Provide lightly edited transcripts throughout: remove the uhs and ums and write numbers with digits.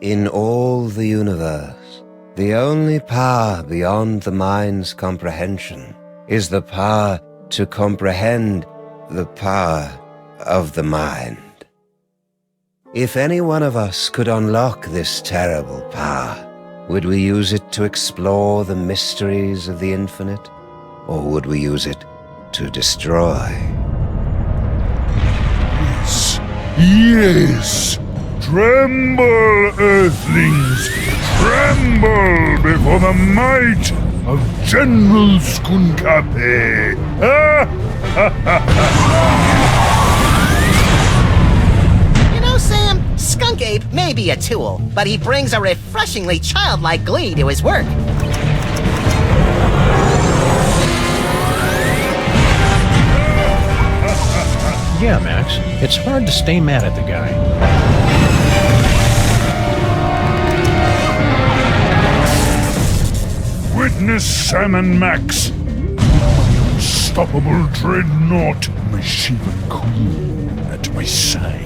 In all the universe, the only power beyond the mind's comprehension is the power to comprehend the power of the mind. If any one of us could unlock this terrible power, would we use it to explore the mysteries of the infinite, or would we use it to destroy? Yes, yes! Tremble, Earthlings! Tremble before the might of General Skunkape! You know, Sam, Skunk Ape may be a tool, but he brings a refreshingly childlike glee to his work. Yeah, Max, it's hard to stay mad at the guy. Witness Sam and Max, my unstoppable dreadnought, my Shivan Queen at my side,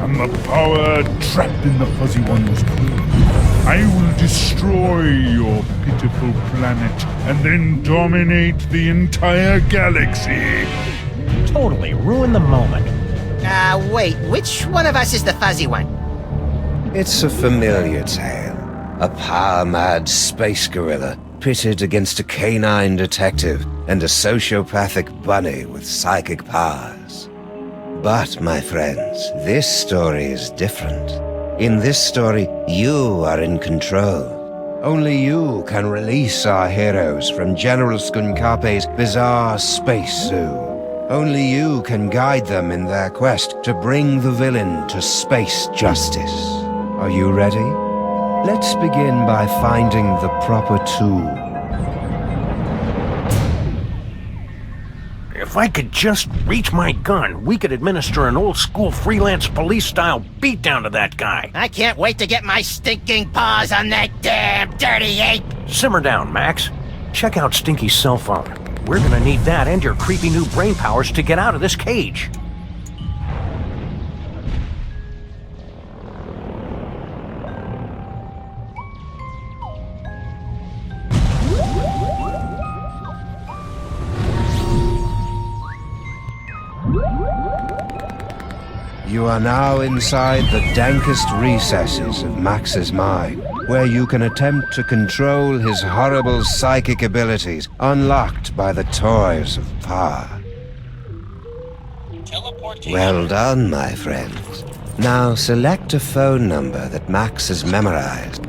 and the power trapped in the Fuzzy One's brain. I will destroy your pitiful planet and then dominate the entire galaxy. Totally ruin the moment. Wait, which one of us is the fuzzy one? It's a familiar tale. A power-mad space gorilla pitted against a canine detective and a sociopathic bunny with psychic powers. But, my friends, this story is different. In this story, you are in control. Only you can release our heroes from General Skunkape's bizarre space zoo. Only you can guide them in their quest to bring the villain to space justice. Are you ready? Let's begin by finding the proper tool. If I could just reach my gun, we could administer an old-school freelance police-style beatdown to that guy. I can't wait to get my stinking paws on that damn dirty ape! Simmer down, Max. Check out Stinky's cell phone. We're gonna need that and your creepy new brain powers to get out of this cage. You are now inside the dankest recesses of Max's mind, where you can attempt to control his horrible psychic abilities, unlocked by the toys of power. Well done, my friends. Now select a phone number that Max has memorized.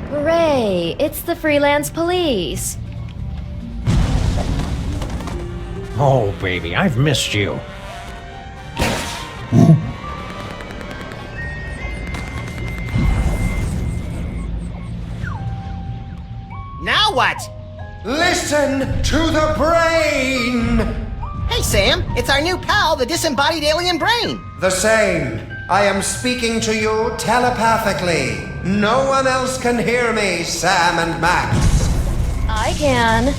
Hooray! It's the freelance police. Oh, baby, I've missed you. Now what? Listen to the brain! Hey, Sam, it's our new pal, the disembodied alien brain. The same. I am speaking to you telepathically. No one else can hear me, Sam and Max. I can.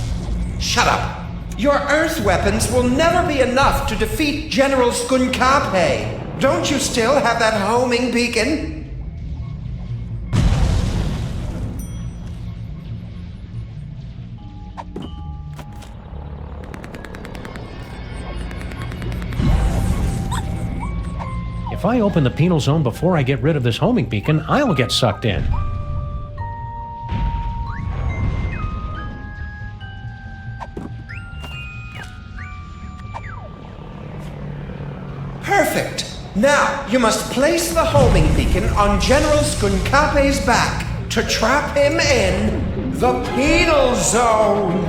Shut up. Your Earth weapons will never be enough to defeat General Skunkape. Don't you still have that homing beacon? If I open the penal zone before I get rid of this homing beacon, I'll get sucked in. Perfect. Now, you must place the homing beacon on General Skunkape's back to trap him in the penal zone.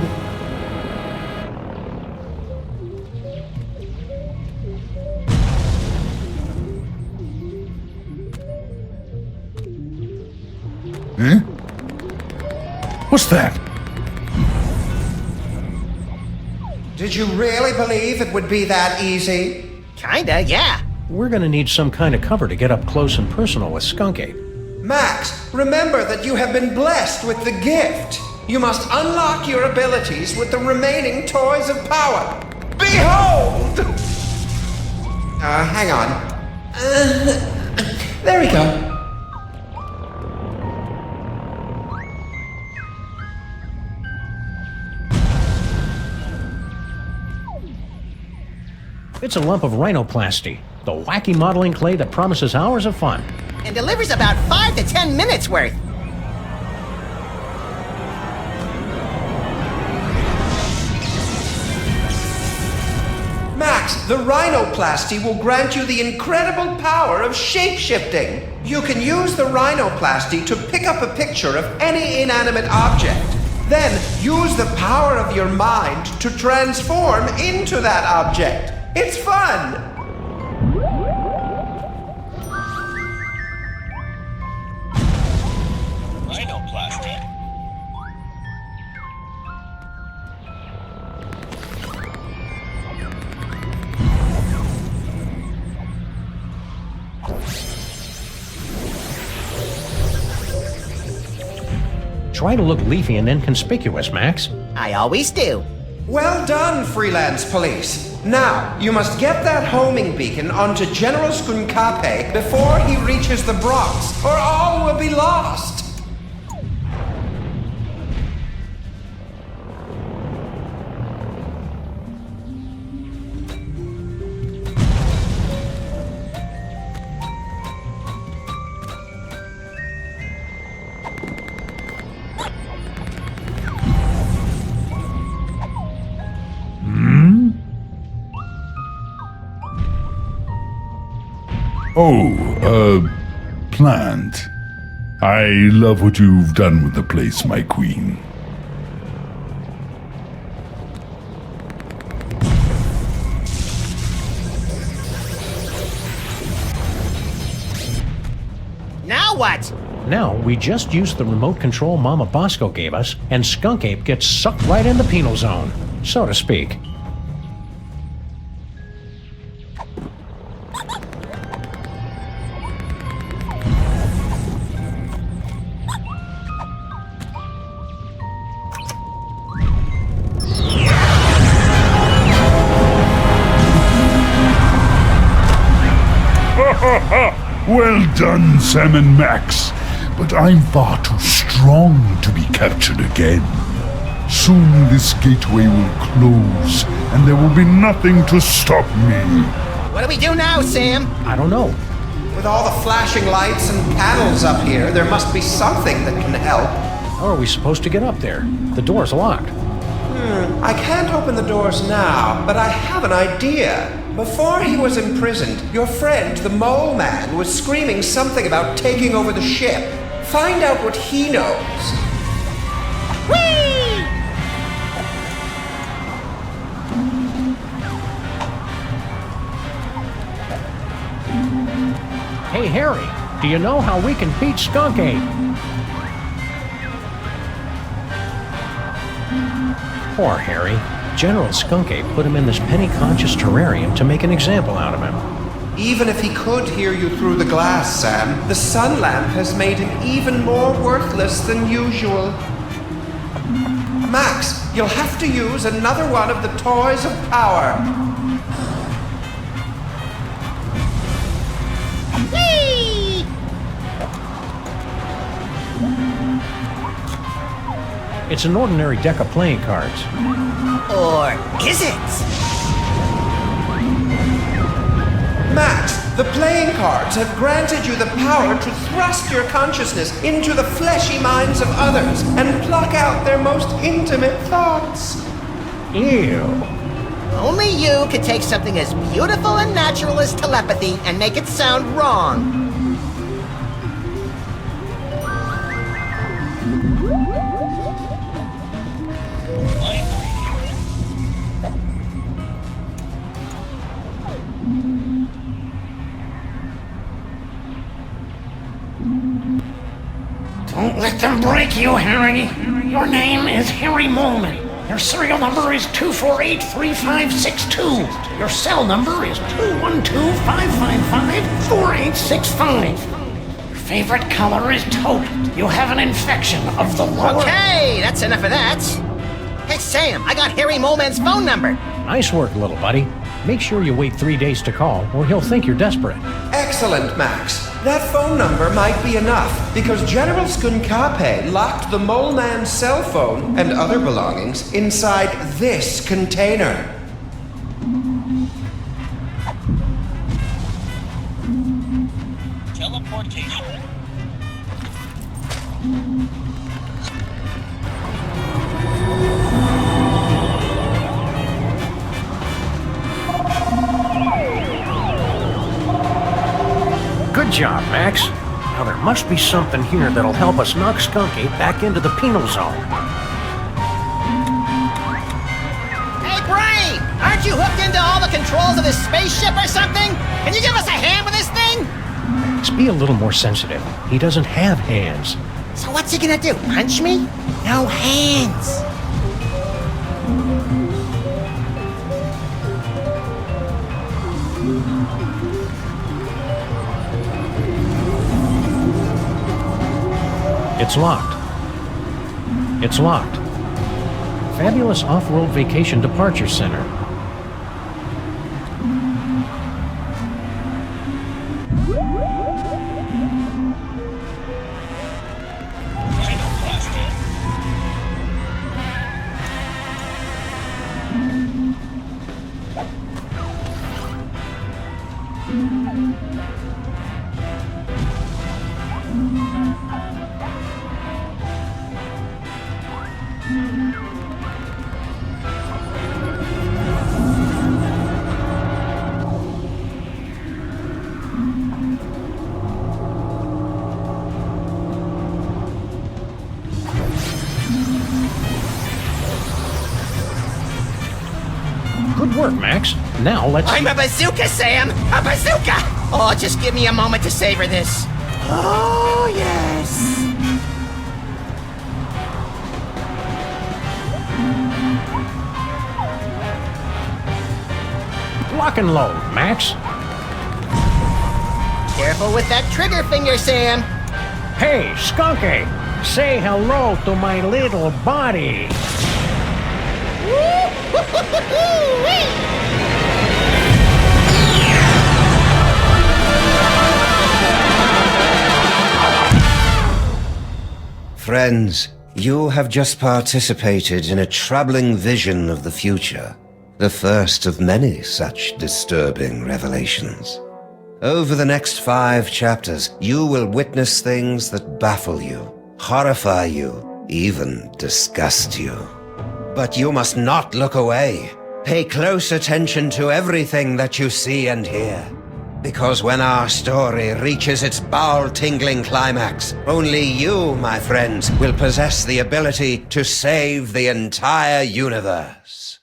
Huh? What's that? Did you really believe it would be that easy? Kinda, yeah. We're gonna need some kind of cover to get up close and personal with Skunk Ape. Max, remember that you have been blessed with the gift. You must unlock your abilities with the remaining toys of power. Behold! Hang on. There we go. It's a lump of rhinoplasty, the wacky modeling clay that promises hours of fun. And delivers about 5 to 10 minutes worth. Max, the rhinoplasty will grant you the incredible power of shape-shifting. You can use the rhinoplasty to pick up a picture of any inanimate object. Then use the power of your mind to transform into that object. It's fun! Rhinoplasty. Try to look leafy and inconspicuous, Max. I always do. Well done, freelance police. Now, you must get that homing beacon onto General Skunkape before he reaches the Bronx, or all will be lost. Plant. I love what you've done with the place, my queen. Now what? Now, we just use the remote control Mama Bosco gave us, and Skunk Ape gets sucked right in the penal zone, so to speak. Well done, Sam and Max. But I'm far too strong to be captured again. Soon this gateway will close, and there will be nothing to stop me. What do we do now, Sam? I don't know. With all the flashing lights and panels up here, there must be something that can help. How are we supposed to get up there? The door's locked. I can't open the doors now, but I have an idea. Before he was imprisoned, your friend, the Mole Man, was screaming something about taking over the ship. Find out what he knows. Whee! Hey, Harry, do you know how we can beat Skunk Ape? Poor Harry. General Skunk Ape put him in this penny-conscious terrarium to make an example out of him. Even if he could hear you through the glass, Sam, the sun lamp has made him even more worthless than usual. Max, you'll have to use another one of the toys of power. Whee! It's an ordinary deck of playing cards. Or is it? Max, the playing cards have granted you the power to thrust your consciousness into the fleshy minds of others and pluck out their most intimate thoughts. Ew. Only you can take something as beautiful and natural as telepathy and make it sound wrong. Don't let them break you, Harry. Your name is Harry Moleman. Your serial number is 2483562. Your cell number is 212-555-4865. Your favorite color is taupe. You have an infection of the lower... Okay, that's enough of that. Hey, Sam, I got Harry Moleman's phone number. Nice work, little buddy. Make sure you wait 3 days to call, or he'll think you're desperate. Excellent, Max. That phone number might be enough, because General Skunkape locked the Mole Man's cell phone and other belongings inside this container. Teleportation. Good job, Max. Now there must be something here that'll help us knock Skunkape back into the penal zone. Hey, Brain! Aren't you hooked into all the controls of this spaceship or something? Can you give us a hand with this thing? Max, be a little more sensitive. He doesn't have hands. So what's he gonna do, punch me? No hands. It's locked. It's locked. Fabulous Off-World Vacation Departure Center. Penal plastic. Good work, Max. Now let's... I'm a bazooka, Sam! A bazooka! Oh, just give me a moment to savor this. Oh, yes. Lock and load, Max. Careful with that trigger finger, Sam. Hey, Skunkape! Say hello to my little body. Friends, you have just participated in a troubling vision of the future, the first of many such disturbing revelations. Over the next 5 chapters, you will witness things that baffle you, horrify you, even disgust you. But you must not look away. Pay close attention to everything that you see and hear. Because when our story reaches its bowel-tingling climax, only you, my friends, will possess the ability to save the entire universe.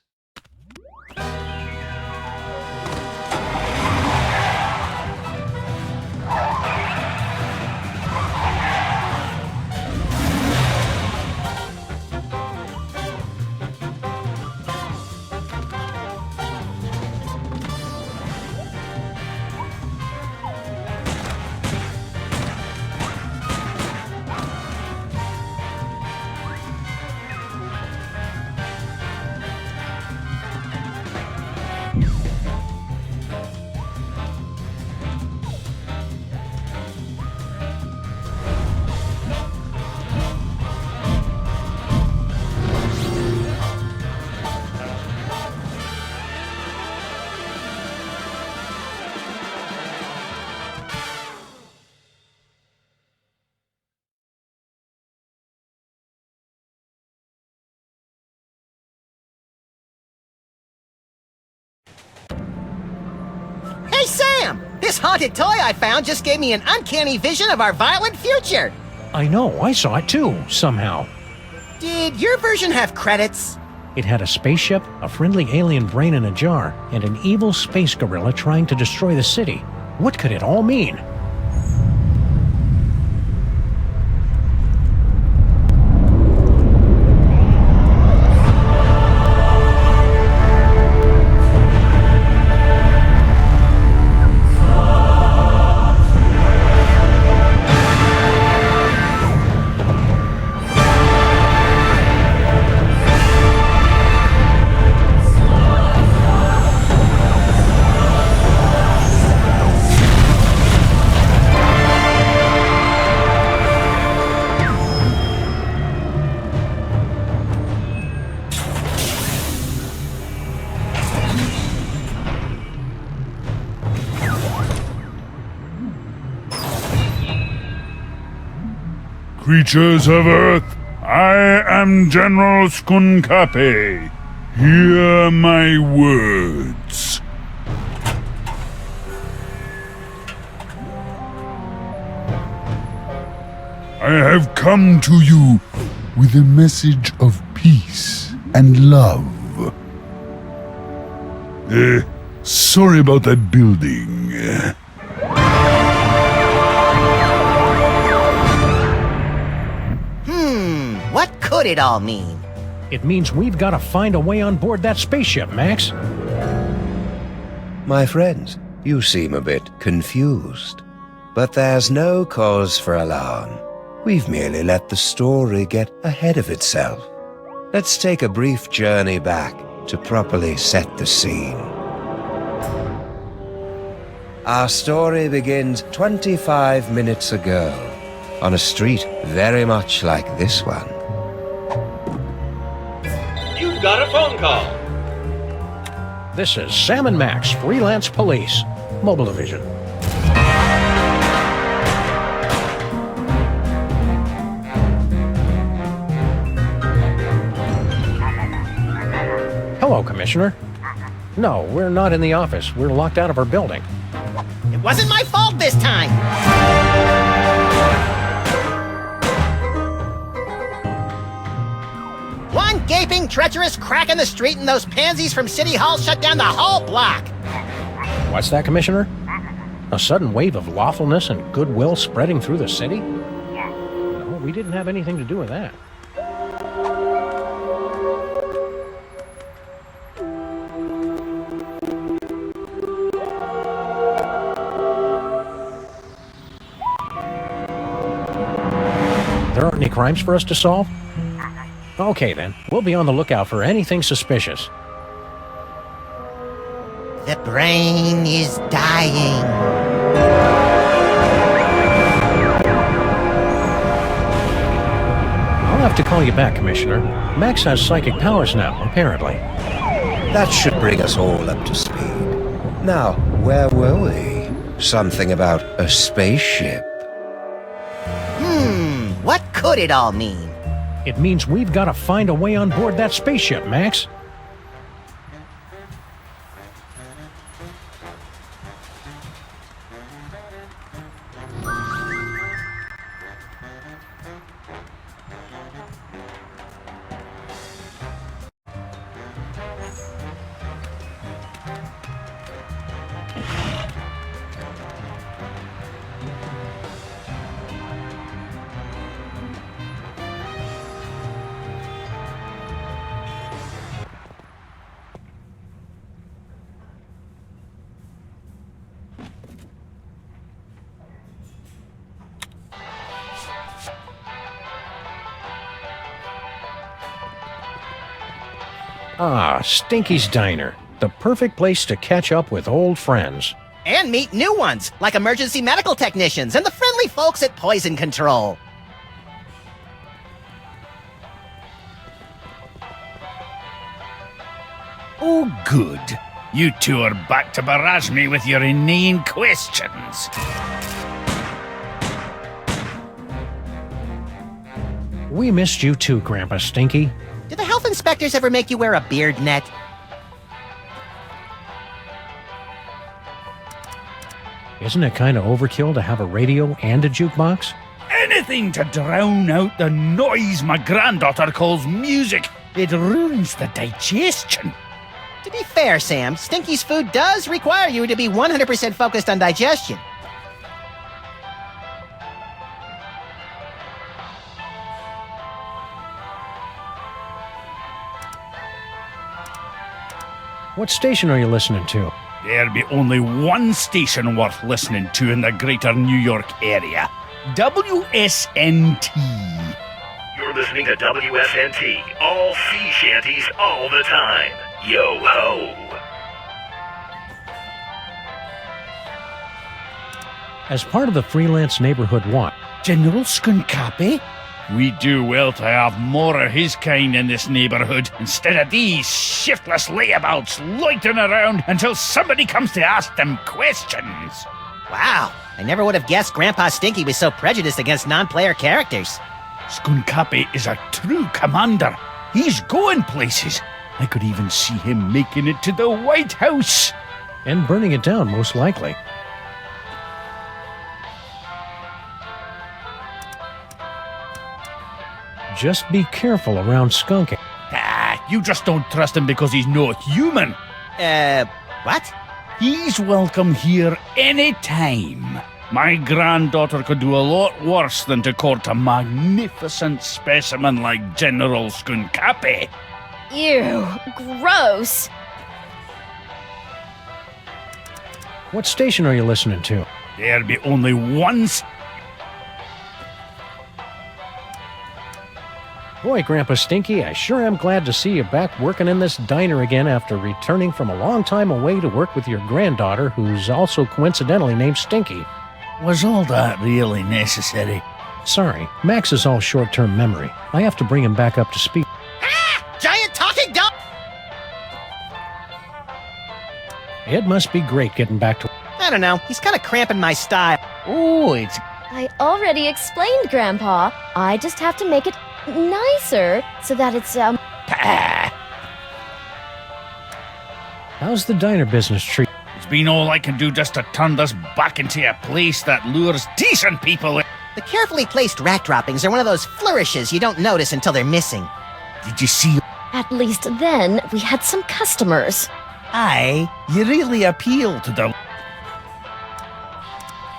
Hey, Sam! This haunted toy I found just gave me an uncanny vision of our violent future. I know, I saw it too, somehow. Did your version have credits? It had a spaceship, a friendly alien brain in a jar, and an evil space gorilla trying to destroy the city. What could it all mean? Creatures of Earth, I am General Skunkape. Hear my words. I have come to you with a message of peace and love. Sorry about that building. What could it all mean? It means we've got to find a way on board that spaceship, Max. My friends, you seem a bit confused. But there's no cause for alarm. We've merely let the story get ahead of itself. Let's take a brief journey back to properly set the scene. Our story begins 25 minutes ago, on a street very much like this one. You've got a phone call. This is Sam and Max, Freelance Police, Mobile Division. Hello, Commissioner. No, we're not in the office. We're locked out of our building. It wasn't my fault this time! One gaping, treacherous crack in the street and those pansies from City Hall shut down the whole block! What's that, Commissioner? A sudden wave of lawfulness and goodwill spreading through the city? No, we didn't have anything to do with that. There aren't any crimes for us to solve? Okay then, we'll be on the lookout for anything suspicious. The brain is dying. I'll have to call you back, Commissioner. Max has psychic powers now, apparently. That should bring us all up to speed. Now, where were we? Something about a spaceship. What could it all mean? It means we've got to find a way on board that spaceship, Max. Ah, Stinky's Diner. The perfect place to catch up with old friends. And meet new ones, like emergency medical technicians and the friendly folks at Poison Control. Oh, good. You two are back to barrage me with your inane questions. We missed you too, Grandpa Stinky. Do the health inspectors ever make you wear a beard net? Isn't it kind of overkill to have a radio and a jukebox? Anything to drown out the noise my granddaughter calls music. It ruins the digestion. To be fair, Sam, Stinky's food does require you to be 100% focused on digestion. What station are you listening to? There'll be only one station worth listening to in the greater New York area. WSNT. You're listening to WSNT, all sea shanties all the time. Yo ho! As part of the Freelance Neighborhood Watch, General Skunkape? We do well to have more of his kind in this neighborhood instead of these shiftless layabouts loitering around until somebody comes to ask them questions. Wow, I never would have guessed Grandpa Stinky was so prejudiced against non-player characters. Skunkapi is a true commander. He's going places. I could even see him making it to the White House. And burning it down, most likely. Just be careful around Skunky. You just don't trust him because he's not human. What? He's welcome here anytime. My granddaughter could do a lot worse than to court a magnificent specimen like General Skunkapi. Ew, gross. What station are you listening to? There be only one. Boy, Grandpa Stinky, I sure am glad to see you back working in this diner again after returning from a long time away to work with your granddaughter, who's also coincidentally named Stinky. Was all that really necessary? Sorry, Max is all short-term memory. I have to bring him back up to speed. Ah! Giant talking dog! It must be great getting back to... I don't know. He's kind of cramping my style. Oh, it's... I already explained, Grandpa. I just have to make it nicer so that it's, How's the diner business treat? It's been all I can do just to turn this back into a place that lures decent people in. The carefully placed rat droppings are one of those flourishes you don't notice until they're missing. Did you see? At least then we had some customers. Aye, you really appeal to the...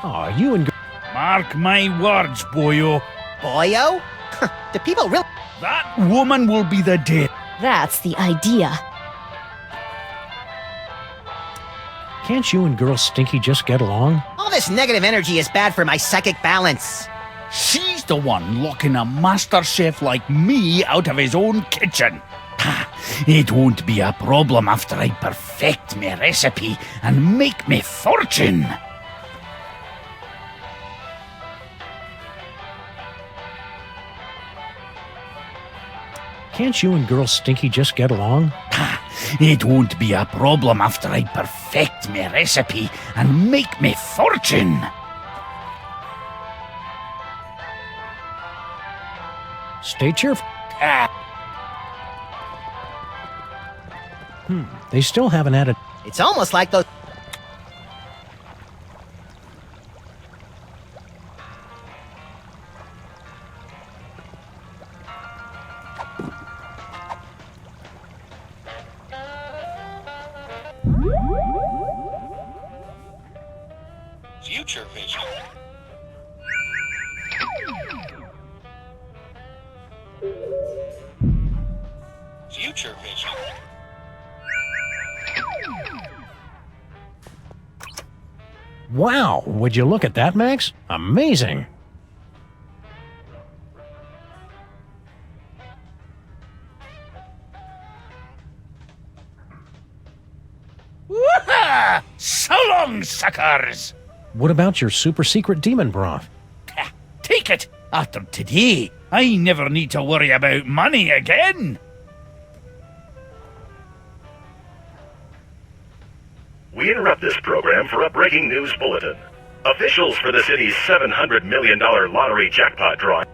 Aw, you and... Mark my words, boyo. Boyo? Do people really... That woman will be the death. That's the idea. Can't you and Girl Stinky just get along? All this negative energy is bad for my psychic balance. She's the one locking a master chef like me out of his own kitchen. It won't be a problem after I perfect my recipe and make me fortune. Can't you and Girl Stinky just get along? It won't be a problem after I perfect my recipe and make me fortune. Stay cheerful. They still haven't had a... It's almost like those... Future vision. Future vision. Wow, would you look at that, Max? Amazing. Woohoo! So long, suckers! What about your super secret demon broth? Take it! After today, I never need to worry about money again! We interrupt this program for a breaking news bulletin. Officials for the city's $700 million lottery jackpot drawing.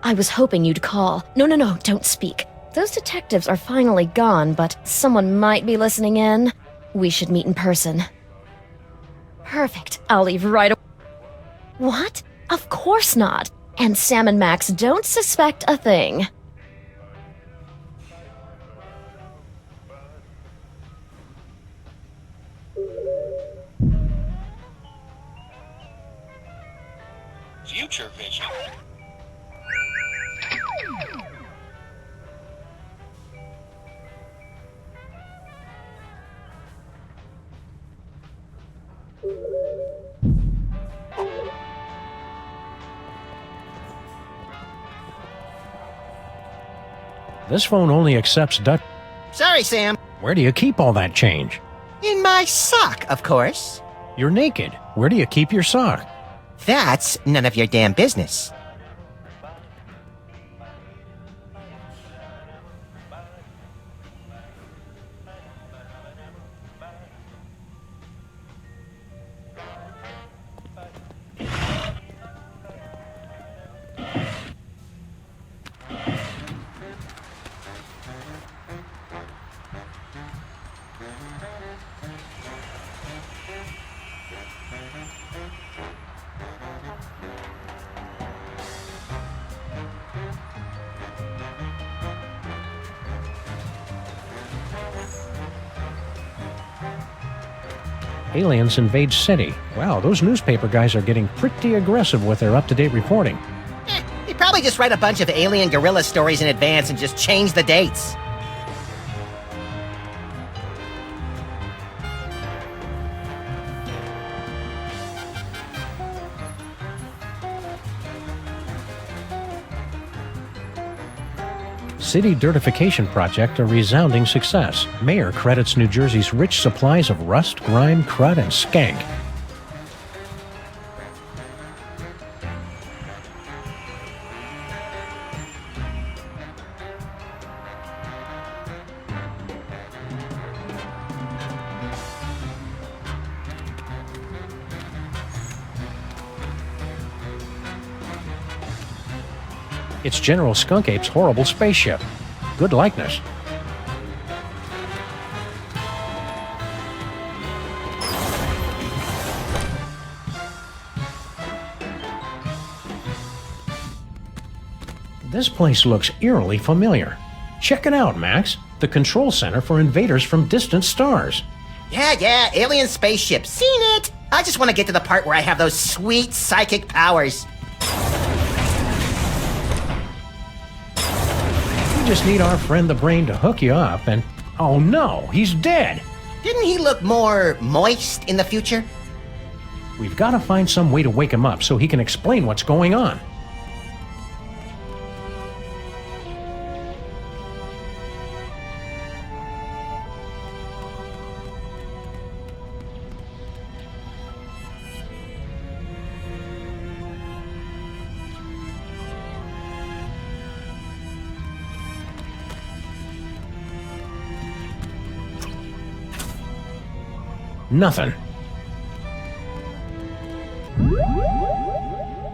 I was hoping you'd call. No, don't speak. Those detectives are finally gone, but someone might be listening in. We should meet in person. Perfect. I'll leave right away. What? Of course not. And Sam and Max don't suspect a thing. Future vision. This phone only accepts Dutch. Sorry, Sam. Where do you keep all that change? In my sock, of course. You're naked. Where do you keep your sock? That's none of your damn business. Aliens invade city. Wow, those newspaper guys are getting pretty aggressive with their up-to-date reporting. They probably just write a bunch of alien gorilla stories in advance and just change the dates. City dirtification project a resounding success. Mayor credits New Jersey's rich supplies of rust, grime, crud, and skank. It's General Skunk Ape's horrible spaceship. Good likeness. This place looks eerily familiar. Check it out, Max. The control center for invaders from distant stars. Yeah, alien spaceship. Seen it! I just want to get to the part where I have those sweet psychic powers. We just need our friend the Brain to hook you up and... Oh no, he's dead! Didn't he look more moist in the future? We've got to find some way to wake him up so he can explain what's going on. Nothing.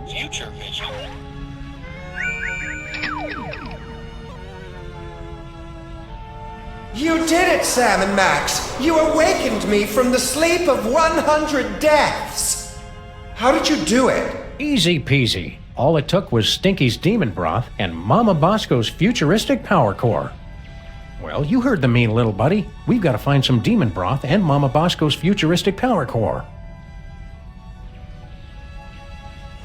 Future vision. You did it, Sam and Max! You awakened me from the sleep of 100 deaths! How did you do it? Easy peasy. All it took was Stinky's demon broth and Mama Bosco's futuristic power core. Well, you heard the mean little buddy. We've got to find some demon broth and Mama Bosco's futuristic power core.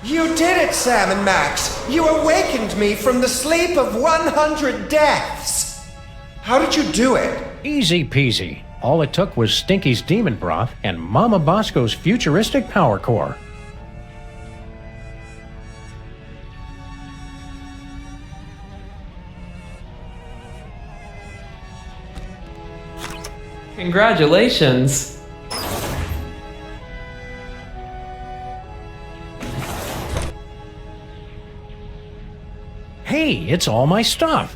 You did it, Sam and Max! You awakened me from the sleep of 100 deaths! How did you do it? Easy peasy. All it took was Stinky's demon broth and Mama Bosco's futuristic power core. Congratulations! Hey, it's all my stuff.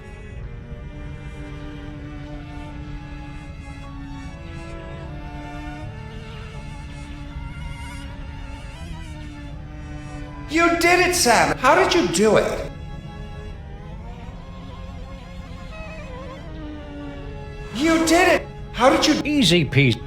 You did it, Sam! How did you do it? You did it! How did you... Easy peasy.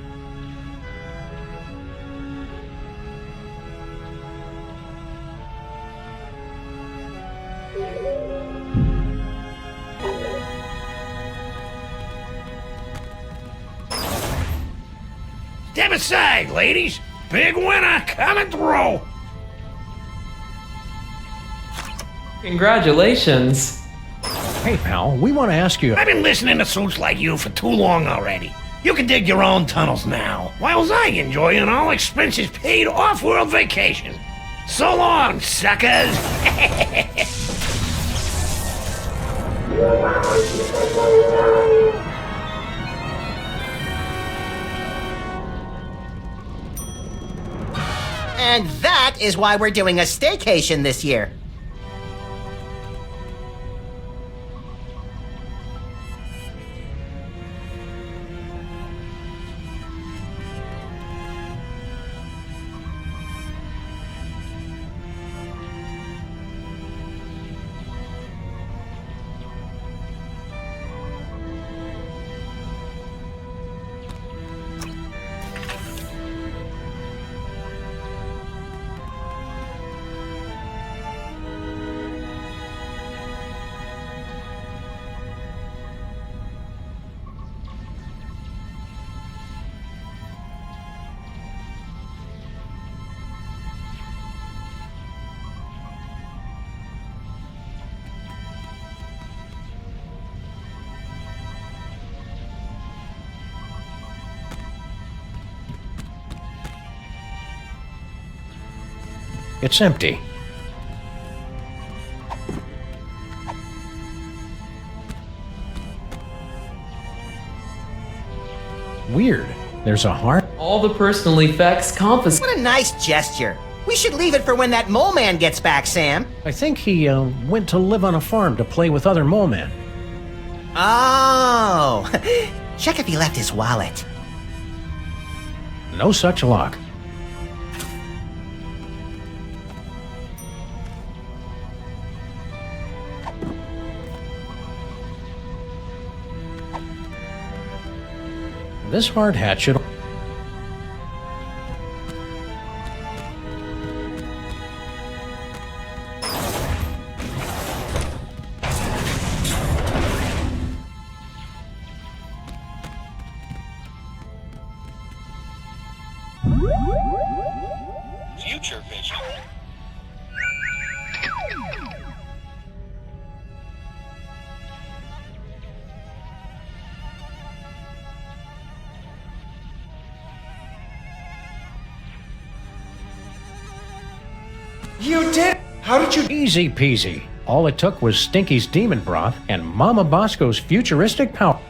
Step aside, ladies. Big winner coming through. Congratulations! Hey, pal, we want to ask you... I've been listening to suits like you for too long already. You can dig your own tunnels now, whilst I enjoy an all expenses paid off-world vacation. So long, suckers! And that is why we're doing a staycation this year. It's empty. Weird. There's a heart. All the personal effects confiscated. What a nice gesture. We should leave it for when that mole man gets back, Sam. I think he went to live on a farm to play with other mole men. Oh. Check if he left his wallet. No such luck. This hard hat should... Future vision. You did? How did you... Easy peasy. All it took was Stinky's demon broth and Mama Bosco's futuristic power.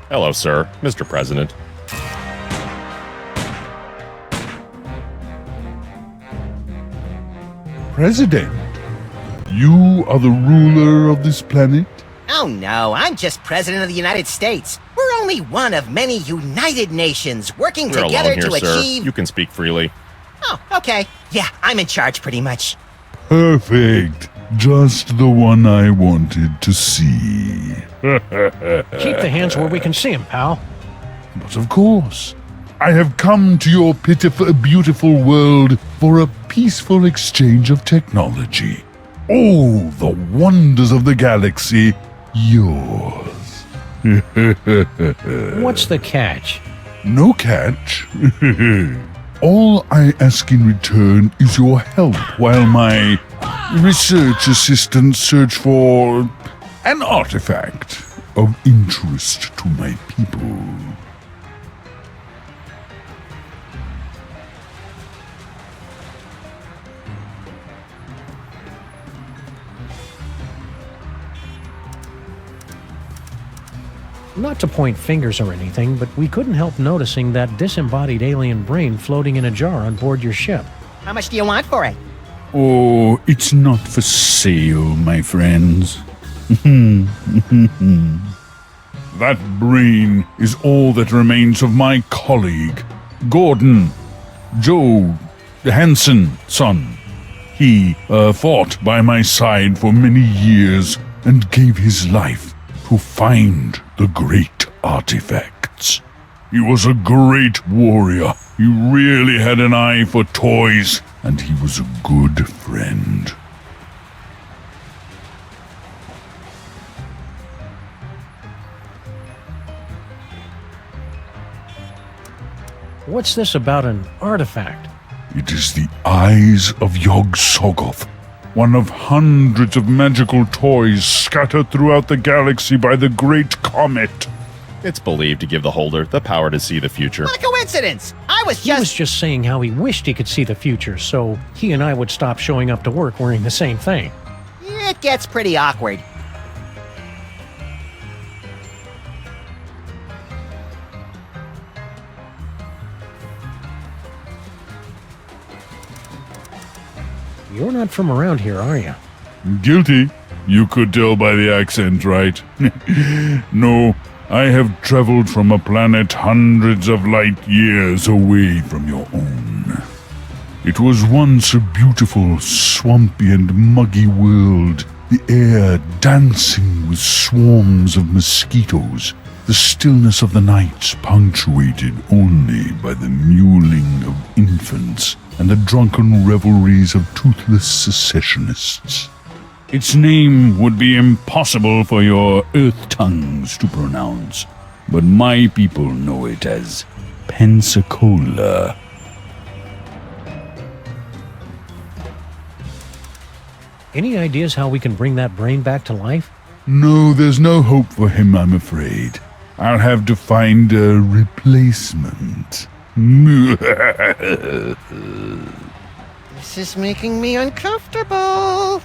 Hello, sir. Mr. President. President, you are the ruler of this planet? Oh no, I'm just President of the United States. We're only one of many United Nations working We're together alone here, to sir. achieve... You can speak freely. Oh, okay. Yeah, I'm in charge pretty much. Perfect. Just the one I wanted to see. Keep the hands where we can see him, pal. But of course, I have come to your beautiful world for a peaceful exchange of technology. All the wonders of the galaxy, yours. What's the catch? No catch. All I ask in return is your help while my research assistants search for an artifact of interest to my people. Not to point fingers or anything, but we couldn't help noticing that disembodied alien brain floating in a jar on board your ship. How much do you want for it? Oh, it's not for sale, my friends. That brain is all that remains of my colleague, Gordon, Joe Hansen's son. He fought by my side for many years and gave his life to find the great artifacts. He was a great warrior. He really had an eye for toys, and he was a good friend. What's this about an artifact? It is the eyes of Yog-Sothoth, one of hundreds of magical toys scattered throughout the galaxy by the Great Comet. It's believed to give the holder the power to see the future. What a coincidence! He was just saying how he wished he could see the future, so he and I would stop showing up to work wearing the same thing. It gets pretty awkward. You're not from around here, are you? Guilty. You could tell by the accent, right? No, I have traveled from a planet hundreds of light years away from your own. It was once a beautiful, swampy and muggy world, the air dancing with swarms of mosquitoes, the stillness of the nights punctuated only by the mewling of infants and the drunken revelries of toothless secessionists. Its name would be impossible for your earth tongues to pronounce, but my people know it as Pensacola. Any ideas how we can bring that brain back to life? No, there's no hope for him, I'm afraid. I'll have to find a replacement. This is making me uncomfortable.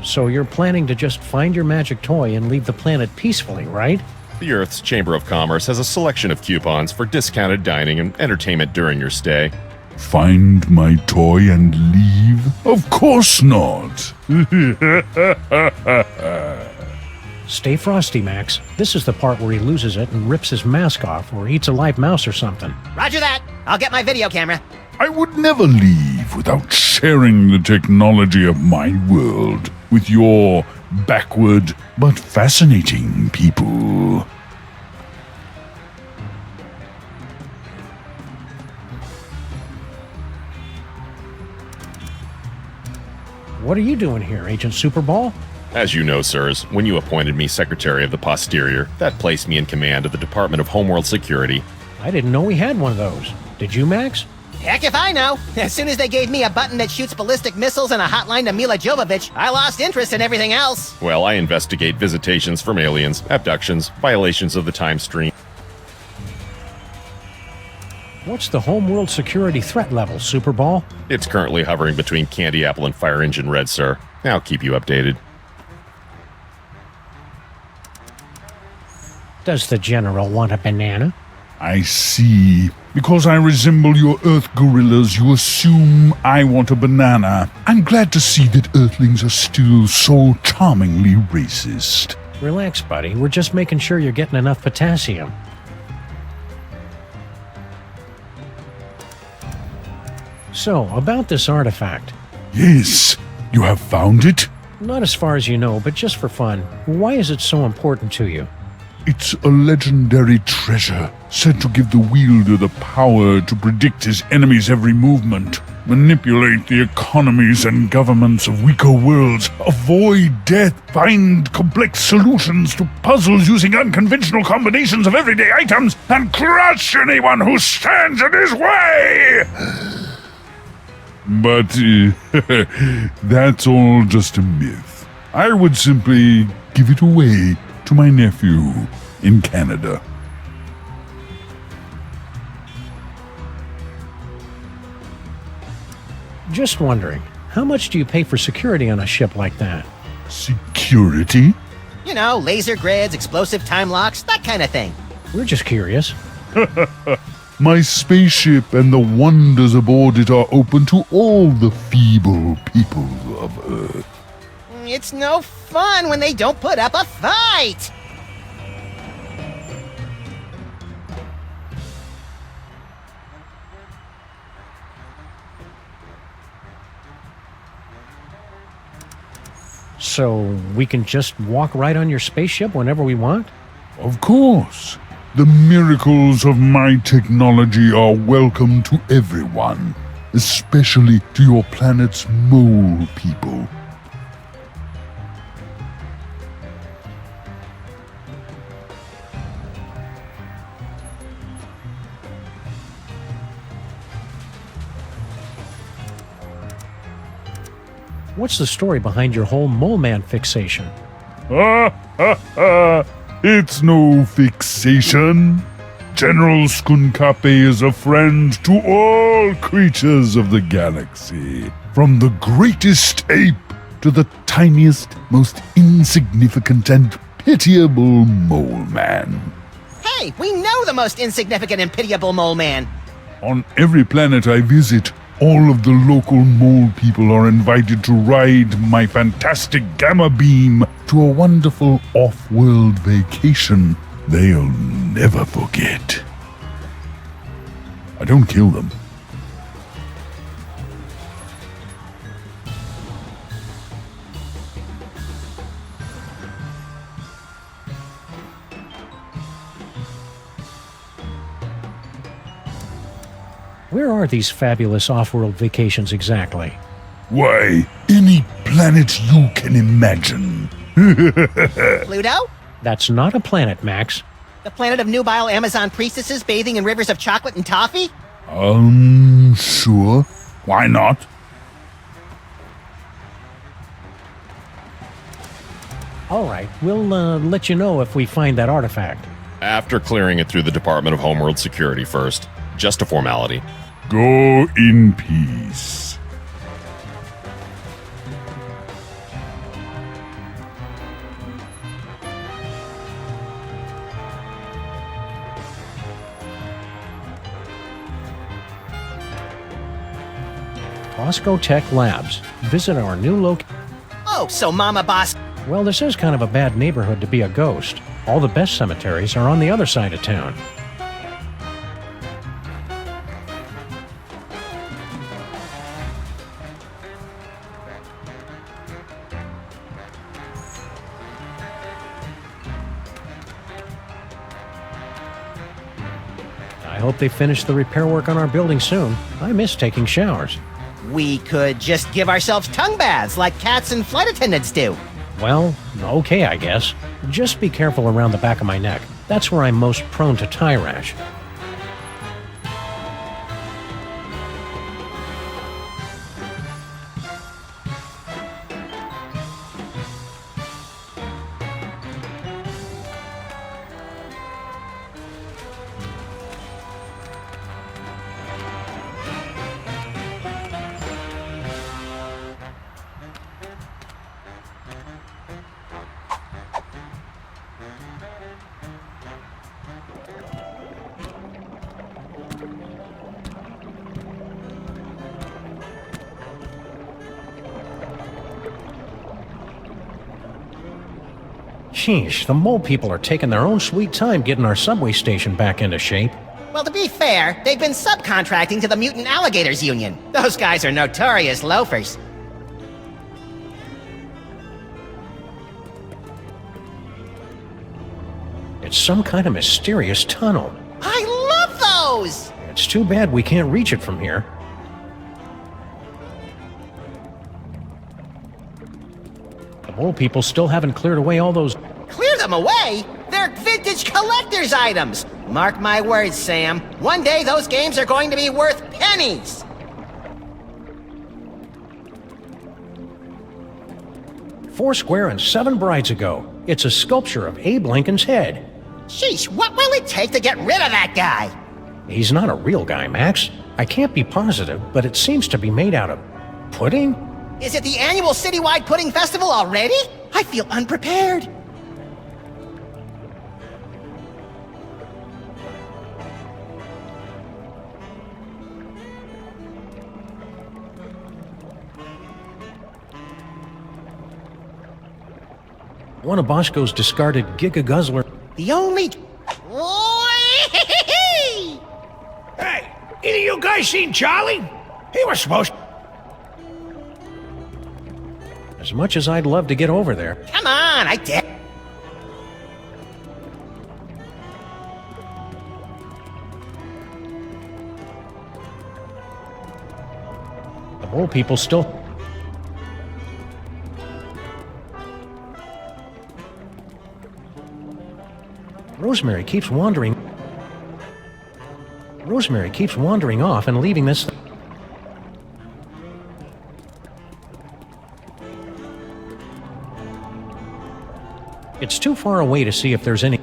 So you're planning to just find your magic toy and leave the planet peacefully, right? The Earth's Chamber of Commerce has a selection of coupons for discounted dining and entertainment during your stay. Find my toy and leave? Of course not! Stay frosty, Max. This is the part where he loses it and rips his mask off or eats a live mouse or something. Roger that. I'll get my video camera. I would never leave without sharing the technology of my world with your backward but fascinating people. What are you doing here, Agent Superball? As you know, sirs, when you appointed me Secretary of the Posterior, that placed me in command of the Department of Homeworld Security. I didn't know we had one of those. Did you, Max? Heck if I know. As soon as they gave me a button that shoots ballistic missiles and a hotline to Mila Jovovich, I lost interest in everything else. Well, I investigate visitations from aliens, abductions, violations of the time stream. What's the homeworld security threat level, Superball? It's currently hovering between Candy Apple and Fire Engine Red, sir. I'll keep you updated. Does the General want a banana? I see. Because I resemble your Earth gorillas, you assume I want a banana. I'm glad to see that Earthlings are still so charmingly racist. Relax, buddy. We're just making sure you're getting enough potassium. So, about this artifact. Yes, you have found it? Not as far as you know, but just for fun. Why is it so important to you? It's a legendary treasure, said to give the wielder the power to predict his enemy's every movement, manipulate the economies and governments of weaker worlds, avoid death, find complex solutions to puzzles using unconventional combinations of everyday items, and crush anyone who stands in his way! But that's all just a myth. I would simply give it away to my nephew in Canada. Just wondering, how much do you pay for security on a ship like that? Security? You know, laser grids, explosive time locks, that kind of thing. We're just curious. My spaceship and the wonders aboard it are open to all the feeble people of Earth. It's no fun when they don't put up a fight! So, we can just walk right on your spaceship whenever we want? Of course. The miracles of my technology are welcome to everyone, especially to your planet's mole people. What's the story behind your whole mole man fixation? It's no fixation. General Skunkape is a friend to all creatures of the galaxy, from the greatest ape to the tiniest, most insignificant and pitiable mole man. Hey, we know the most insignificant and pitiable mole man. On every planet I visit, all of the local mole people are invited to ride my fantastic gamma beam to a wonderful off-world vacation they'll never forget. I don't kill them. Where are these fabulous off-world vacations exactly? Why, any planet you can imagine. Pluto? That's not a planet, Max. The planet of nubile Amazon priestesses bathing in rivers of chocolate and toffee? Sure. Why not? All right, we'll let you know if we find that artifact. After clearing it through the Department of Homeworld Security first. Just a formality. Go in peace. Bosco Tech Labs. Visit our new location. Oh, so Mama Boss... Well, this is kind of a bad neighborhood to be a ghost. All the best cemeteries are on the other side of town. I hope they finish the repair work on our building soon. I miss taking showers. We could just give ourselves tongue baths like cats and flight attendants do. Well, okay, I guess. Just be careful around the back of my neck. That's where I'm most prone to tie rash. Sheesh, the mole people are taking their own sweet time getting our subway station back into shape. Well, to be fair, they've been subcontracting to the Mutant Alligators Union. Those guys are notorious loafers. It's some kind of mysterious tunnel. I love those! It's too bad we can't reach it from here. The mole people still haven't cleared away all those... Clear them away? They're vintage collector's items! Mark my words, Sam. One day those games are going to be worth pennies! Foursquare and 7 brides ago. It's a sculpture of Abe Lincoln's head. Sheesh, what will it take to get rid of that guy? He's not a real guy, Max. I can't be positive, but it seems to be made out of... pudding? Is it the annual citywide pudding festival already? I feel unprepared. One of Bosco's discarded Giga Guzzler... The only... Hey, either you guys seen Charlie? He was supposed... As much as I'd love to get over there... Come on, I did. The mole people still... Rosemary keeps wandering off and leaving this... It's too far away to see if there's any...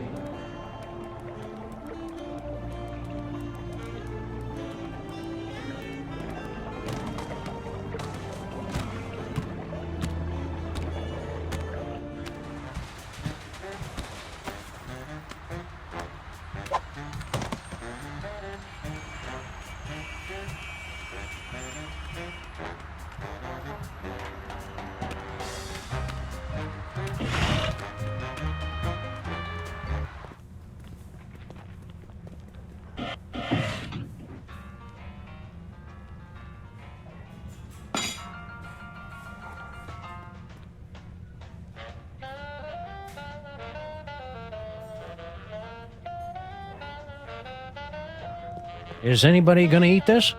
Is anybody gonna eat this?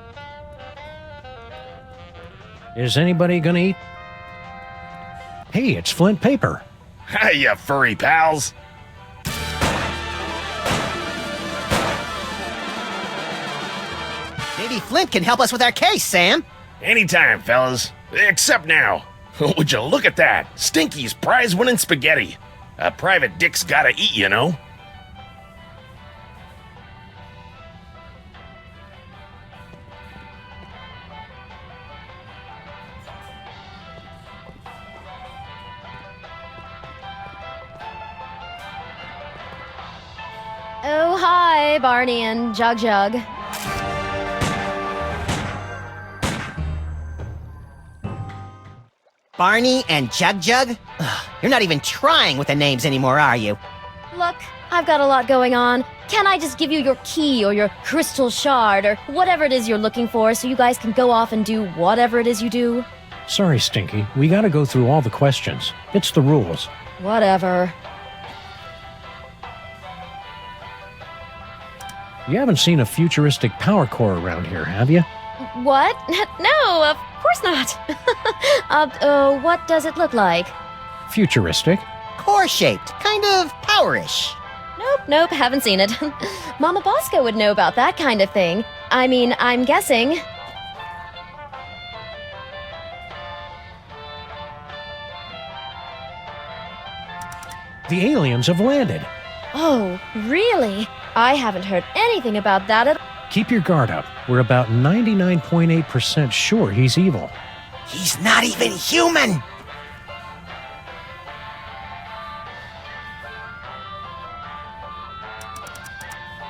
Is anybody gonna eat? Hey, it's Flint paper. Hi, you furry pals. Maybe Flint can help us with our case, Sam. Anytime, fellas. Except now. Would you look at that? Stinky's prize-winning spaghetti. A private dick's gotta eat, you know. Oh, hi, Barney and Jug Jug. Barney and Jug Jug? Ugh, you're not even trying with the names anymore, are you? Look, I've got a lot going on. Can I just give you your key or your crystal shard or whatever it is you're looking for so you guys can go off and do whatever it is you do? Sorry, Stinky. We gotta go through all the questions. It's the rules. Whatever. You haven't seen a futuristic power core around here, have you? What? No, of course not. What does it look like? Futuristic? Core-shaped, kind of powerish. Nope, haven't seen it. Mama Bosco would know about that kind of thing. I mean, I'm guessing. The aliens have landed. Oh, really? I haven't heard anything about that at all. Keep your guard up. We're about 99.8% sure he's evil. He's not even human!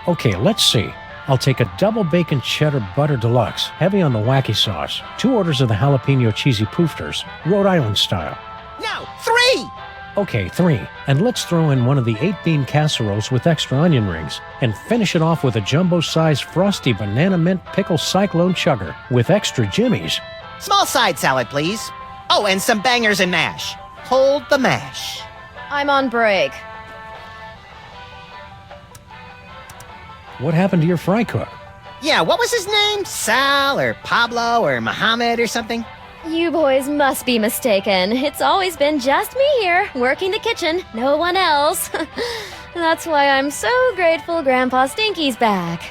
Okay, let's see. I'll take a double bacon cheddar butter deluxe, heavy on the wacky sauce, 2 orders of the jalapeno cheesy poofters, Rhode Island style. No, 3! Okay, 3. And let's throw in one of the 8-bean casseroles with extra onion rings, and finish it off with a jumbo-sized frosty banana mint pickle cyclone chugger with extra jimmies. Small side salad, please. Oh, and some bangers and mash. Hold the mash. I'm on break. What happened to your fry cook? Yeah, what was his name? Sal or Pablo or Mohammed or something? You boys must be mistaken. It's always been just me here, working the kitchen, no one else. That's why I'm so grateful Grandpa Stinky's back.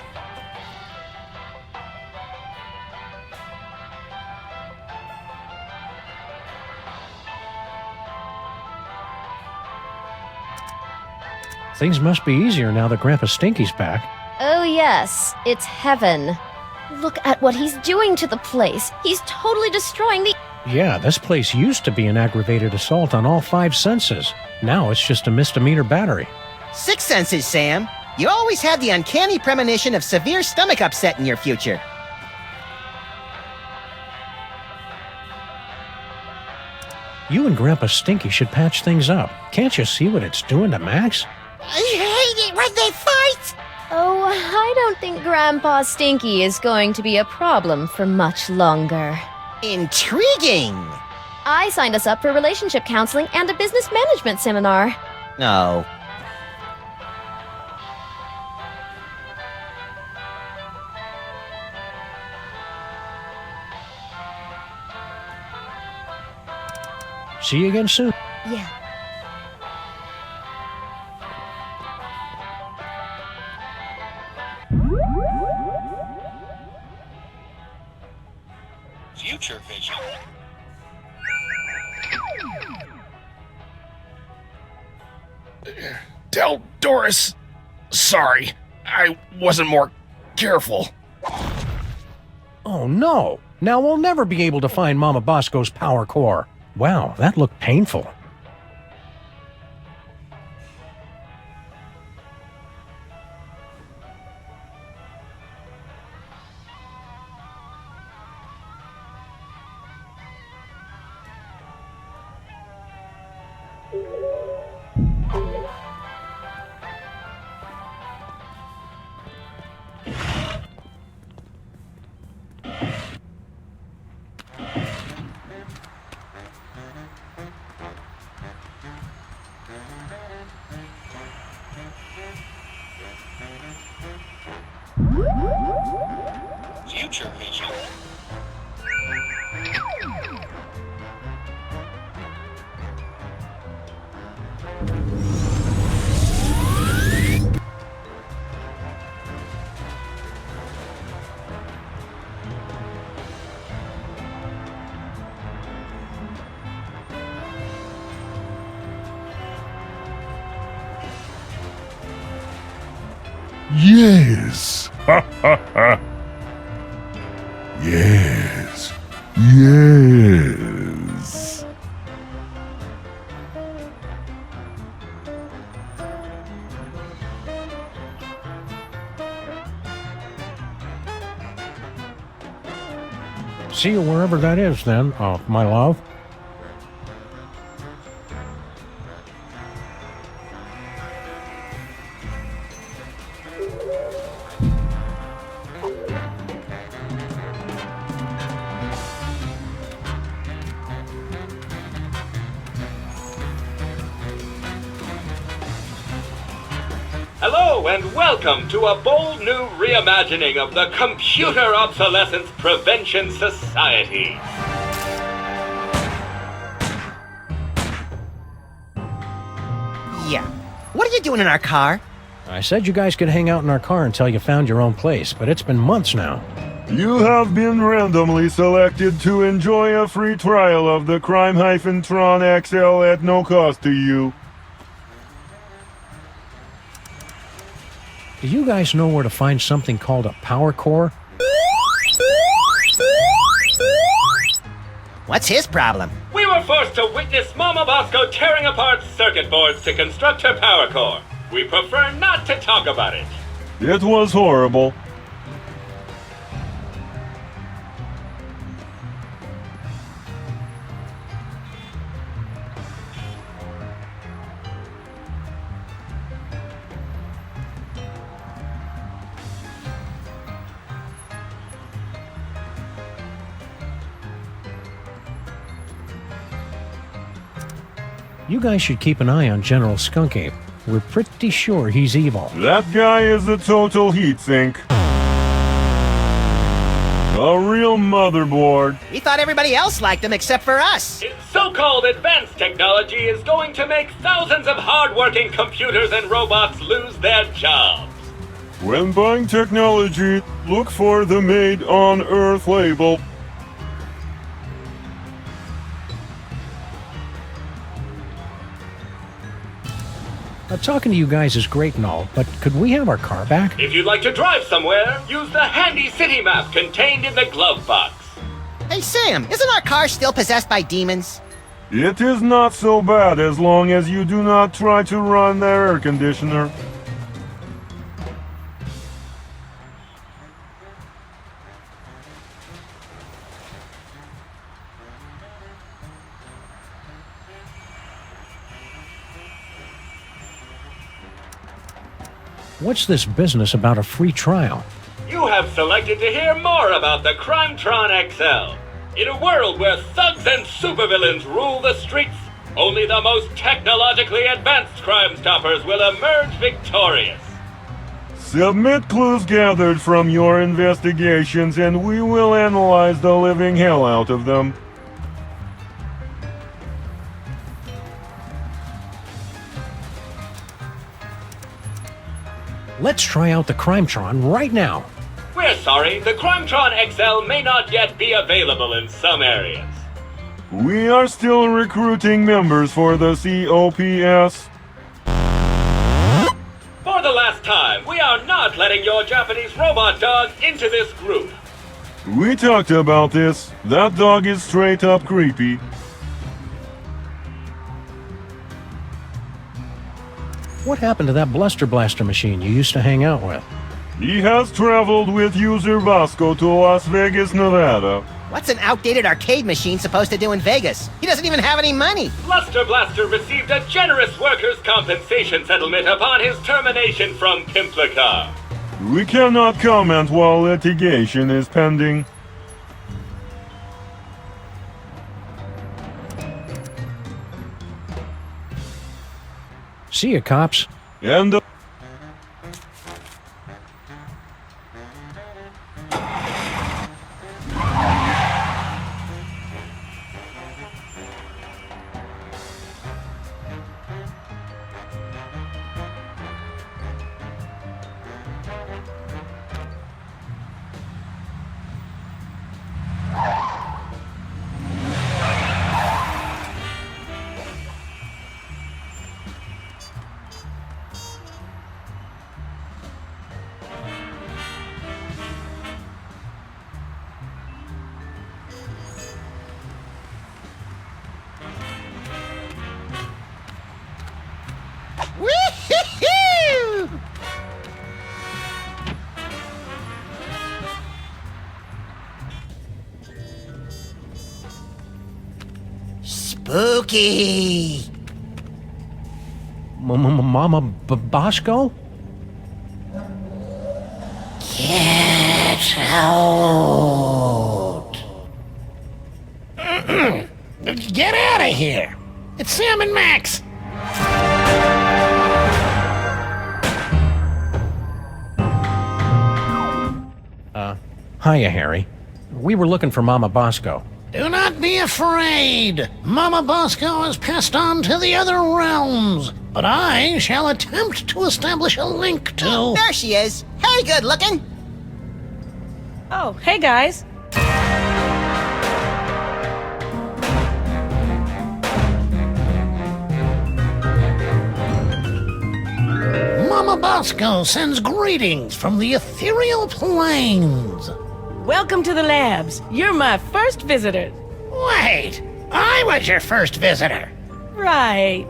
Things must be easier now that Grandpa Stinky's back. Oh yes, it's heaven. Look at what he's doing to the place. He's totally destroying the... Yeah, this place used to be an aggravated assault on all 5 senses. Now it's just a misdemeanor battery. 6 senses, Sam. You always had the uncanny premonition of severe stomach upset in your future. You and Grandpa Stinky should patch things up. Can't you see what it's doing to Max? I hate it when they fight! Oh, I don't think Grandpa Stinky is going to be a problem for much longer. Intriguing! I signed us up for relationship counseling and a business management seminar. No. See you again soon. Yeah. Future vision. Tell Doris. Sorry, I wasn't more careful. Oh no! Now we'll never be able to find Mama Bosco's power core. Wow, that looked painful. Future vision. Yes! Ha ha ha! Yes! Yes! See you wherever that is then, my love. Hello and welcome to a bold new reimagining of the Computer Obsolescence Prevention Society. Yeah. What are you doing in our car? I said you guys could hang out in our car until you found your own place, but it's been months now. You have been randomly selected to enjoy a free trial of the Crime-Tron XL at no cost to you. Do you guys know where to find something called a power core? What's his problem? We were forced to witness Mama Bosco tearing apart circuit boards to construct her power core. We prefer not to talk about it. It was horrible. You guys should keep an eye on General Skunk Ape. We're pretty sure he's evil. That guy is a total heatsink. A real motherboard. We thought everybody else liked him except for us. Its so-called advanced technology is going to make thousands of hard-working computers and robots lose their jobs. When buying technology, look for the Made on Earth label. Talking to you guys is great and all, but could we have our car back? If you'd like to drive somewhere, use the handy city map contained in the glove box. Hey, Sam, isn't our car still possessed by demons? It is not so bad as long as you do not try to run the air conditioner. What's this business about a free trial? You have selected to hear more about the Crime-Tron XL. In a world where thugs and supervillains rule the streets, only the most technologically advanced Crime Stoppers will emerge victorious. Submit clues gathered from your investigations and we will analyze the living hell out of them. Let's try out the Crime-Tron right now. We're sorry, the Crime-Tron XL may not yet be available in some areas. We are still recruiting members for the COPS. last time, we are not letting your Japanese robot dog into this group. We talked about this. That dog is straight up creepy. What happened to that Bluster Blaster machine you used to hang out with? He has traveled with user Vasco to Las Vegas, Nevada. What's an outdated arcade machine supposed to do in Vegas? He doesn't even have any money. Bluster Blaster received a generous workers' compensation settlement upon his termination from Pimplica. We cannot comment while litigation is pending. See ya, cops. And Woo-hoo-hoo! Spooky. Mama Bosco? Get out. Get out of here! It's Sam and Max! Hiya, Harry. We were looking for Mama Bosco. Do not be afraid! Mama Bosco has passed on to the other realms, but I shall attempt to establish a link to... There she is. Hey, good looking. Oh, hey guys. Mama Bosco sends greetings from the ethereal plains. Welcome to the labs. You're my first visitor. Wait, I was your first visitor. Right.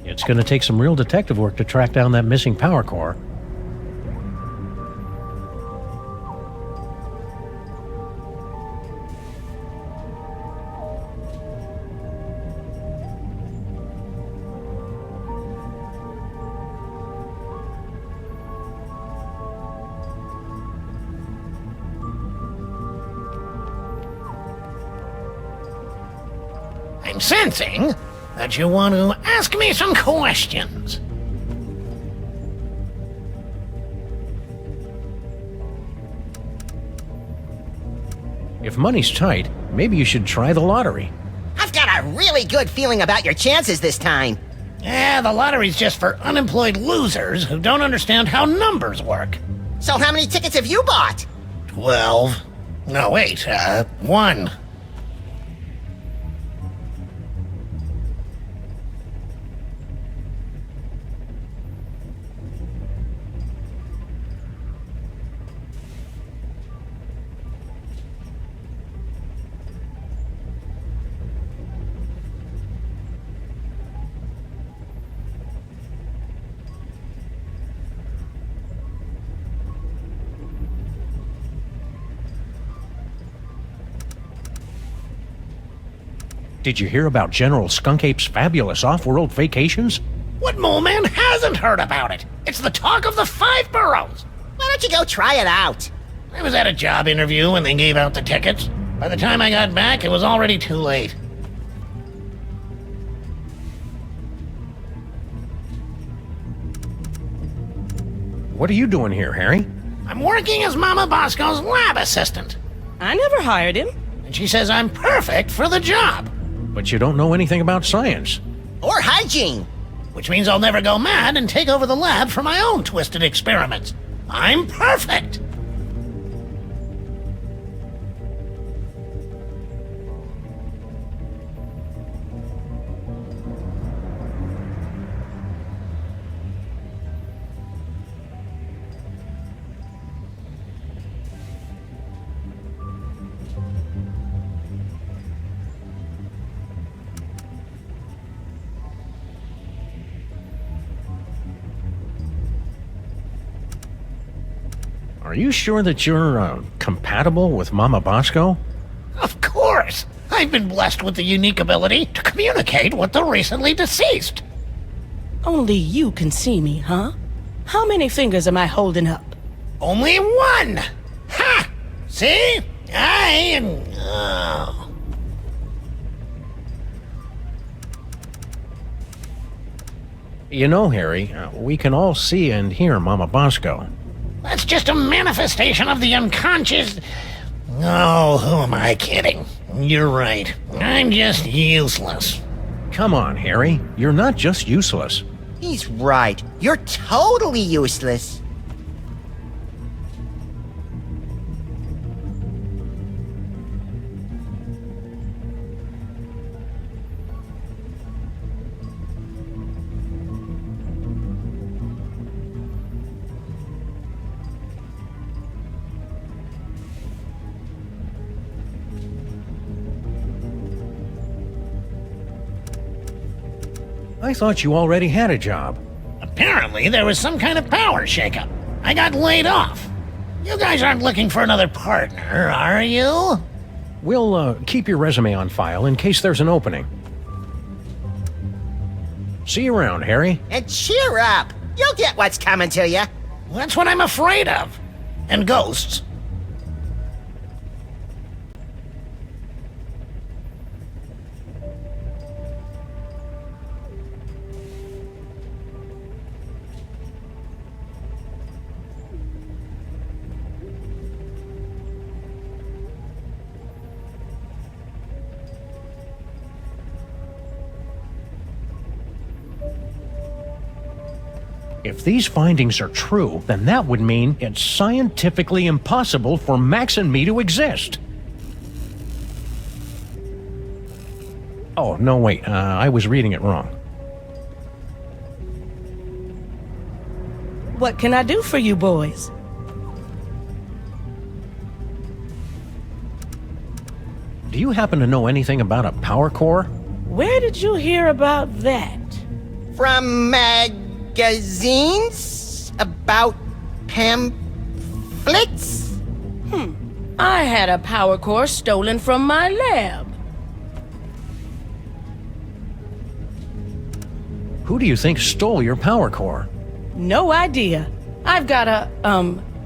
It's going to take some real detective work to track down that missing power core. I'm sensing that you want to ask me some questions. If money's tight, maybe you should try the lottery. I've got a really good feeling about your chances this time. Yeah, the lottery's just for unemployed losers who don't understand how numbers work. So how many tickets have you bought? 12. No, wait, 1. Did you hear about General Skunkape's fabulous off-world vacations? What mole man hasn't heard about it? It's the talk of the 5 boroughs. Why don't you go try it out? I was at a job interview when they gave out the tickets. By the time I got back, it was already too late. What are you doing here, Harry? I'm working as Mama Bosco's lab assistant. I never hired him. And she says I'm perfect for the job. But you don't know anything about science. Or hygiene. Which means I'll never go mad and take over the lab for my own twisted experiments. I'm perfect! Are you sure that you're, compatible with Mama Bosco? Of course! I've been blessed with the unique ability to communicate with the recently deceased. Only you can see me, huh? How many fingers am I holding up? Only 1! Ha! See? I am... Oh. You know, Harry, we can all see and hear Mama Bosco. That's just a manifestation of the unconscious... Oh, who am I kidding? You're right. I'm just useless. Come on, Harry. You're not just useless. He's right. You're totally useless. I thought you already had a job. Apparently, there was some kind of power shakeup. I got laid off. You guys aren't looking for another partner, are you? We'll, keep your resume on file in case there's an opening. See you around, Harry. And cheer up. You'll get what's coming to you. That's what I'm afraid of. And ghosts. If these findings are true, then that would mean it's scientifically impossible for Max and me to exist. Oh, no, wait. I was reading it wrong. What can I do for you boys? Do you happen to know anything about a power core? Where did you hear about that? From magazines? About pamphlets? I had a power core stolen from my lab. Who do you think stole your power core? No idea. I've got a,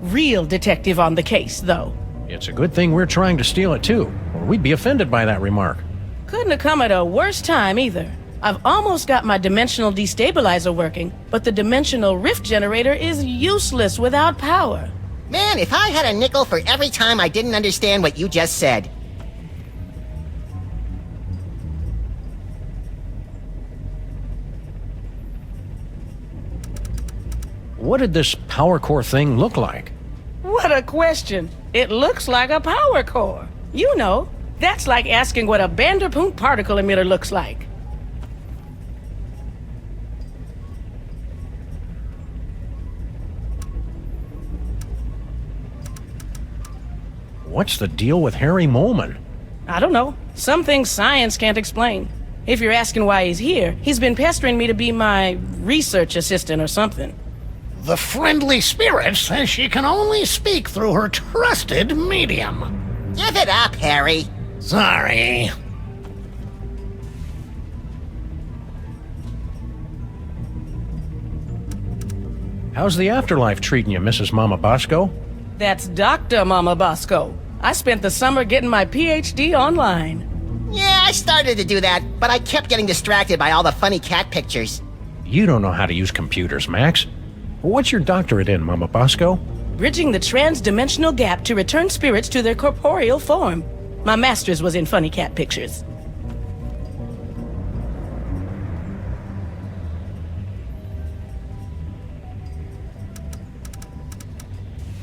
real detective on the case, though. It's a good thing we're trying to steal it too, or we'd be offended by that remark. Couldn't have come at a worse time either. I've almost got my dimensional destabilizer working, but the dimensional rift generator is useless without power. Man, if I had a nickel for every time I didn't understand what you just said. What did this power core thing look like? What a question. It looks like a power core. You know, that's like asking what a Vanderpool particle emitter looks like. What's the deal with Harry Molman? I don't know. Some things science can't explain. If you're asking why he's here, he's been pestering me to be my research assistant or something. The friendly spirit says she can only speak through her trusted medium. Give it up, Harry. Sorry. How's the afterlife treating you, Mrs. Mama Bosco? That's Dr. Mama Bosco. I spent the summer getting my PhD online. Yeah, I started to do that, but I kept getting distracted by all the funny cat pictures. You don't know how to use computers, Max. What's your doctorate in, Mama Bosco? Bridging the trans-dimensional gap to return spirits to their corporeal form. My master's was in funny cat pictures.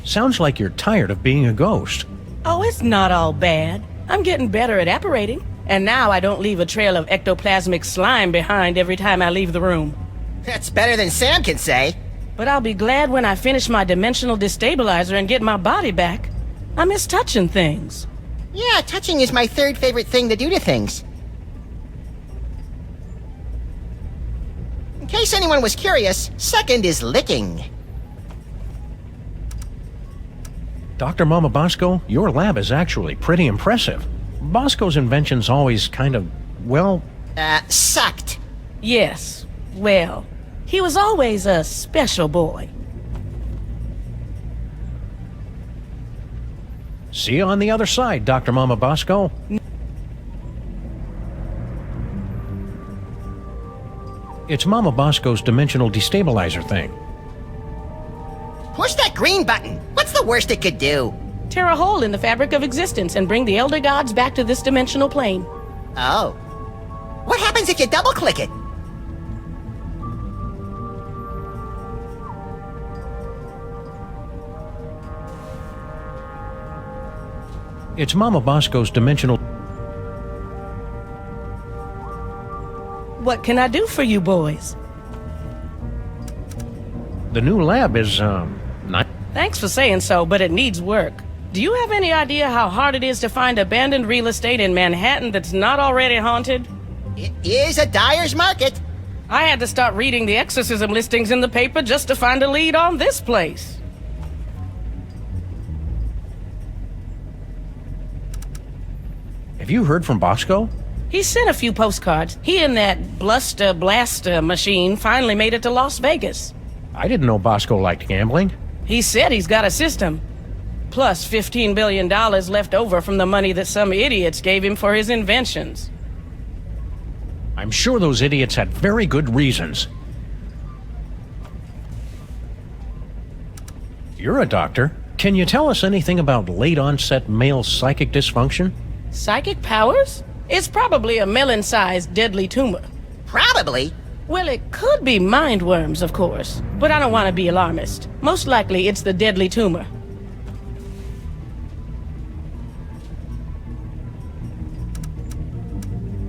Sounds like you're tired of being a ghost. Oh, it's not all bad. I'm getting better at apparating. And now I don't leave a trail of ectoplasmic slime behind every time I leave the room. That's better than Sam can say. But I'll be glad when I finish my dimensional destabilizer and get my body back. I miss touching things. Yeah, touching is my third favorite thing to do to things. In case anyone was curious, second is licking. Dr. Mama Bosco, your lab is actually pretty impressive. Bosco's inventions always kind of, well... sucked. Yes, well, he was always a special boy. See you on the other side, Dr. Mama Bosco. It's Mama Bosco's dimensional destabilizer thing. Push that green button. What's the worst it could do? Tear a hole in the fabric of existence and bring the elder gods back to this dimensional plane. Oh. What happens if you double-click it? It's Mama Bosco's dimensional... What can I do for you boys? The new lab is, not... Thanks for saying so, but it needs work. Do you have any idea how hard it is to find abandoned real estate in Manhattan that's not already haunted? It is a dyer's market. I had to start reading the exorcism listings in the paper just to find a lead on this place. Have you heard from Bosco? He sent a few postcards. He and that Blaster machine finally made it to Las Vegas. I didn't know Bosco liked gambling. He said he's got a system. Plus $15 billion left over from the money that some idiots gave him for his inventions. I'm sure those idiots had very good reasons. You're a doctor. Can you tell us anything about late-onset male psychic dysfunction? Psychic powers? It's probably a melon-sized deadly tumor. Probably? Well, it could be mind worms, of course. But I don't want to be alarmist. Most likely it's the deadly tumor.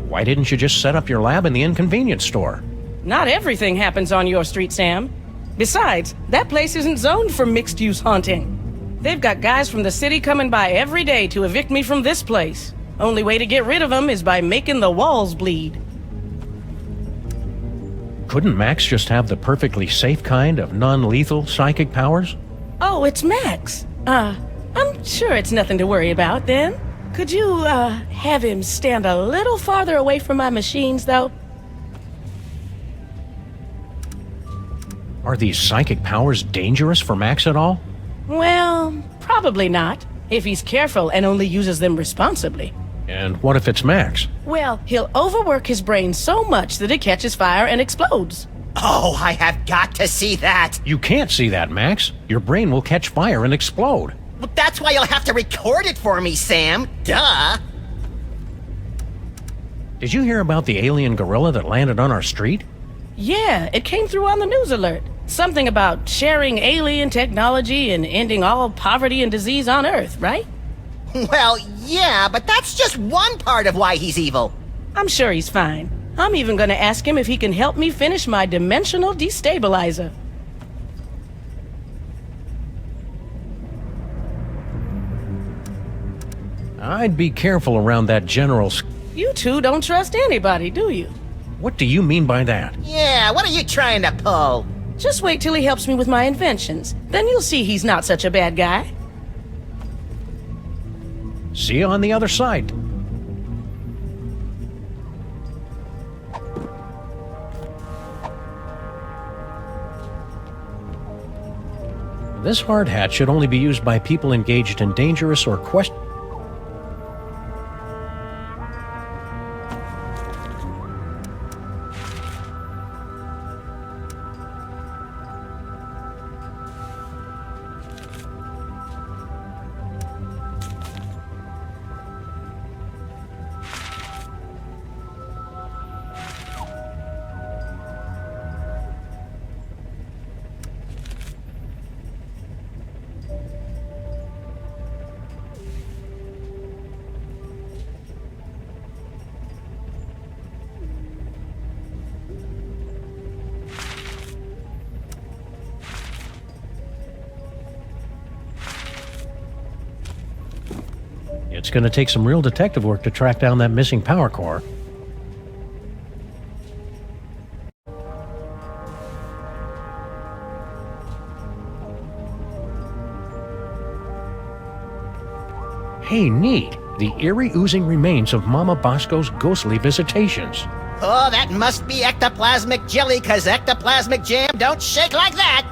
Why didn't you just set up your lab in the inconvenience store? Not everything happens on your street, Sam. Besides, that place isn't zoned for mixed-use haunting. They've got guys from the city coming by every day to evict me from this place. Only way to get rid of them is by making the walls bleed. Couldn't Max just have the perfectly safe kind of non-lethal psychic powers? Oh, it's Max. I'm sure it's nothing to worry about, then. Could you, have him stand a little farther away from my machines, though? Are these psychic powers dangerous for Max at all? Well, probably not, if he's careful and only uses them responsibly. And what if it's Max? Well, he'll overwork his brain so much that it catches fire and explodes. Oh, I have got to see that. You can't see that, Max. Your brain will catch fire and explode. Well, that's why you'll have to record it for me, Sam. Duh. Did you hear about the alien gorilla that landed on our street? Yeah, it came through on the news alert. Something about sharing alien technology and ending all poverty and disease on Earth, right? Well, yeah, but that's just one part of why he's evil. I'm sure he's fine. I'm even gonna ask him if he can help me finish my dimensional destabilizer. I'd be careful around that general... You two don't trust anybody, do you? What do you mean by that? Yeah, what are you trying to pull? Just wait till he helps me with my inventions. Then you'll see he's not such a bad guy. See you on the other side. This hard hat should only be used by people engaged in dangerous or questionable. It's going to take some real detective work to track down that missing power core. Hey, neat. The eerie oozing remains of Mama Bosco's ghostly visitations. Oh, that must be ectoplasmic jelly, 'cause ectoplasmic jam don't shake like that!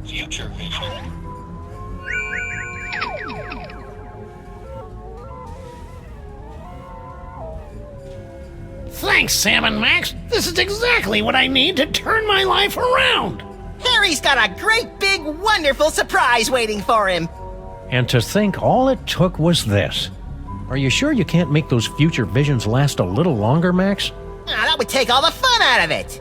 Future vision. Thanks, Sam and Max. This is exactly what I need to turn my life around. Harry's got a great big wonderful surprise waiting for him. And to think all it took was this. Are you sure you can't make those future visions last a little longer, Max? Ah, that would take all the fun out of it.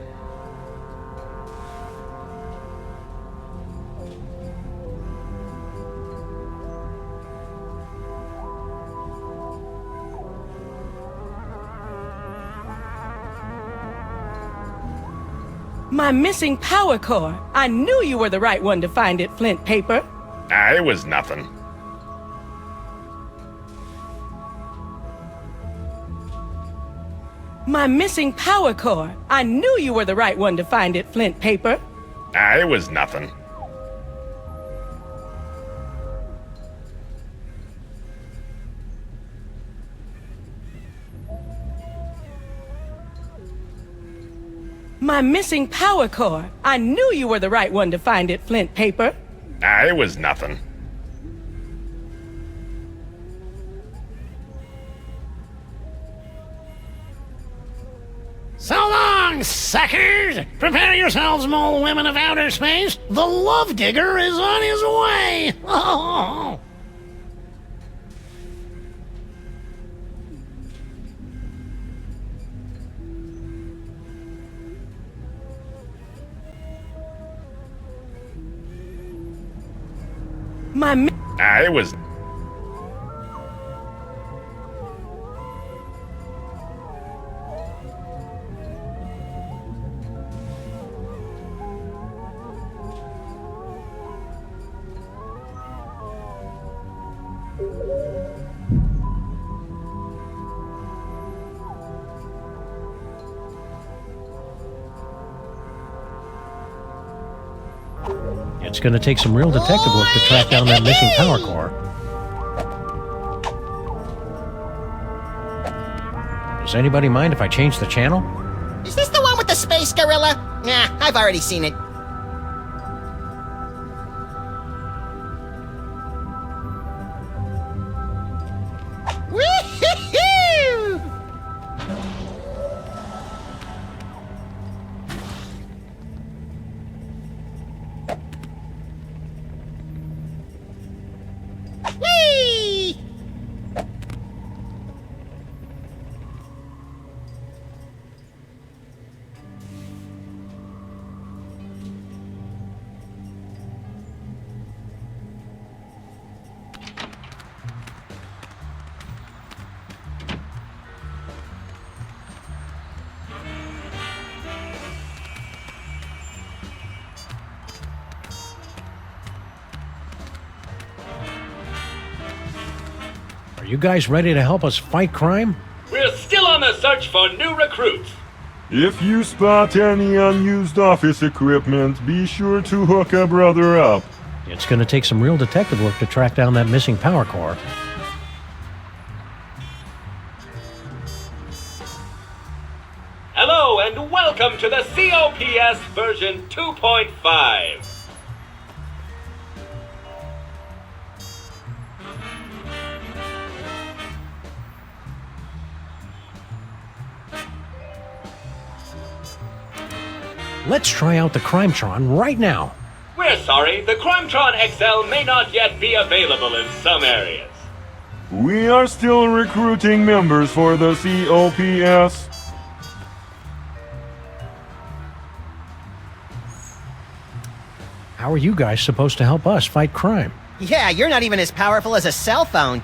My missing power core. I knew you were the right one to find it, Flint Paper. It was nothing. My missing power core. I knew you were the right one to find it, Flint Paper. It was nothing. My missing power core. I knew you were the right one to find it, Flint Paper. It was nothing. So long, suckers! Prepare yourselves, mole women of outer space. The Love Digger is on his way! Oh. It was... It's going to take some real detective work to track down that missing power core. Does anybody mind if I change the channel? Is this the one with the space gorilla? Nah, I've already seen it. Woo-hoo-hoo! Whee! You guys ready to help us fight crime? We're still on the search for new recruits. If you spot any unused office equipment, be sure to hook a brother up. It's gonna take some real detective work to track down that missing power core. Hello and welcome to the COPS version 2.5. Let's try out the Crimetron right now. We're sorry, the Crimetron XL may not yet be available in some areas. We are still recruiting members for the COPS. How are you guys supposed to help us fight crime? Yeah, you're not even as powerful as a cell phone.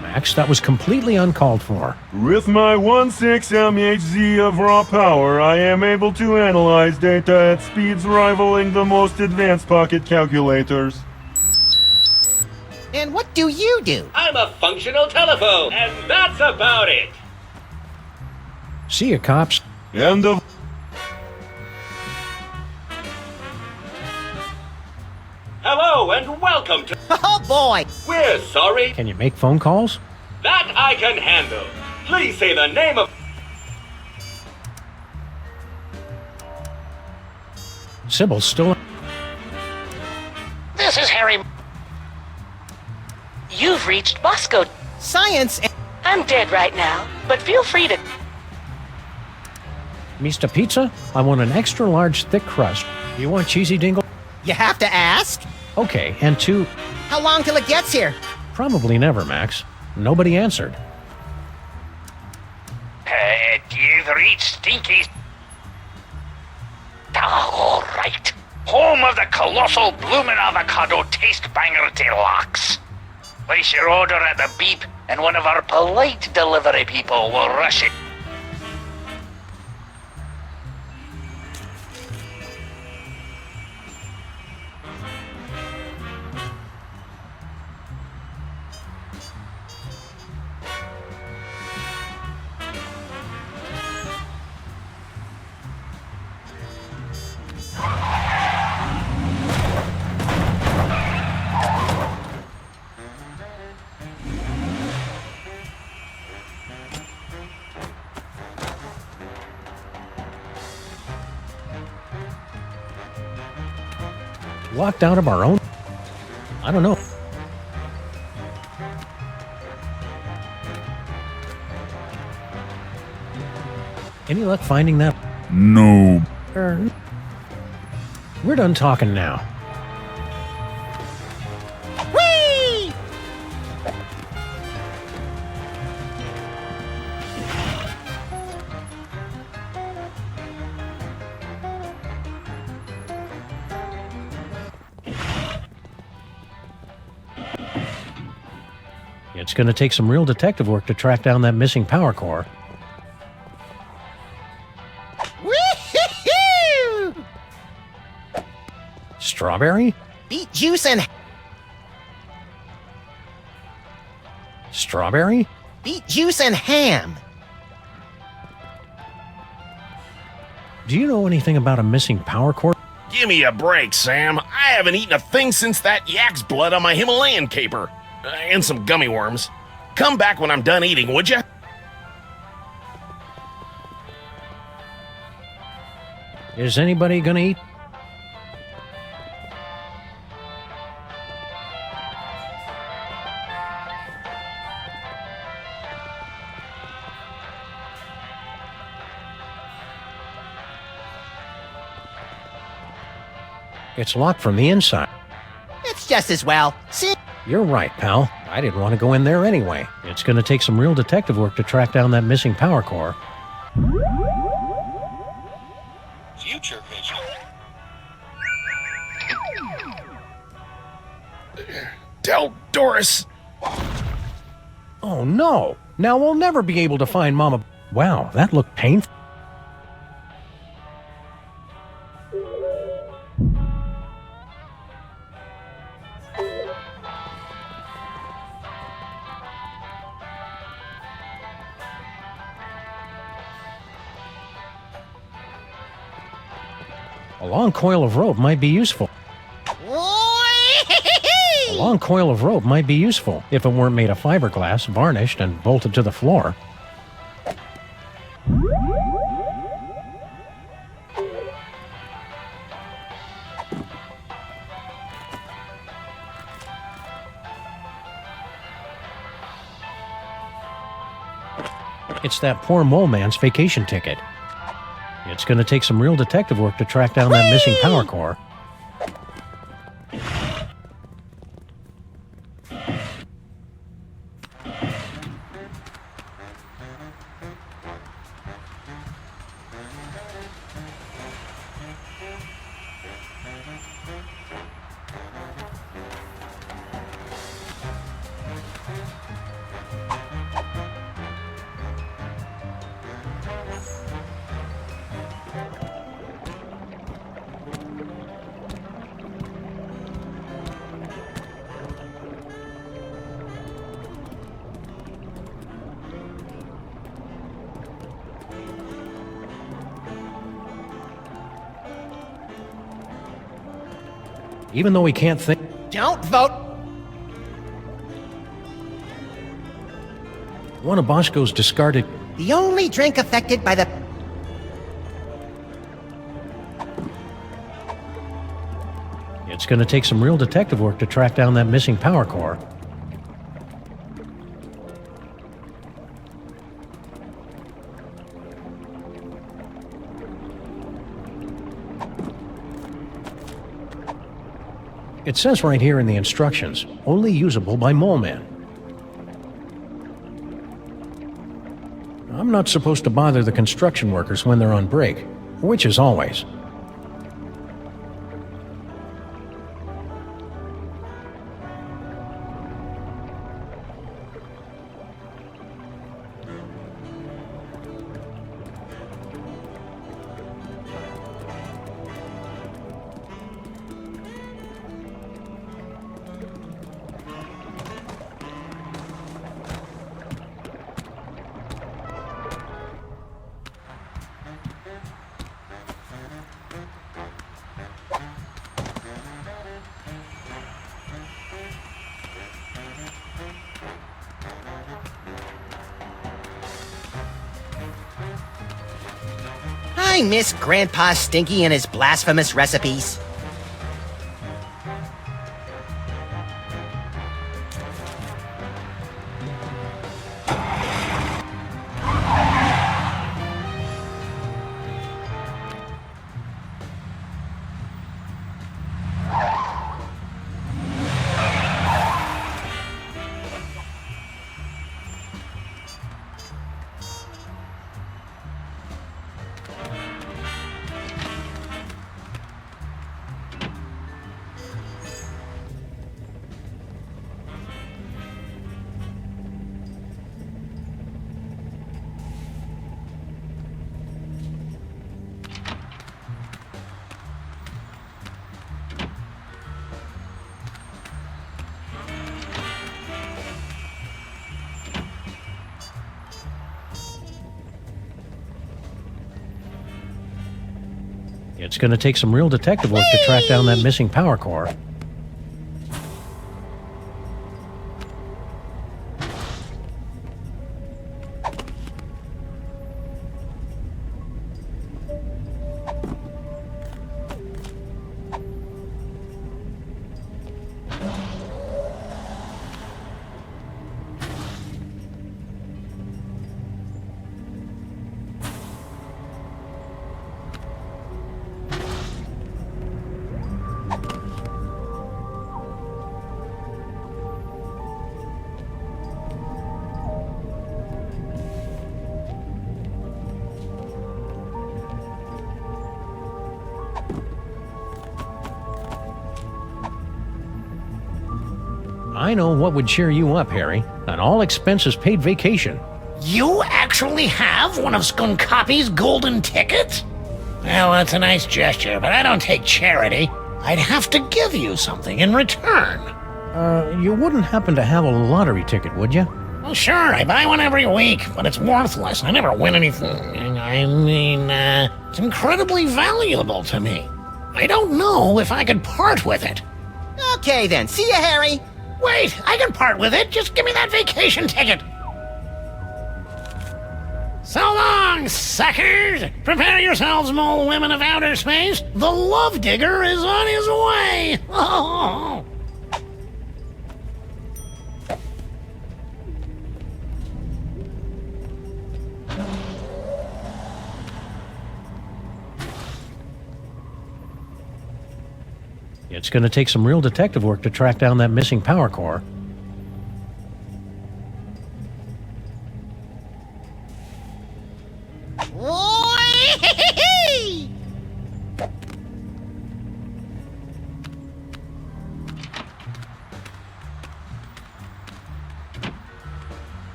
Max, that was completely uncalled for. With my 1/6 MHz of raw power, I am able to analyze data at speeds rivaling the most advanced pocket calculators. And what do you do? I'm a functional telephone, and that's about it. See ya, cops. End of... Hello and welcome to... Oh boy! We're sorry. Can you make phone calls? That I can handle. Please say the name of... Sybil's still... This is Harry. You've reached Bosco. Science and... I'm dead right now, but feel free to... Mr. Pizza, I want an extra large thick crust. You want cheesy dingle? You have to ask? Okay, and 2... How long till it gets here? Probably never, Max. Nobody answered. You've reached Stinky's. All right. Home of the colossal bloomin' avocado taste banger deluxe. Place your order at the beep, and one of our polite delivery people will rush it. Locked out of our own... I don't know. Any luck finding that? No. We're done talking now. Whee! It's going to take some real detective work to track down that missing power core. Woo-hoo-hoo! Strawberry? Beet juice and... Strawberry? Beet juice and ham. Do you know anything about a missing power core? Give me a break, Sam. I haven't eaten a thing since that yak's blood on my Himalayan caper. And some gummy worms. Come back when I'm done eating, would ya? Is anybody gonna eat? It's locked from the inside. It's just as well. See? You're right, pal. I didn't want to go in there anyway. It's going to take some real detective work to track down that missing power core. Future vision. Tell Doris. Oh no! Now we'll never be able to find Mama... Wow, that looked painful. A long coil of rope might be useful. A long coil of rope might be useful if it weren't made of fiberglass, varnished, and bolted to the floor. It's that poor mole man's vacation ticket. It's gonna take some real detective work to track down that missing power core. Even though we can't think... Don't vote! One of Bosco's discarded... The only drink affected by the... It's gonna take some real detective work to track down that missing power core. It says right here in the instructions, only usable by Mole Man. I'm not supposed to bother the construction workers when they're on break, which is always. I miss Grandpa Stinky and his blasphemous recipes. It's going to take some real detective work to track down that missing power core. I know what would cheer you up, Harry. An all-expenses-paid vacation. You actually have one of Skunk Copy's golden tickets? Well, that's a nice gesture, but I don't take charity. I'd have to give you something in return. You wouldn't happen to have a lottery ticket, would you? Well, sure, I buy one every week, but it's worthless. I never win anything. I mean, it's incredibly valuable to me. I don't know if I could part with it. Okay then, see ya, Harry. Wait, I can part with it. Just give me that vacation ticket. So long, suckers! Prepare yourselves, mole women of outer space. The Love Digger is on his way. Oh. It's going to take some real detective work to track down that missing power core.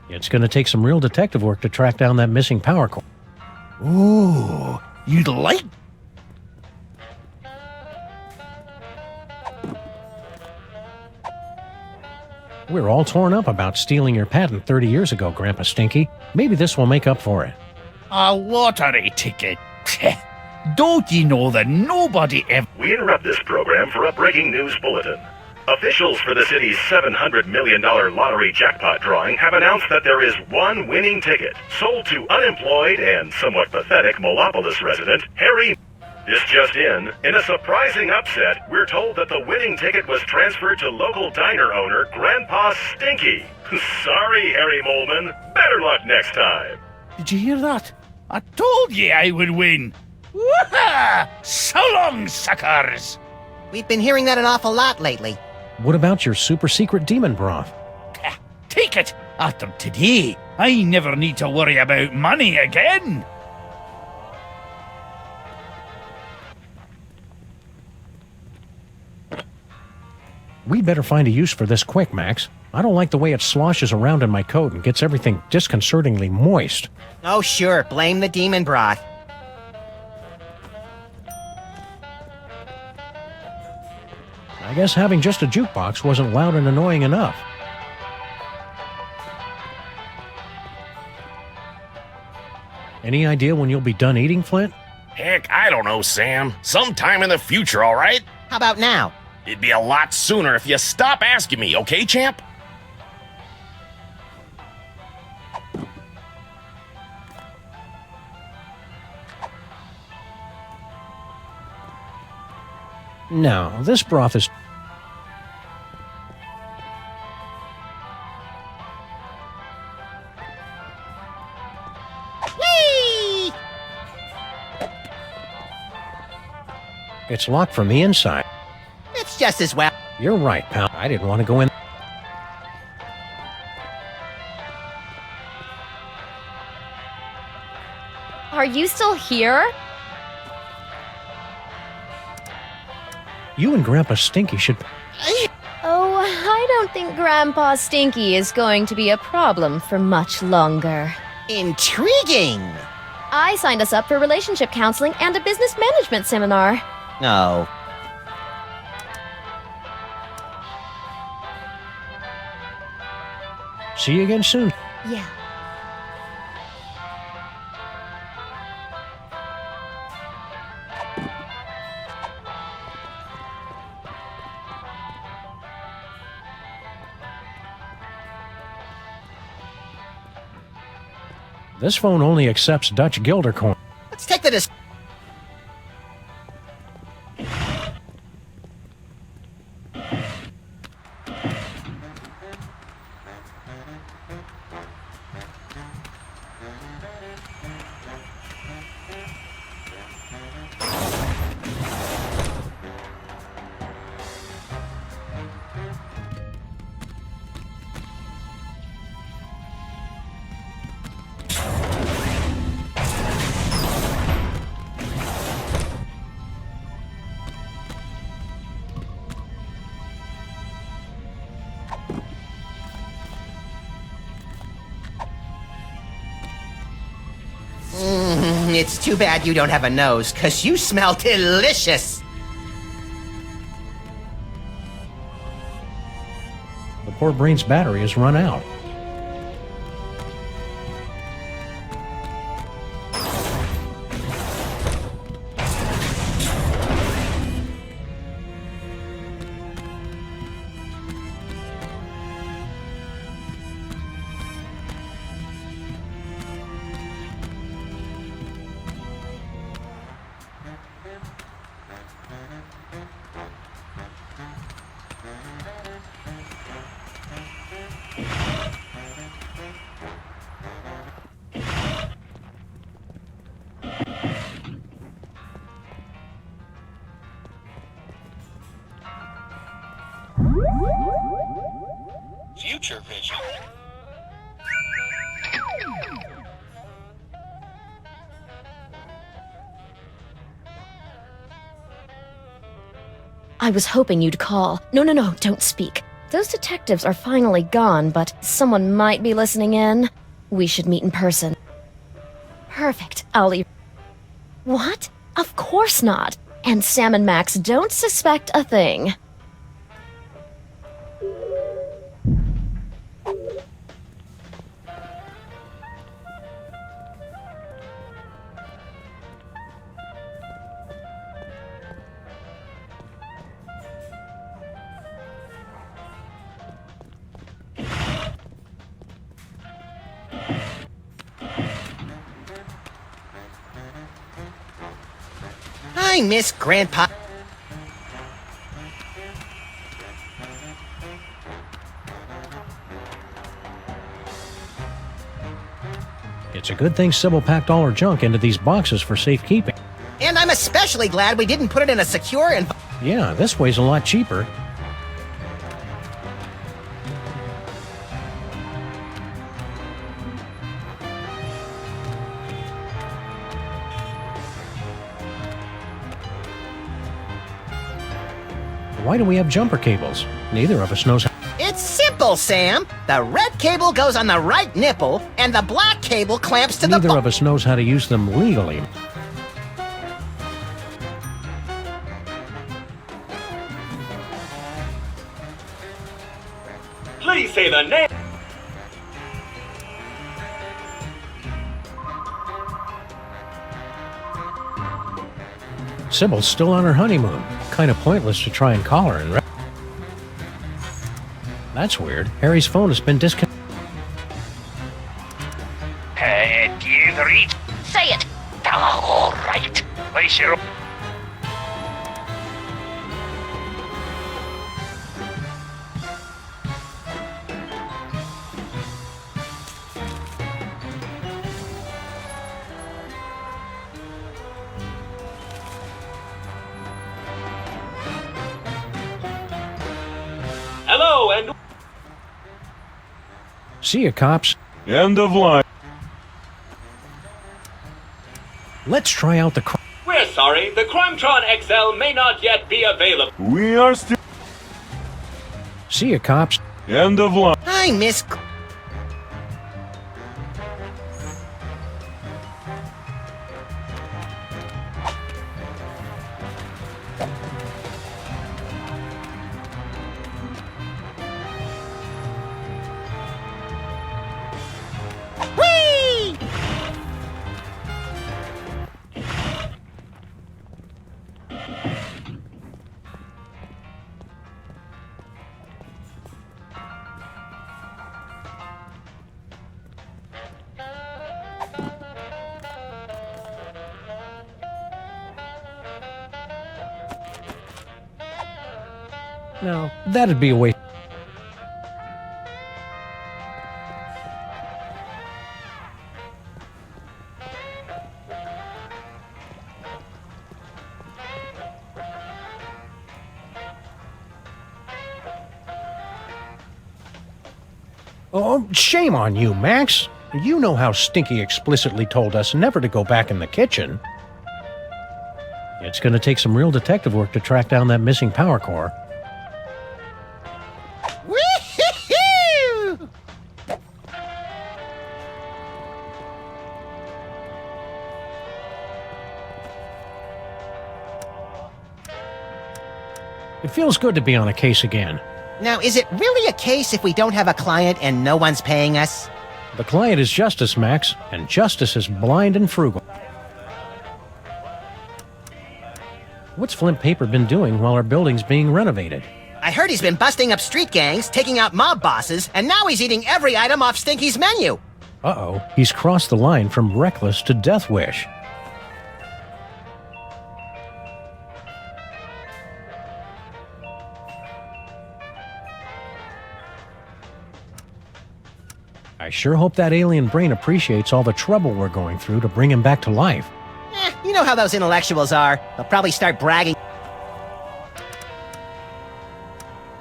It's going to take some real detective work to track down that missing power core. Ooh, you'd like... We're all torn up about stealing your patent 30 years ago, Grandpa Stinky. Maybe this will make up for it. A lottery ticket. Don't you know that nobody ever... We interrupt this program for a breaking news bulletin. Officials for the city's $700 million lottery jackpot drawing have announced that there is one winning ticket sold to unemployed and somewhat pathetic Molopolis resident Harry. This just in a surprising upset, we're told that the winning ticket was transferred to local diner owner Grandpa Stinky. Sorry, Harry Moleman. Better luck next time. Did you hear that? I told you I would win. Woohoo! So long, suckers! We've been hearing that an awful lot lately. What about your super secret demon broth? Take it! After today, I never need to worry about money again! We'd better find a use for this quick, Max. I don't like the way it sloshes around in my coat and gets everything disconcertingly moist. Oh sure, blame the demon broth. I guess having just a jukebox wasn't loud and annoying enough. Any idea when you'll be done eating, Flint? Heck, I don't know, Sam. Sometime in the future, all right? How about now? It'd be a lot sooner if you stop asking me, okay, champ? No, this broth is... Whee! It's locked from the inside. It's just as well. You're right, pal. I didn't want to go in. Are you still here? You and Grandpa Stinky should... Oh, I don't think Grandpa Stinky is going to be a problem for much longer. Intriguing! I signed us up for relationship counseling and a business management seminar. No. See you again soon. Yeah. This phone only accepts Dutch Guilder coin. Let's take the It's too bad you don't have a nose, 'cause you smell delicious. The poor brain's battery has run out. Future vision. I was hoping you'd call. No, don't speak. Those detectives are finally gone, but someone might be listening in. We should meet in person. Perfect. I'll leave. What? Of course not. And Sam and Max don't suspect a thing. I miss Grandpa. It's a good thing Sybil packed all her junk into these boxes for safekeeping. And I'm especially glad we didn't put it in a secure and... Yeah, this way's a lot cheaper. Why do we have jumper cables? Neither of us knows how. It's simple, Sam. The red cable goes on the right nipple, and the black cable clamps to Neither of us knows how to use them legally. Please say the name. Sybil's still on her honeymoon. Kind of pointless to try and call her and... That's weird. Harry's phone has been disconnected. Do you read? Say it! All right. Place your... Hello and... See ya, cops. End of line. Let's try out the... We're sorry, the Crimetron XL may not yet be available. We are still... See ya, cops. End of line. I miss... Whee! No, that'd be a waste. Oh, shame on you, Max. You know how Stinky explicitly told us never to go back in the kitchen. It's gonna take some real detective work to track down that missing power core. Woo-hoo-hoo! It feels good to be on a case again. Now, is it really a case if we don't have a client and no one's paying us? The client is justice, Max, and justice is blind and frugal. What's Flint Paper been doing while our building's being renovated? I heard he's been busting up street gangs, taking out mob bosses, and now he's eating every item off Stinky's menu. Uh-oh, he's crossed the line from reckless to death wish. I sure hope that alien brain appreciates all the trouble we're going through to bring him back to life. You know how those intellectuals are. They'll probably start bragging.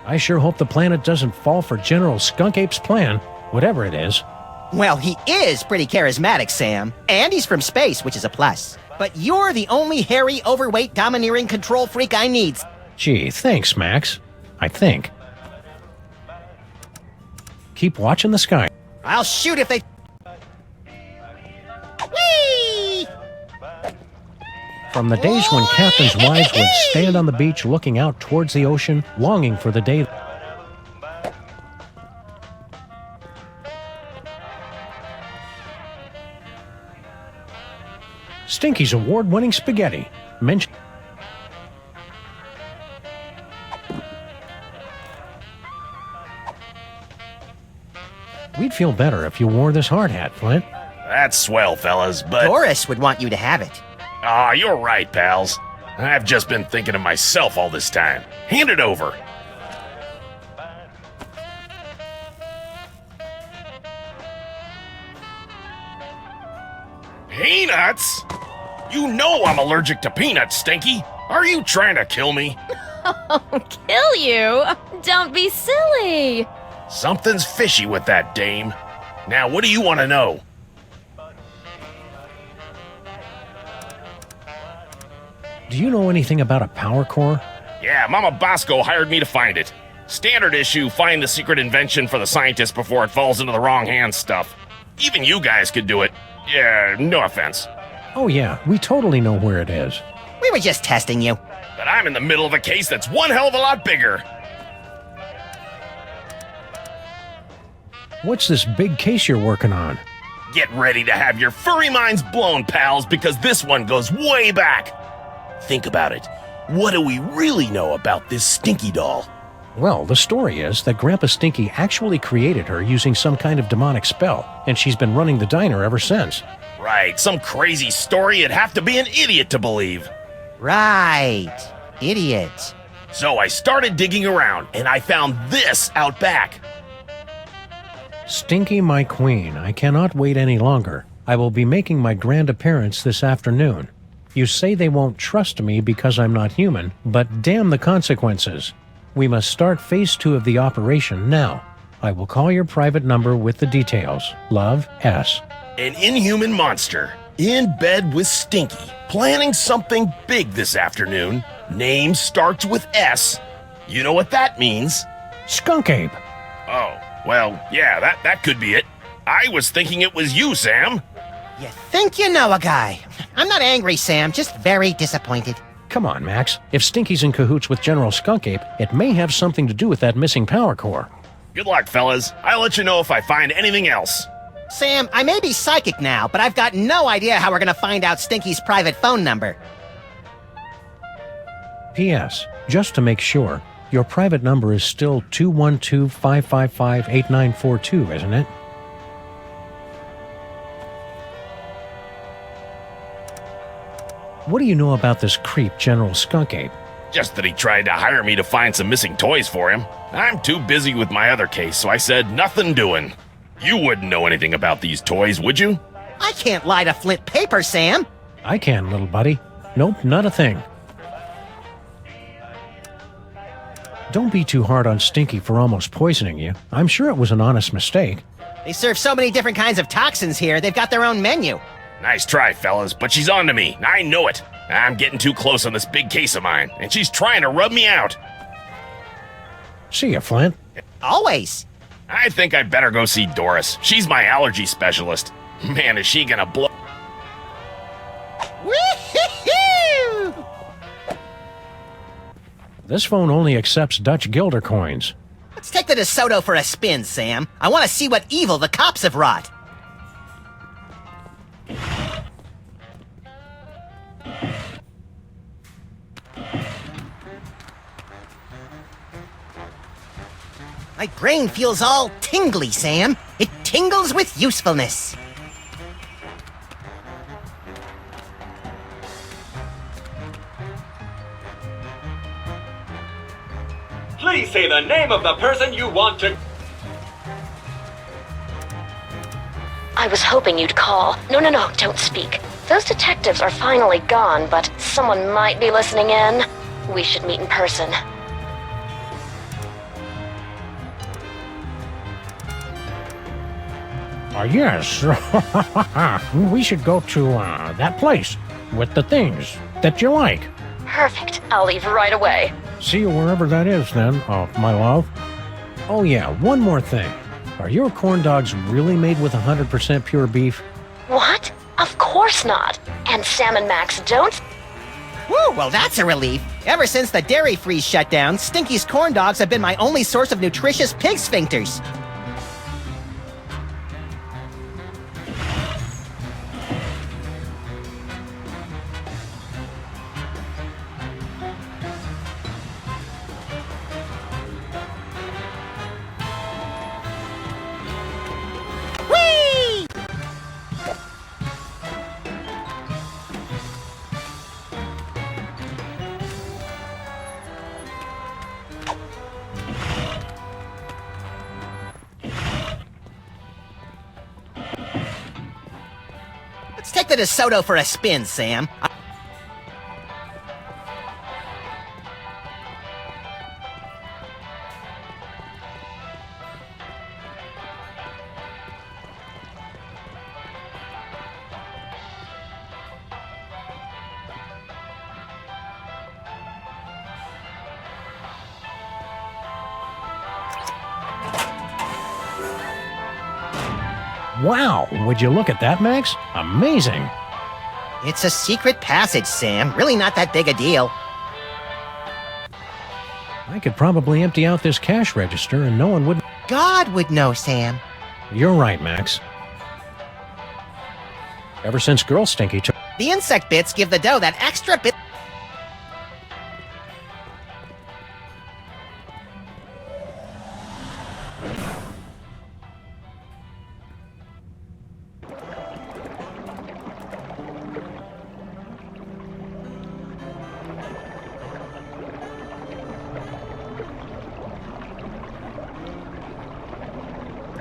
I sure hope the planet doesn't fall for General Skunk Ape's plan, whatever it is. Well, he is pretty charismatic, Sam. And he's from space, which is a plus. But you're the only hairy, overweight, domineering control freak I need. Gee, thanks, Max. I think. Keep watching the sky. I'll shoot if they... Whee! From the days when captains' wives would stand on the beach looking out towards the ocean, longing for the day... Stinky's award-winning spaghetti. Mention... We'd feel better if you wore this hard hat, Flint. That's swell, fellas, but... Doris would want you to have it. Ah, you're right, pals. I've just been thinking of myself all this time. Hand it over. Peanuts? You know I'm allergic to peanuts, Stinky. Are you trying to kill me? Oh, kill you? Don't be silly. Something's fishy with that dame. Now, what do you want to know? Do you know anything about a power core? Yeah, Mama Bosco hired me to find it. Standard issue, find the secret invention for the scientist before it falls into the wrong hands stuff. Even you guys could do it. Yeah, no offense. Oh yeah, we totally know where it is. We were just testing you. But I'm in the middle of a case that's one hell of a lot bigger. What's this big case you're working on? Get ready to have your furry minds blown, pals, because this one goes way back. Think about it. What do we really know about this Stinky doll? Well, the story is that Grandpa Stinky actually created her using some kind of demonic spell, and she's been running the diner ever since. Right, some crazy story you'd have to be an idiot to believe. Right, idiot. So I started digging around, and I found this out back. Stinky, my queen, I cannot wait any longer. I will be making my grand appearance this afternoon. You say they won't trust me because I'm not human, but damn the consequences. We must start phase 2 of the operation now. I will call your private number with the details. Love, S. An inhuman monster, in bed with Stinky, planning something big this afternoon. Name starts with S. You know what that means? Skunk Ape. Oh, well, yeah, that could be it. I was thinking it was you, Sam. You think you know a guy. I'm not angry, Sam, just very disappointed. Come on, Max. If Stinky's in cahoots with General Skunk Ape, it may have something to do with that missing power core. Good luck, fellas. I'll let you know if I find anything else. Sam, I may be psychic now, but I've got no idea how we're gonna find out Stinky's private phone number. P.S. Just to make sure, your private number is still 212-555-8942, isn't it? What do you know about this creep, General Skunk Ape? Just that he tried to hire me to find some missing toys for him. I'm too busy with my other case, so I said nothing doing. You wouldn't know anything about these toys, would you? I can't lie to Flint Paper, Sam. I can, little buddy. Nope, not a thing. Don't be too hard on Stinky for almost poisoning you. I'm sure it was an honest mistake. They serve so many different kinds of toxins here, they've got their own menu. Nice try, fellas, but she's on to me. I know it. I'm getting too close on this big case of mine, and she's trying to rub me out. See ya, Flint. Always. I think I better go see Doris. She's my allergy specialist. Man, is she gonna blow... Woo-hoo-hoo! This phone only accepts Dutch guilder coins. Let's take the DeSoto for a spin, Sam. I want to see what evil the cops have wrought. My brain feels all tingly, Sam. It tingles with usefulness. Please say the name of the person you want to... I was hoping you'd call. No, don't speak. Those detectives are finally gone, but someone might be listening in. We should meet in person. Yes. We should go to, that place with the things that you like. Perfect. I'll leave right away. See you wherever that is, then, my love. Oh, yeah, one more thing. Are your corn dogs really made with 100% pure beef? What? Of course not. And Sam and Max don't? Woo, well that's a relief. Ever since the dairy freeze shut down, Stinky's corn dogs have been my only source of nutritious pig sphincters. Let's take the DeSoto for a spin, Sam. Wow, would you look at that, Max? Amazing. It's a secret passage, Sam. Really not that big a deal. I could probably empty out this cash register and no one would... God would know, Sam. You're right, Max. Ever since Girl Stinky took... The insect bits give the dough that extra bit...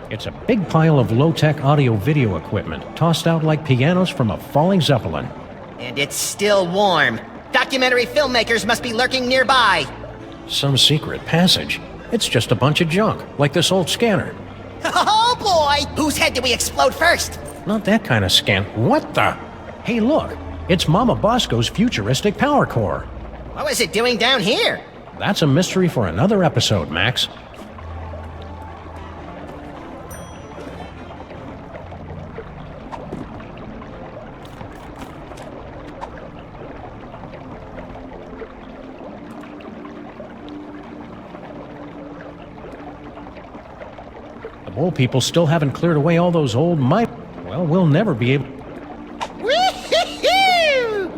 It's a big pile of low-tech audio-video equipment, tossed out like pianos from a falling Zeppelin. And it's still warm. Documentary filmmakers must be lurking nearby. Some secret passage. It's just a bunch of junk, like this old scanner. Oh boy! Whose head did we explode first? Not that kind of scan. What the? Hey, look. It's Mama Bosco's futuristic power core. What was it doing down here? That's a mystery for another episode, Max. The mole people still haven't cleared away all those old Well, we'll never be able... Wee-hee-hoo!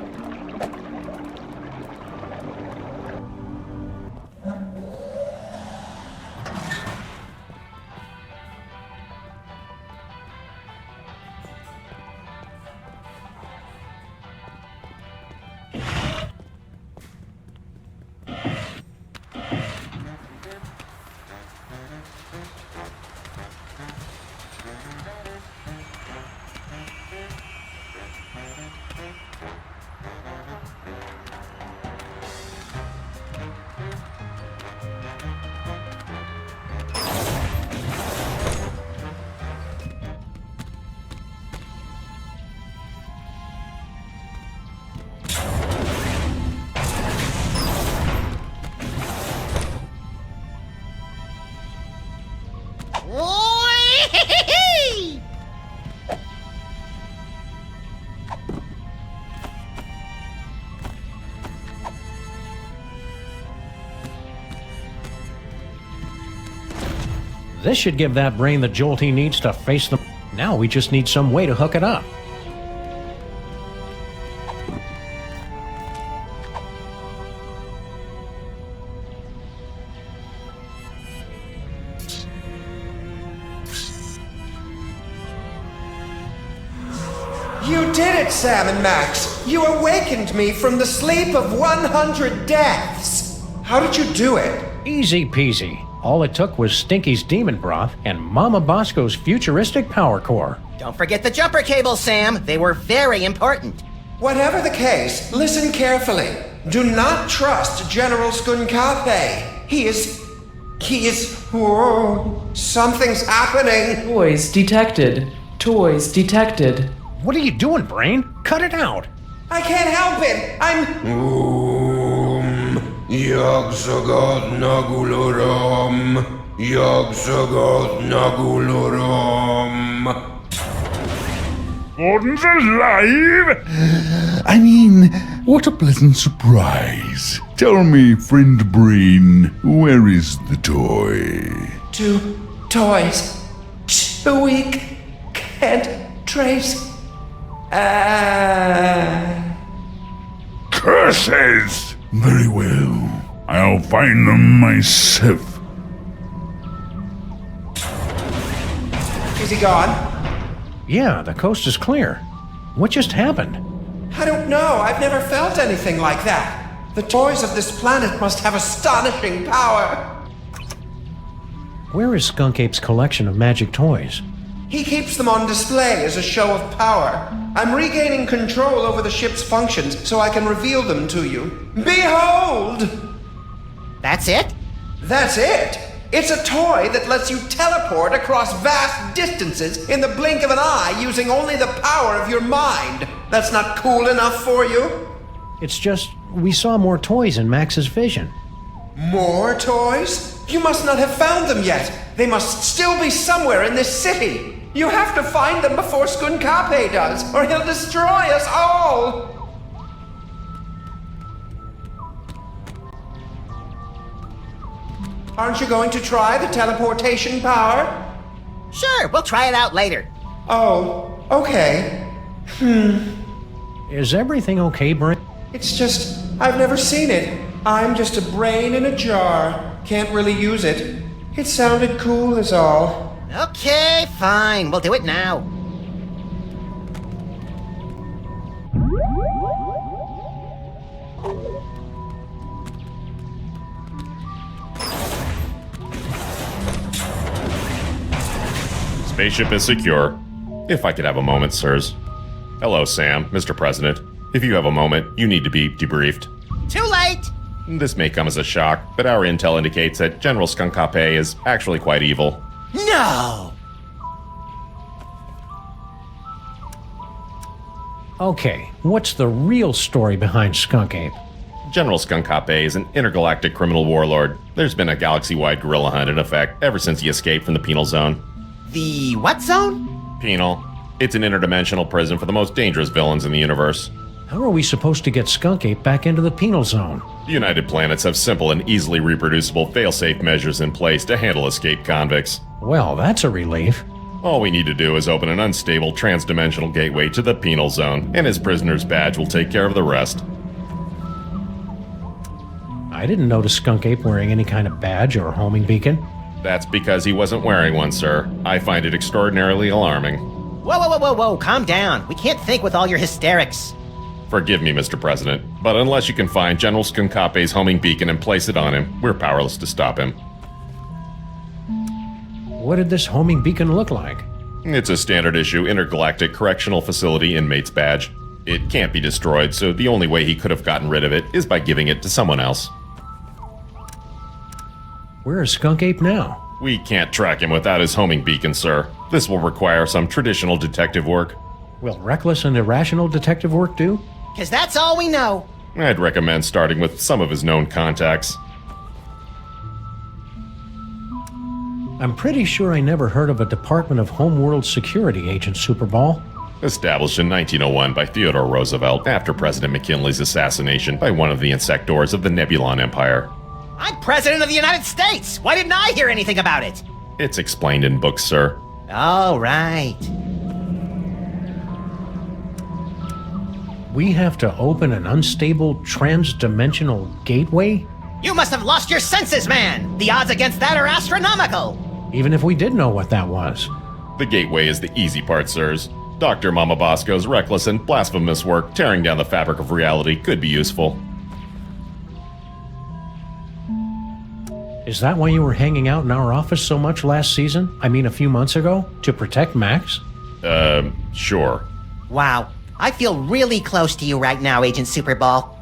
This should give that brain the jolt he needs to face them. Now we just need some way to hook it up. You did it, Sam and Max! You awakened me from the sleep of 100 deaths! How did you do it? Easy peasy. All it took was Stinky's demon broth and Mama Bosco's futuristic power core. Don't forget the jumper cables, Sam. They were very important. Whatever the case, listen carefully. Do not trust General Skunkape. He is... Whoa, something's happening. Toys detected. Toys detected. What are you doing, Brain? Cut it out. I can't help it. I'm... Yagsagat Nagulorum. Yagsagat Nagulorum. Gordon's alive? I mean, what a pleasant surprise. Tell me, friend Brain, where is the toy? 2 toys. 2 week. Can't trace. Curses! Very well. I'll find them myself. Is he gone? Yeah, the coast is clear. What just happened? I don't know. I've never felt anything like that. The toys of this planet must have astonishing power. Where is Skunkape's collection of magic toys? He keeps them on display as a show of power. I'm regaining control over the ship's functions so I can reveal them to you. Behold! That's it? That's it! It's a toy that lets you teleport across vast distances in the blink of an eye using only the power of your mind. That's not cool enough for you? It's just, we saw more toys in Max's vision. More toys? You must not have found them yet. They must still be somewhere in this city. You have to find them before Skunkape does, or he'll destroy us all! Aren't you going to try the teleportation power? Sure, we'll try it out later. Oh, okay. Is everything okay, Brain? It's just, I've never seen it. I'm just a brain in a jar. Can't really use it. It sounded cool is all. Okay, fine. We'll do it now. Spaceship is secure. If I could have a moment, sirs. Hello, Sam, Mr. President. If you have a moment, you need to be debriefed. Too late! This may come as a shock, but our intel indicates that General Skunkape is actually quite evil. No! Okay, what's the real story behind Skunkape? General Skunkape is an intergalactic criminal warlord. There's been a galaxy-wide guerrilla hunt in effect ever since he escaped from the Penal Zone. The what zone? Penal. It's an interdimensional prison for the most dangerous villains in the universe. How are we supposed to get Skunkape back into the Penal Zone? The United Planets have simple and easily reproducible fail-safe measures in place to handle escaped convicts. Well, that's a relief. All we need to do is open an unstable trans-dimensional gateway to the Penal Zone, and his prisoner's badge will take care of the rest. I didn't notice Skunkape wearing any kind of badge or homing beacon. That's because he wasn't wearing one, sir. I find it extraordinarily alarming. Whoa, calm down. We can't think with all your hysterics. Forgive me, Mr. President, but unless you can find General Skunkape's homing beacon and place it on him, we're powerless to stop him. What did this homing beacon look like? It's a standard issue intergalactic correctional facility inmate's badge. It can't be destroyed, so the only way he could have gotten rid of it is by giving it to someone else. Where is Skunkape now? We can't track him without his homing beacon, sir. This will require some traditional detective work. Will reckless and irrational detective work do? 'Cause that's all we know. I'd recommend starting with some of his known contacts. I'm pretty sure I never heard of a Department of Homeworld Security agent, Superball. Established in 1901 by Theodore Roosevelt after President McKinley's assassination by one of the insectors of the Nebulon Empire. I'm President of the United States! Why didn't I hear anything about it? It's explained in books, sir. All right. We have to open an unstable trans-dimensional gateway? You must have lost your senses, man! The odds against that are astronomical! Even if we did know what that was. The gateway is the easy part, sirs. Dr. Mama Bosco's reckless and blasphemous work tearing down the fabric of reality could be useful. Is that why you were hanging out in our office so much last season? I mean, a few months ago? To protect Max? Sure. Wow. I feel really close to you right now, Agent Superball.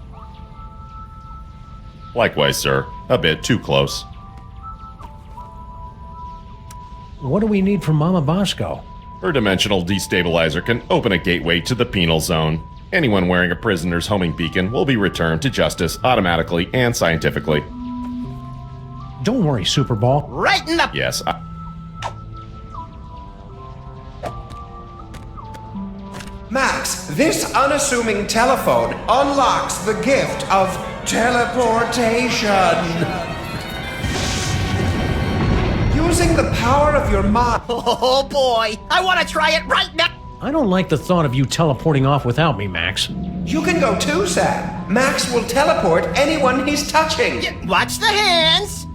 Likewise, sir. A bit too close. What do we need from Mama Bosco? Her dimensional destabilizer can open a gateway to the penal zone. Anyone wearing a prisoner's homing beacon will be returned to justice automatically and scientifically. Don't worry, Superball. Right in the... Yes, Max, this unassuming telephone unlocks the gift of teleportation. Using the power of your mind. Oh boy, I want to try it right now. I don't like the thought of you teleporting off without me, Max. You can go too, Sam. Max will teleport anyone he's touching. Watch the hands.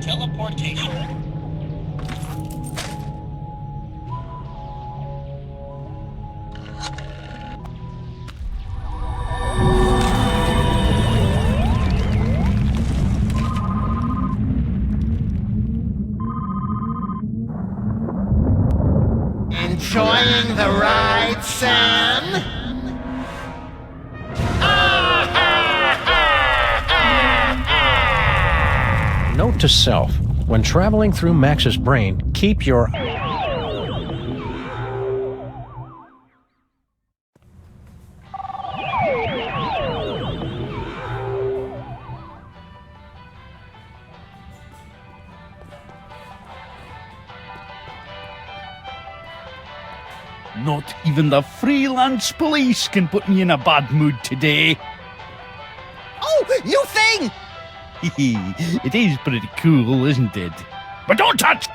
Teleportation. Enjoying the ride, Sam? Note to self, when traveling through Max's brain, keep your... Not even the freelance police can put me in a bad mood today. Oh, new thing! It is pretty cool, isn't it? But don't touch!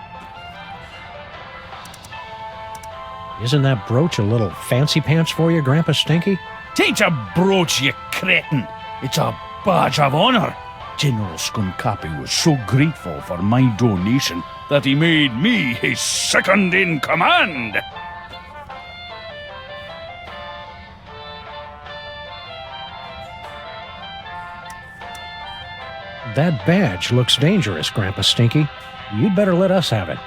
Isn't that brooch a little fancy pants for you, Grandpa Stinky? Tain't a brooch, you cretin. It's a badge of honor. General Skunkapi was so grateful for my donation that he made me his second in command. That badge looks dangerous, Grandpa Stinky. You'd better let us have it.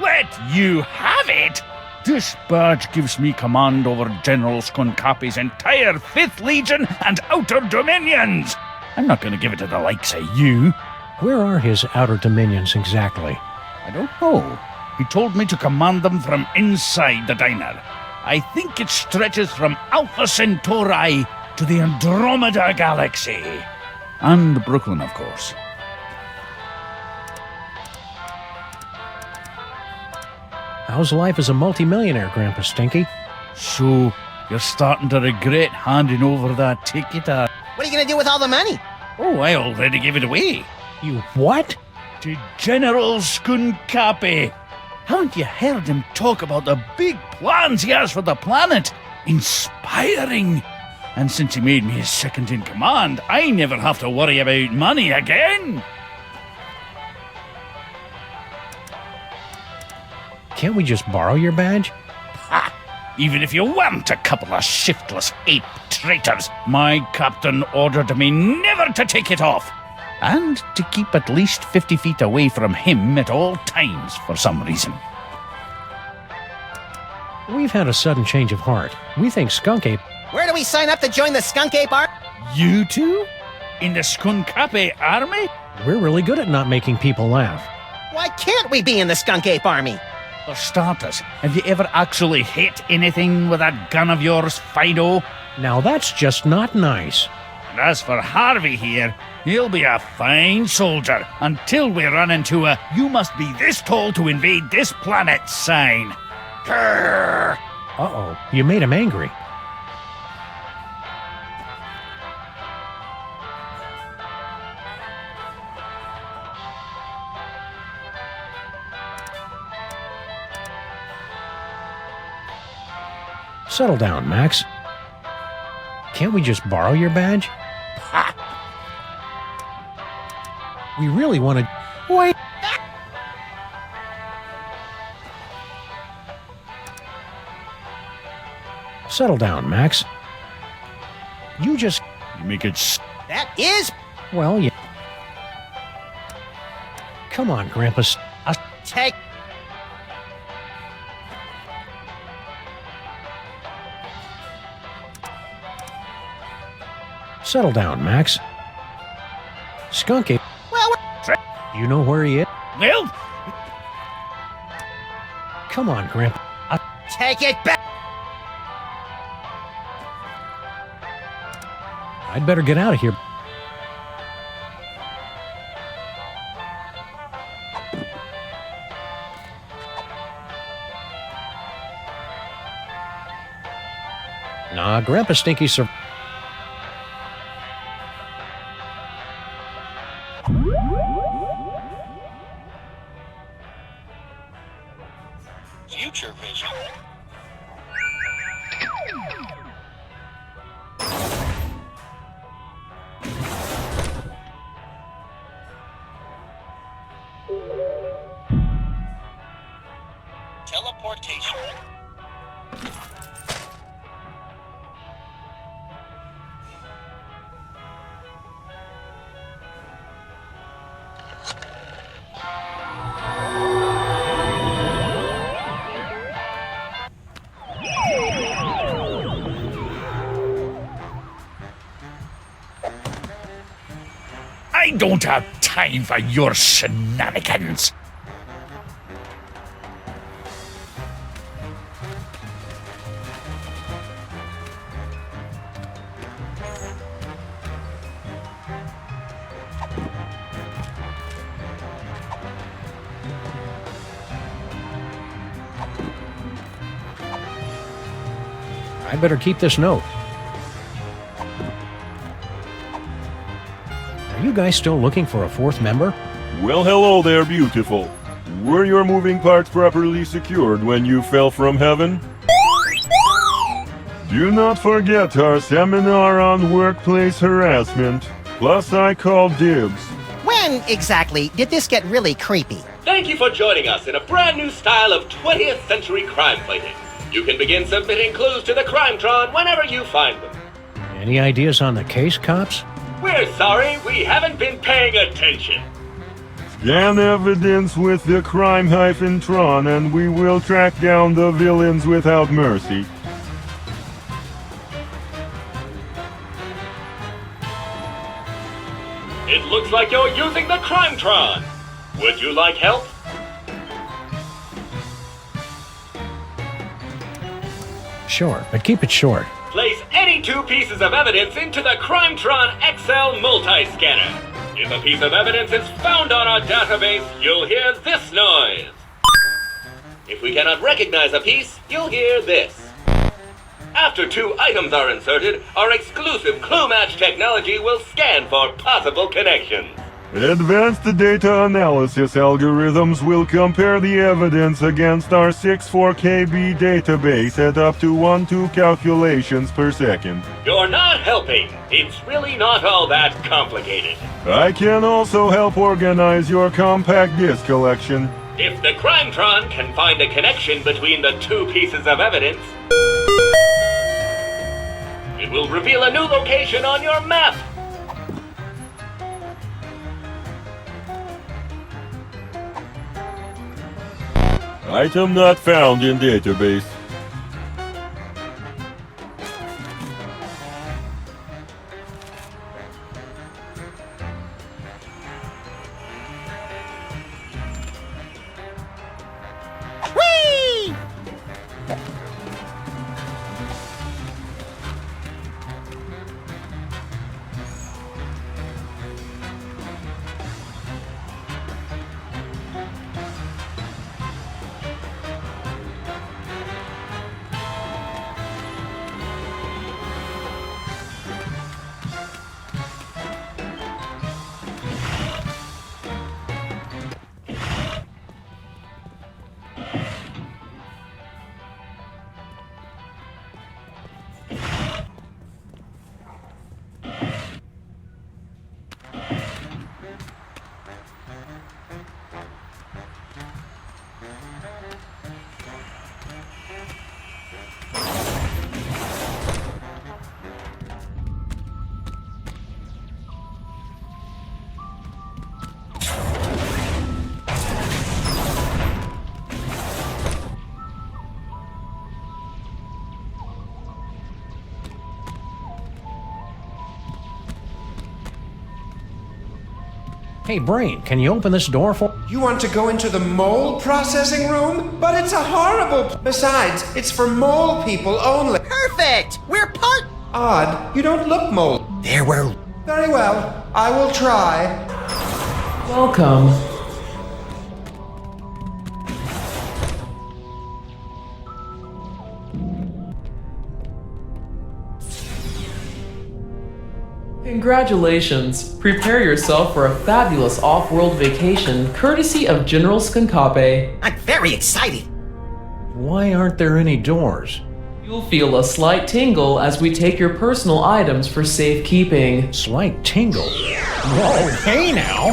Let you have it? This badge gives me command over General Skunkapi's entire 5th Legion and Outer Dominions. I'm not going to give it to the likes of you. Where are his Outer Dominions exactly? I don't know. He told me to command them from inside the diner. I think it stretches from Alpha Centauri to the Andromeda Galaxy. And Brooklyn, of course. How's life as a multimillionaire, Grandpa Stinky? So, you're starting to regret handing over that ticket, What are you gonna do with all the money? Oh, I already gave it away. You what? To General Skunkapi. Haven't you heard him talk about the big plans he has for the planet? Inspiring. And since he made me his second in command, I never have to worry about money again. Can't we just borrow your badge? Ha! Even if you weren't a couple of shiftless ape traitors, my captain ordered me never to take it off. And to keep at least 50 feet away from him at all times for some reason. We've had a sudden change of heart. We think Skunk Ape... Where do we sign up to join the Skunk Ape Army? You two? In the Skunkapi army? We're really good at not making people laugh. Why can't we be in the Skunk Ape Army? For starters, have you ever actually hit anything with that gun of yours, Fido? Now that's just not nice. And as for Harvey here, he'll be a fine soldier until we run into a "you must be this tall to invade this planet" sign. Grrr. Uh-oh, you made him angry. Settle down, Max. Can't we just borrow your badge? We really want to... Wait! Settle down, Max. You just... You make it That is... Well, you... Come on, Grandpa. Take... Settle down, Max. Skunky. Well, You know where he is? Well, Come on, Grandpa. take it back. I'd better get out of here. Nah, Grandpa Stinky Future vision. Teleportation. I don't have time for your shenanigans. I'd better keep this note. Are you guys still looking for a fourth member? Well, hello there, beautiful. Were your moving parts properly secured when you fell from heaven? Do not forget our seminar on workplace harassment. Plus, I called dibs. When exactly did this get really creepy? Thank you for joining us in a brand new style of 20th century crime fighting. You can begin submitting clues to the Crimetron whenever you find them. Any ideas on the case, cops? We're sorry, we haven't been paying attention. Scan evidence with the crime-tron and we will track down the villains without mercy. It looks like you're using the Crimetron. Would you like help? Sure, but keep it short. Place any two pieces of evidence into the Crimetron XL multi-scanner. If a piece of evidence is found on our database, you'll hear this noise. If we cannot recognize a piece, you'll hear this. After two items are inserted, our exclusive clue match technology will scan for possible connections. Advanced data analysis algorithms will compare the evidence against our 64KB database at up to 1-2 calculations per second. You're not helping. It's really not all that complicated. I can also help organize your compact disc collection. If the Crimetron can find a connection between the two pieces of evidence, it will reveal a new location on your map. Item not found in database. Whee! Hey, Brain, can you open this door for... You want to go into the mole processing room? But it's a horrible... Besides, it's for mole people only. Perfect! We're part... Odd, you don't look mole. There were... Very well, I will try. Welcome. Congratulations! Prepare yourself for a fabulous off-world vacation courtesy of General Skunkape. I'm very excited. Why aren't there any doors? You'll feel a slight tingle as we take your personal items for safekeeping. Slight tingle? Whoa, hey now!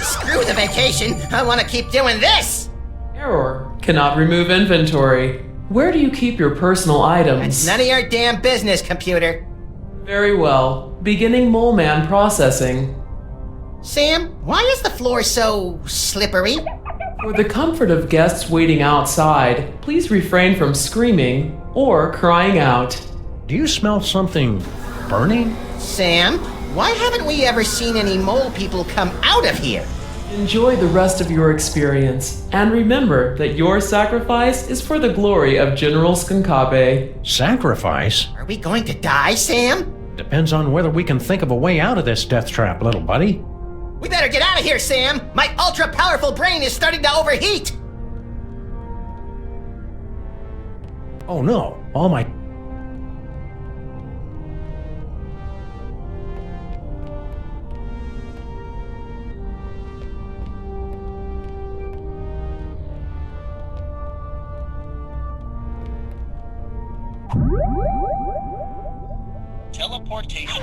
Screw the vacation. I want to keep doing this. Error. Cannot remove inventory. Where do you keep your personal items? It's none of your damn business, computer. Very well. Beginning Mole Man processing. Sam, why is the floor so slippery? For the comfort of guests waiting outside, please refrain from screaming or crying out. Do you smell something burning? Sam, why haven't we ever seen any mole people come out of here? Enjoy the rest of your experience, and remember that your sacrifice is for the glory of General Skunkape. Sacrifice? Are we going to die, Sam? Depends on whether we can think of a way out of this death trap, little buddy. We better get out of here, Sam! My ultra-powerful brain is starting to overheat! Oh no, all my... Teleportation.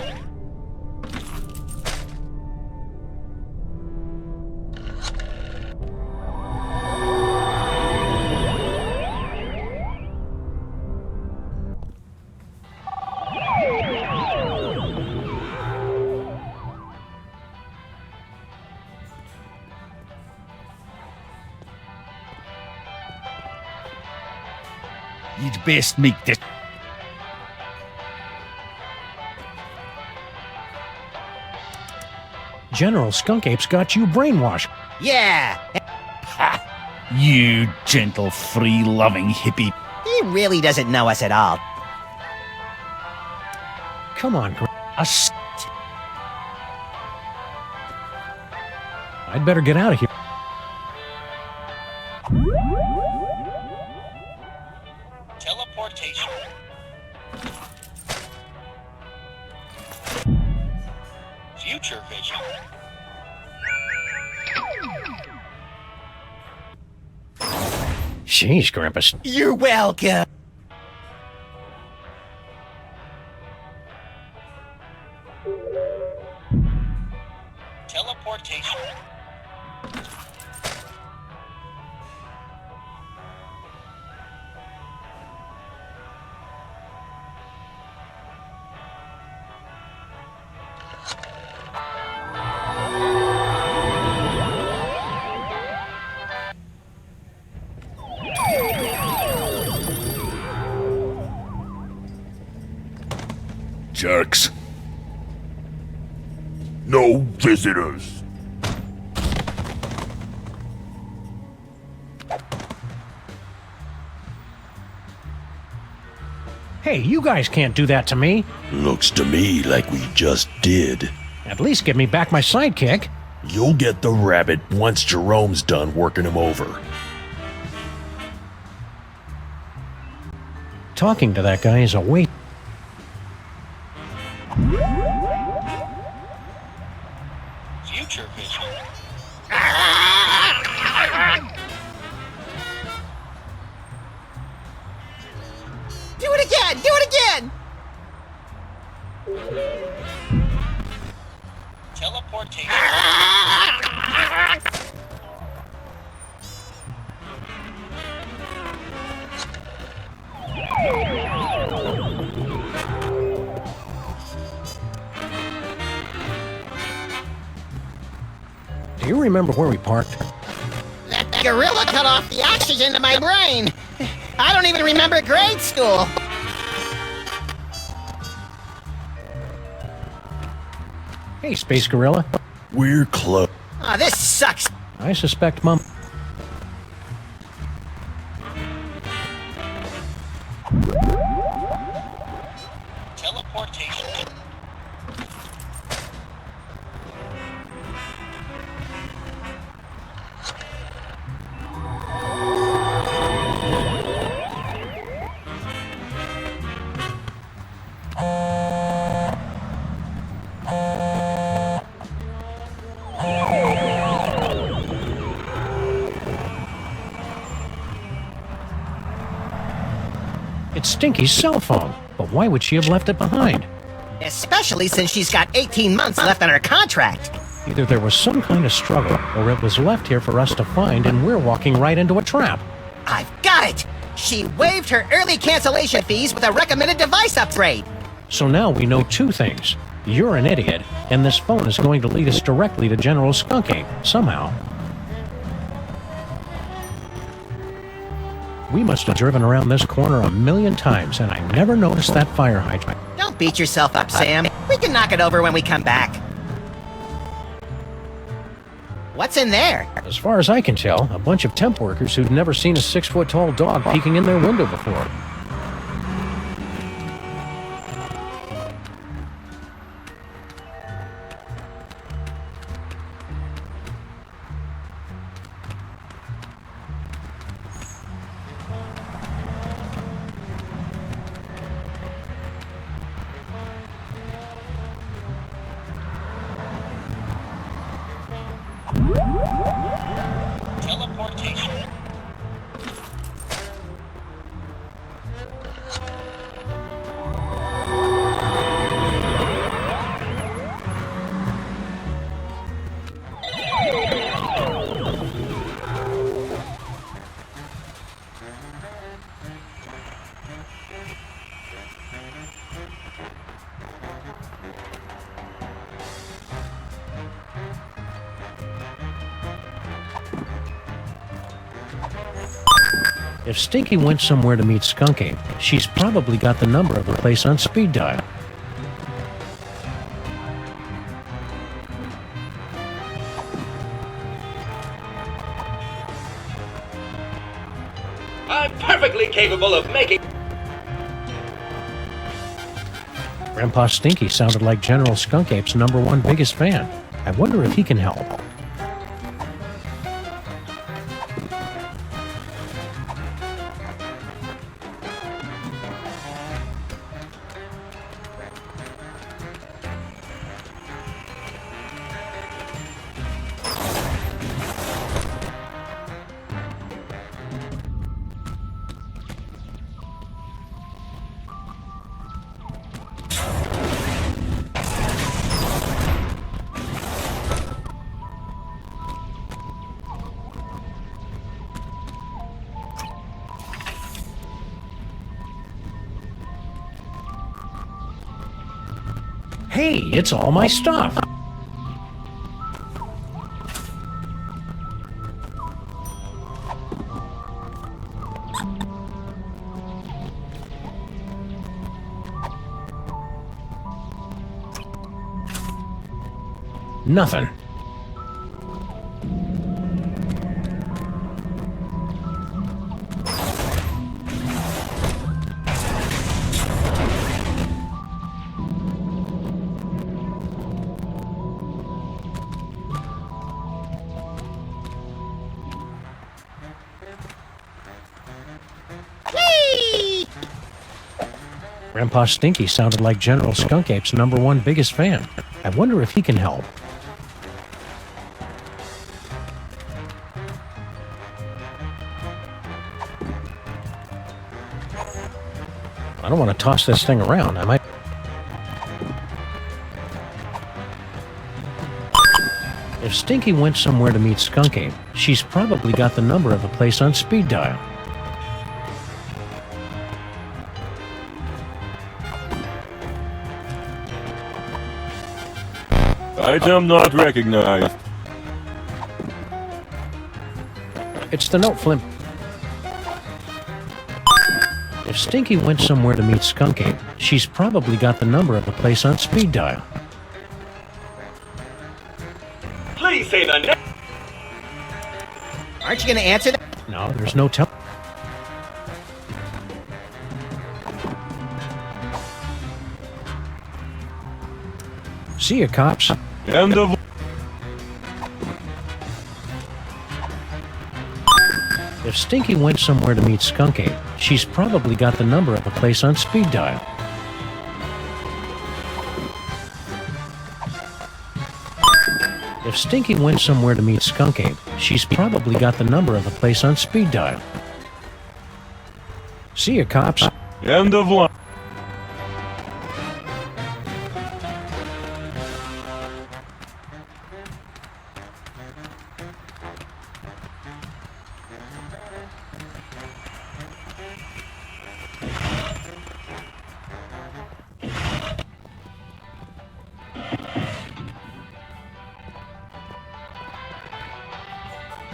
You'd best make this... General Skunkape's got you brainwashed. Yeah! Ha! You gentle, free-loving hippie. He really doesn't know us at all. Come on, I'd better get out of here. Teleportation. Future vision. Jeez, Grandpa. You're welcome. Teleportation. Jerks. No visitors. Hey, you guys can't do that to me. Looks to me like we just did. At least give me back my sidekick. You'll get the rabbit once Jerome's done working him over. Talking to that guy is a waste. Future vision. Do it again! Do it again! Teleportation. Do you remember where we parked? That gorilla cut off the oxygen to my brain! I don't even remember grade school! Hey, Space Gorilla. We're close. Aw, this sucks. I suspect Mom... Teleportation. It's Stinky's cell phone. But why would she have left it behind? Especially since she's got 18 months left on her contract. Either there was some kind of struggle, or it was left here for us to find, and we're walking right into a trap. I've got it! She waived her early cancellation fees with a recommended device upgrade. So now we know two things. You're an idiot, and this phone is going to lead us directly to General Skunky, somehow. We must have driven around this corner 1,000,000 times, and I never noticed that fire hydrant. Don't beat yourself up, Sam. We can knock it over when we come back. What's in there? As far as I can tell, a bunch of temp workers who'd never seen a 6-foot-tall dog peeking in their window before. Teleportation. If Stinky went somewhere to meet Skunky, she's probably got the number of the place on speed dial. I'm perfectly capable of making... Grandpa Stinky sounded like General Skunkape's #1 biggest fan. I wonder if he can help. Hey, it's all my stuff. Nothing. Grandpa Stinky sounded like General Skunkape's #1 biggest fan. I wonder if he can help. I don't want to toss this thing around. I might... If Stinky went somewhere to meet Skunky, she's probably got the number of the place on speed dial. Item not recognized. It's the note, Flimp. If Stinky went somewhere to meet Skunky, she's probably got the number of the place on speed dial. say the name. Aren't you gonna answer that? No, there's no tell. See ya, cops. End of. If Stinky went somewhere to meet Skunk Ape, she's probably got the number of the place on speed dial. If Stinky went somewhere to meet Skunk Ape, she's probably got the number of the place on speed dial. See ya, cops. End of line.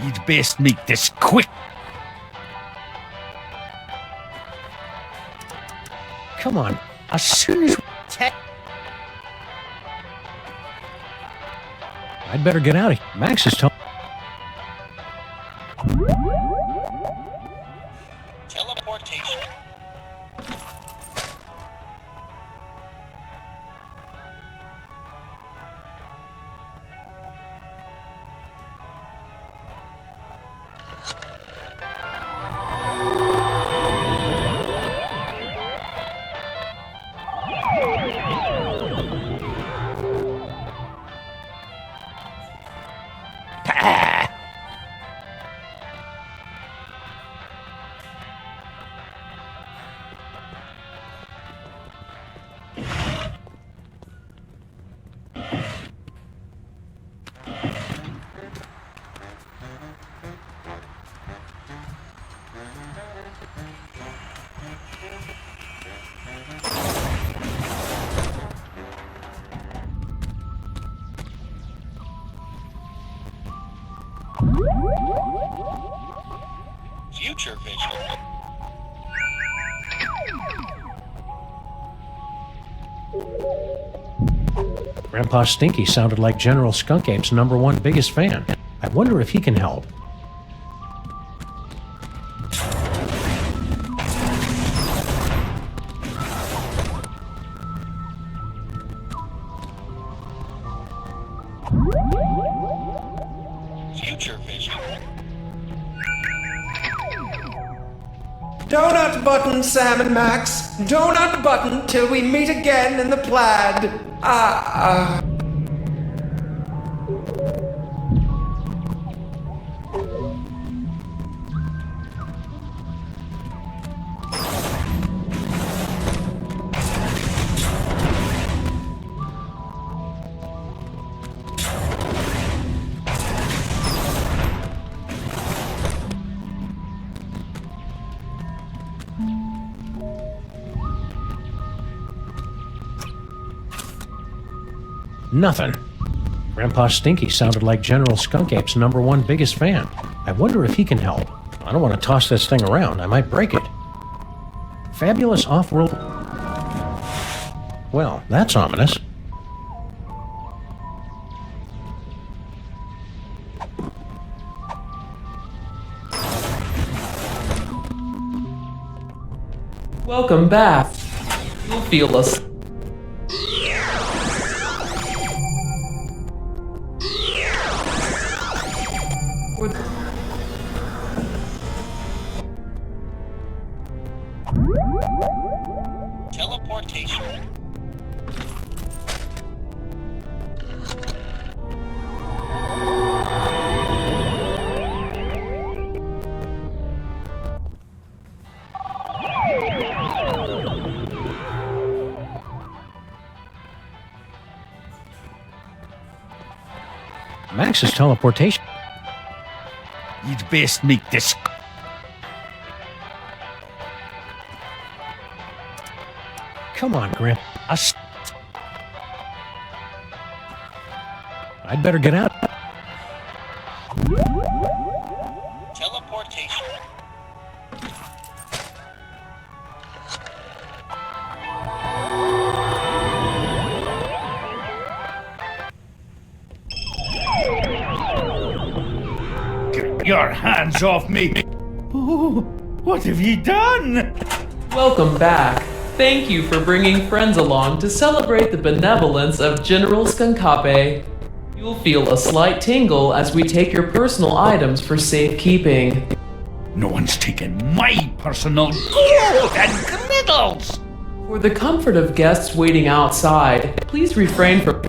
You'd best make this quick. Come on, as soon as... I'd better get out of here. Max is telling... Teleportation. Future vision. Grandpa Stinky sounded like General Skunk Ape's #1 biggest fan. I wonder if he can help. Future vision. Donut button, Sam and Max. Donut button till we meet again in the plaid. Nothing. Grandpa Stinky sounded like General Skunk Ape's #1 biggest fan. I wonder if he can help. I don't want to toss this thing around. I might break it. Fabulous off-world... Well, that's ominous. Welcome back. You'll feel us. Teleportation. Max's teleportation. You'd best make this... Come on, Grandpa. I'd better get out. Teleportation. your hands off me! Oh, what have ye done? Welcome back. Thank you for bringing friends along to celebrate the benevolence of General Skunkape. You'll feel a slight tingle as we take your personal items for safekeeping. No one's taken my personal gold and medals! For the comfort of guests waiting outside, please refrain from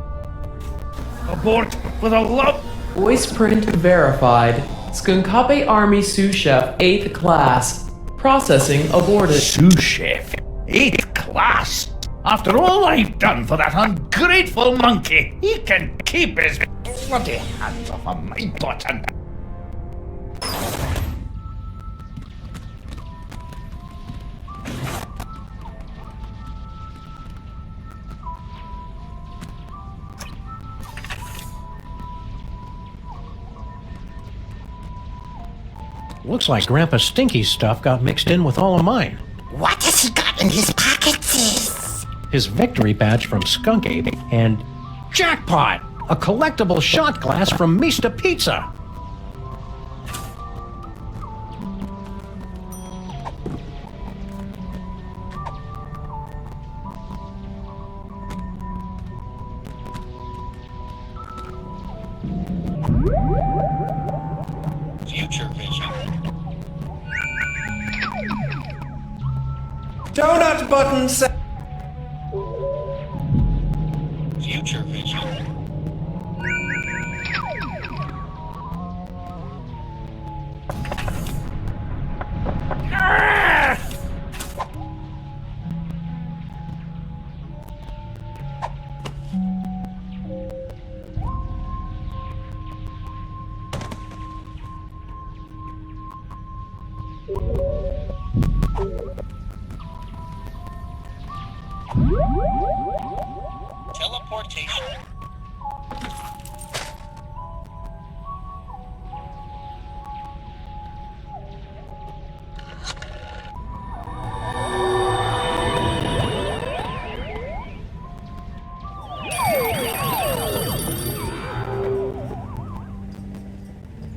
Abort for the love. voice print verified. Skunkape Army Sous Chef 8th Class. Processing aborted. Sous Chef 8th Class? After all I've done for that ungrateful monkey, he can keep his bloody hands off of my button. Looks like Grandpa Stinky's stuff got mixed in with all of mine. What has he got in his pockets? His victory badge from Skunk Ape and jackpot! A collectible shot glass from Mista Pizza! Future vision. Donut button set. Future vision. Teleportation.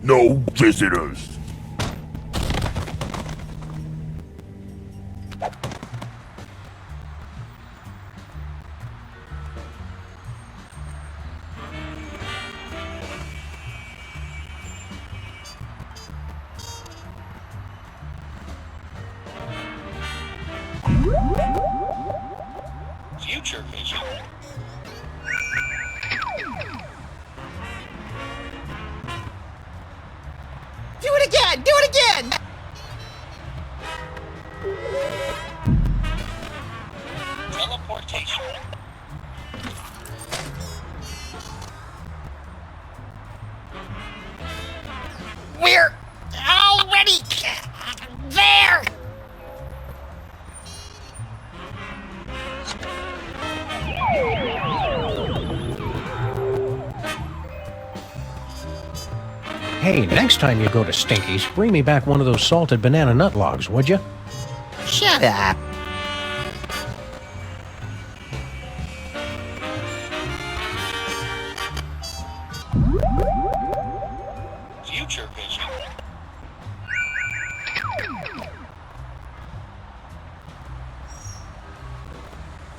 No visitors. Future vision. Do it again! Do it again! Teleportation. We're already there! Hey, next time you go to Stinky's, bring me back one of those salted banana nut logs, would you? Shut up. Future vision.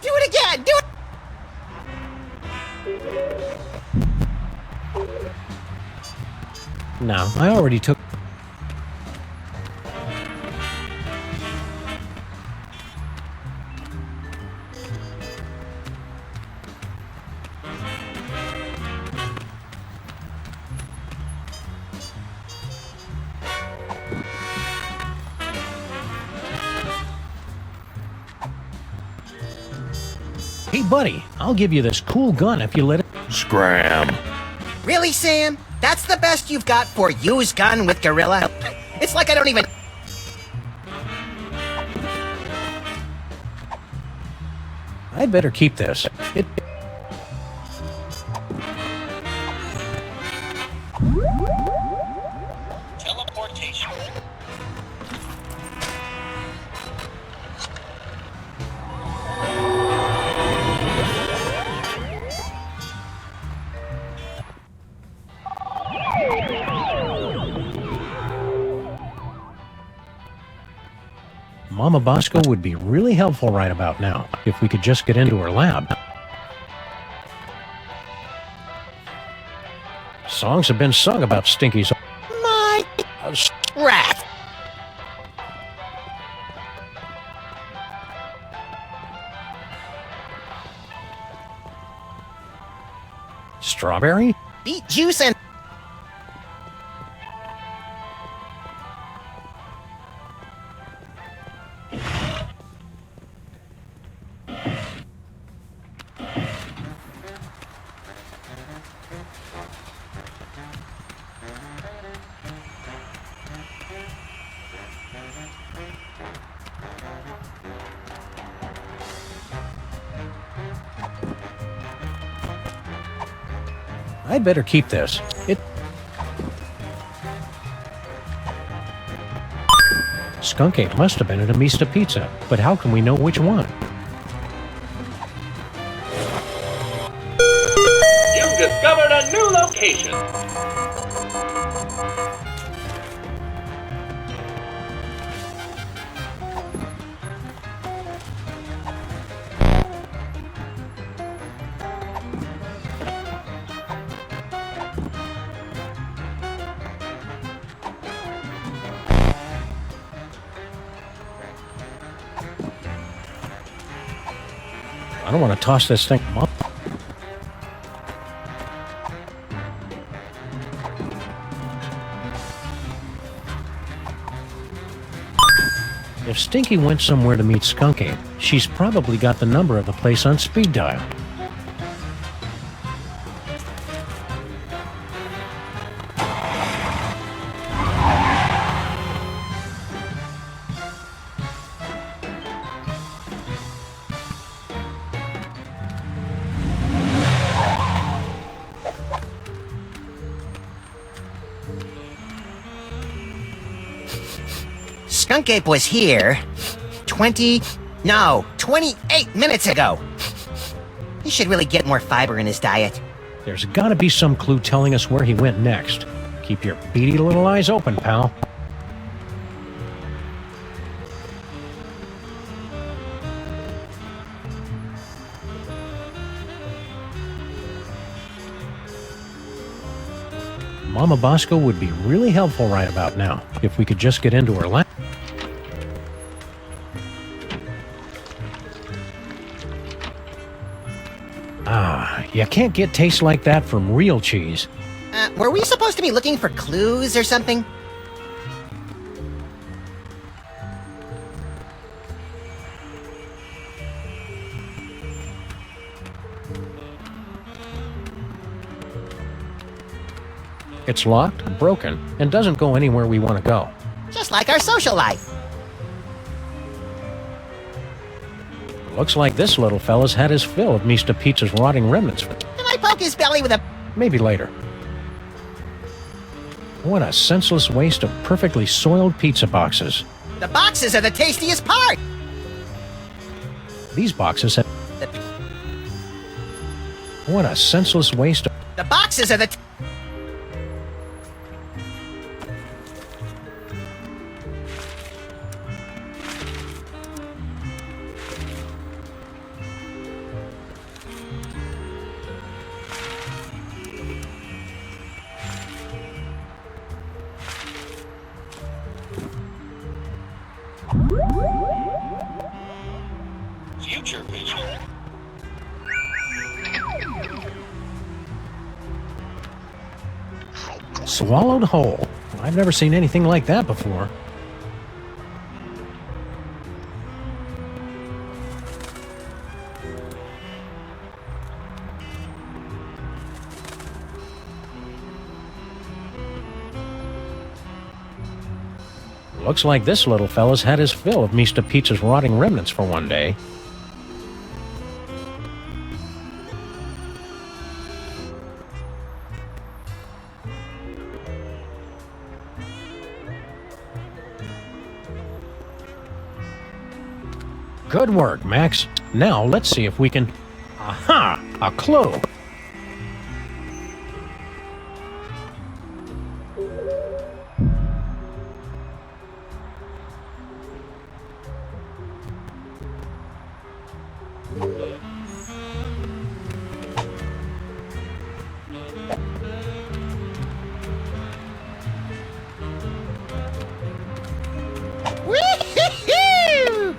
Do it again! Do it! No, I already took... Hey, buddy, I'll give you this cool gun if you let it... Scram. Really, Sam? That's the best you've got for used gun with Gorilla? It's like I don't even... I'd better keep this. It... Teleportation. Mama Bosco would be really helpful right about now if we could just get into her lab. Songs have been sung about Stinky's... My rat! Strawberry? Beet juice and... I'd better keep this. Skunk Ape must have been at a Mista Pizza, but how can we know which one? You've discovered a new location. I don't want to toss this thing up. If Stinky went somewhere to meet Skunk Ape, she's probably got the number of the place on speed dial. Skunk Ape was here 28 minutes ago. He should really get more fiber in his diet. There's gotta be some clue telling us where he went next. Keep your beady little eyes open, pal. Mama Bosco would be really helpful right about now if we could just get into her lab. Ah, you can't get taste like that from real cheese. Were we supposed to be looking for clues or something? It's locked, broken, and doesn't go anywhere we want to go. Just like our social life. Looks like this little fella's had his fill of Mista Pizza's rotting remnants. Can I poke his belly with a... Maybe later. What a senseless waste of perfectly soiled pizza boxes. The boxes are the tastiest part! These boxes have... What a senseless waste of... The boxes are the... Future vision. Swallowed whole. I've never seen anything like that before. Looks like this little fella's had his fill of Mista Pizza's rotting remnants for one day. Good work, Max. Now let's see if we can... Aha! A clue! Woo-hoo-hoo!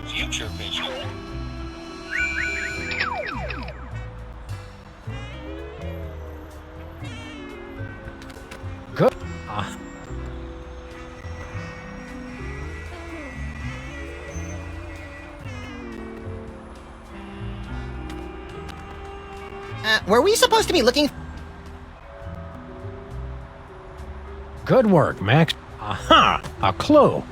Future vision. Good. Were we supposed to be looking? Good work, Max. Aha! A clue.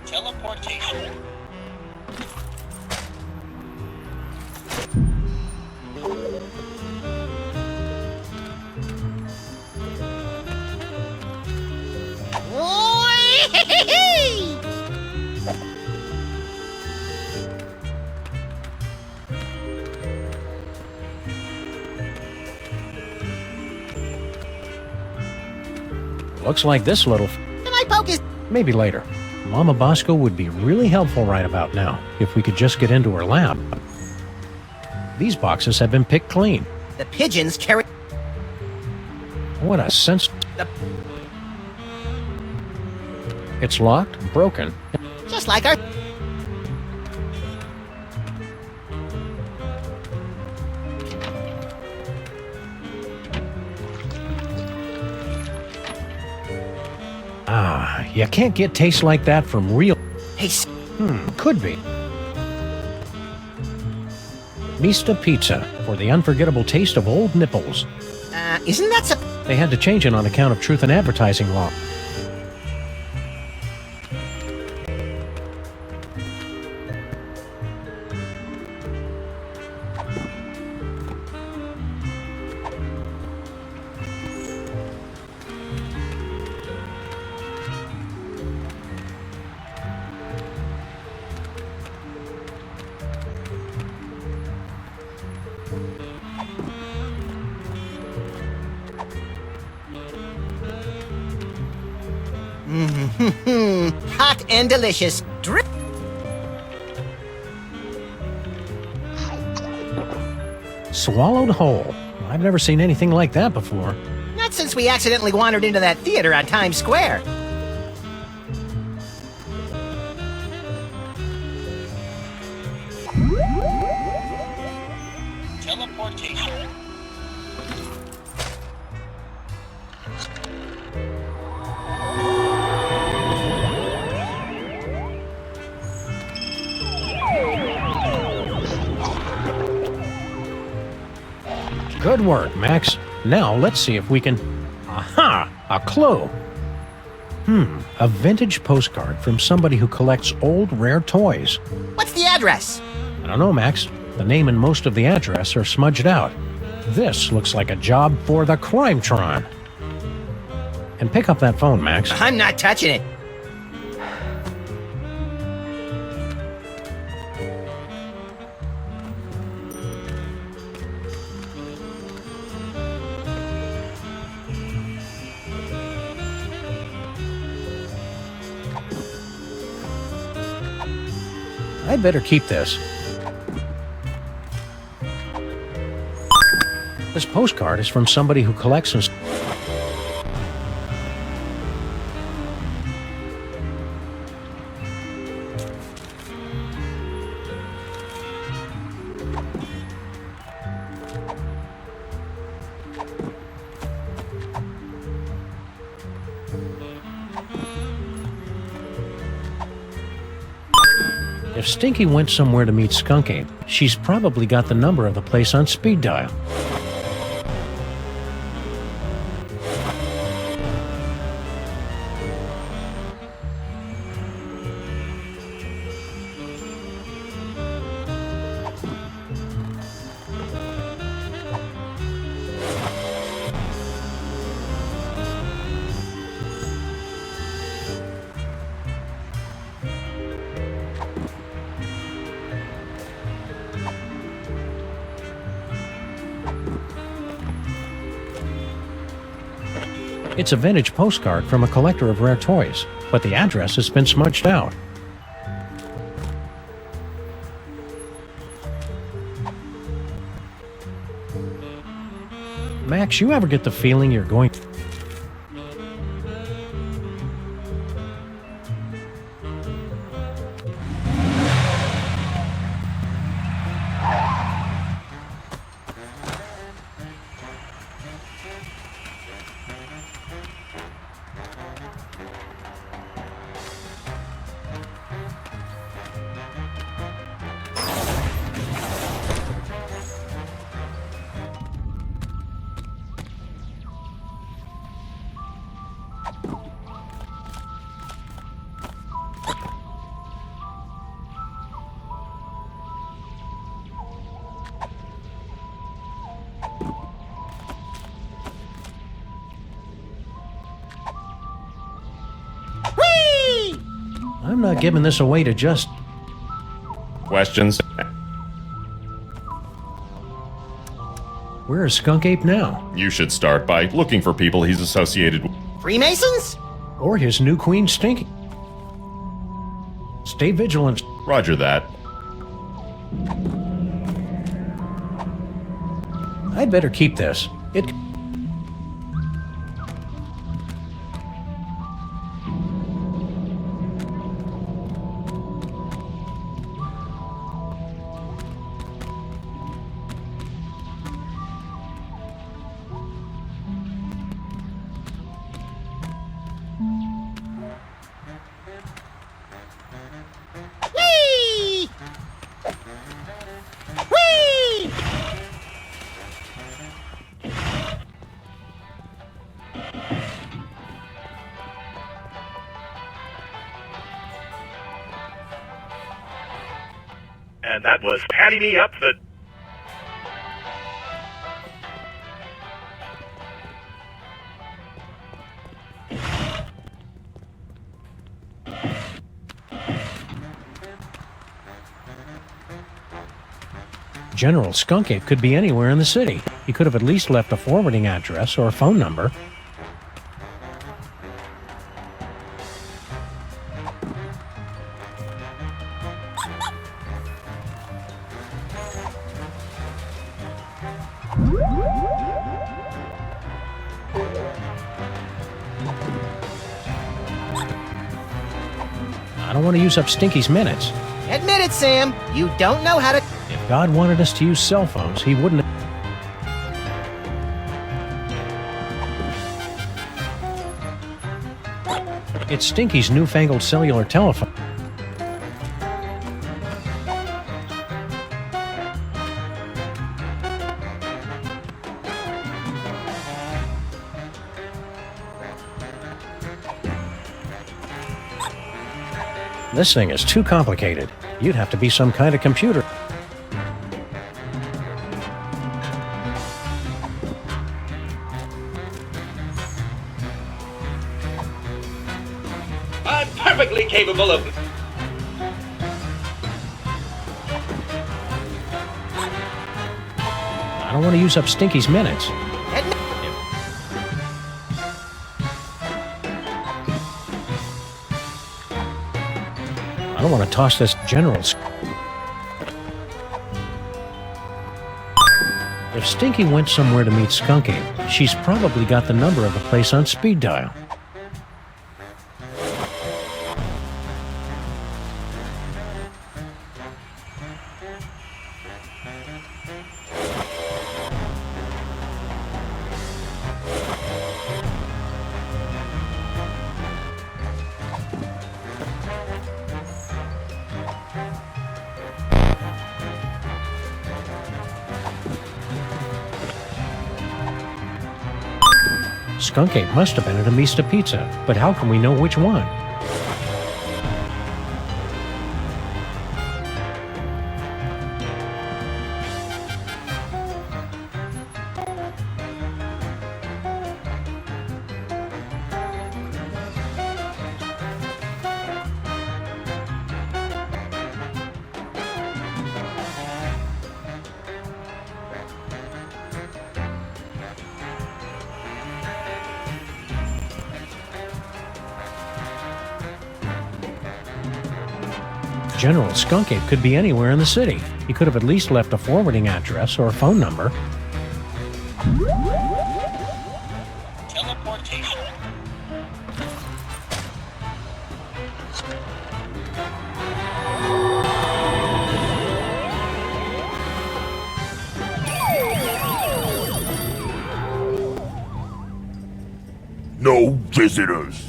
Teleportation. Looks like this little... Can I poke his... Maybe later. Mama Bosco would be really helpful right about now, if we could just get into her lab. These boxes have been picked clean. The pigeons carry... What a sense... The... It's locked, broken. Just like our... Ah, you can't get taste like that from real... Hey, could be. Mista Pizza, for the unforgettable taste of old nipples. Isn't that They had to change it on account of truth in advertising law. Hot and delicious. Drip. Swallowed whole. I've never seen anything like that before. Not since we accidentally wandered into that theater on Times Square. Teleportation. Good work, Max. Now let's see if we can... Aha! A clue! A vintage postcard from somebody who collects old, rare toys. What's the address? I don't know, Max. The name and most of the address are smudged out. This looks like a job for the Crimetron. And pick up that phone, Max. I'm not touching it. I'd better keep this. This postcard is from somebody who collects and... If Stinky went somewhere to meet Skunky, she's probably got the number of the place on speed dial. It's a vintage postcard from a collector of rare toys, but the address has been smudged out. Max, you ever get the feeling you're going... I'm not giving this away to just... Questions? Where is Skunk Ape now? You should start by looking for people he's associated with. Freemasons? Or his new queen, Stinky. Stay vigilant. Roger that. I'd better keep this. It... Whee! Whee! And that was Patty Me Up the... General Skunk Ape could be anywhere in the city. He could have at least left a forwarding address or a phone number. I don't want to use up Stinky's minutes. Admit it, Sam. You don't know how to... If God wanted us to use cell phones, he wouldn't have... It's Stinky's newfangled cellular telephone. This thing is too complicated. You'd have to be some kind of computer. I'm perfectly capable of... I don't want to use up Stinky's minutes. I don't want to toss this general's. If Stinky went somewhere to meet Skunk Ape, she's probably got the number of the place on speed dial. Skunk Ape must have been at a Mista Pizza, but how can we know which one? General Skunkape could be anywhere in the city. He could have at least left a forwarding address or a phone number. Teleportation. No visitors.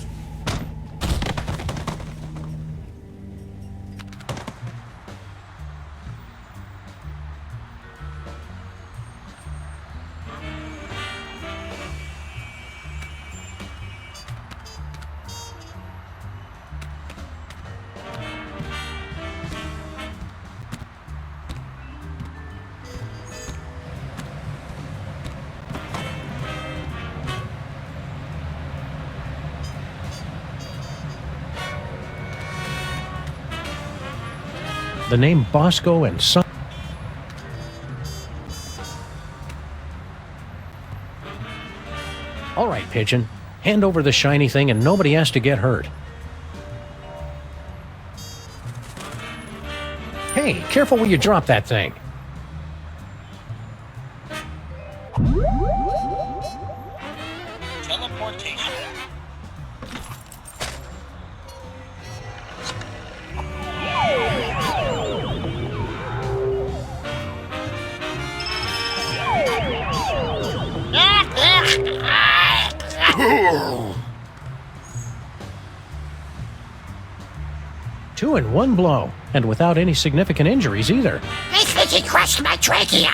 The name Bosco and Son. All right, Pigeon. Hand over the shiny thing and nobody has to get hurt. Hey, careful where you drop that thing. Teleportation. Two in one blow, and without any significant injuries either. I think he crushed my trachea.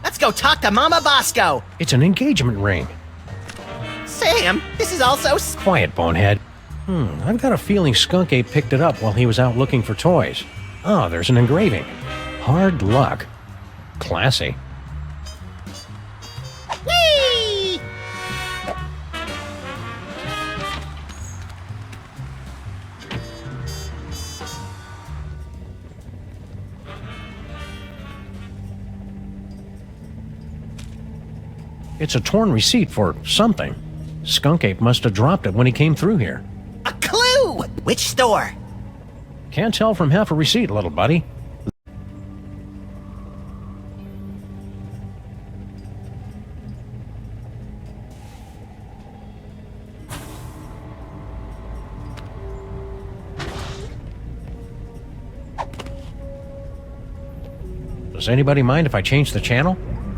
Let's go talk to Mama Bosco. It's an engagement ring. Sam, this is also... Quiet, bonehead. I've got a feeling Skunkape picked it up while he was out looking for toys. Oh, there's an engraving. Hard luck. Classy. Whee! It's a torn receipt for something. Skunkape must have dropped it when he came through here. A clue! Which store? Can't tell from half a receipt, little buddy. Does anybody mind if I change the channel?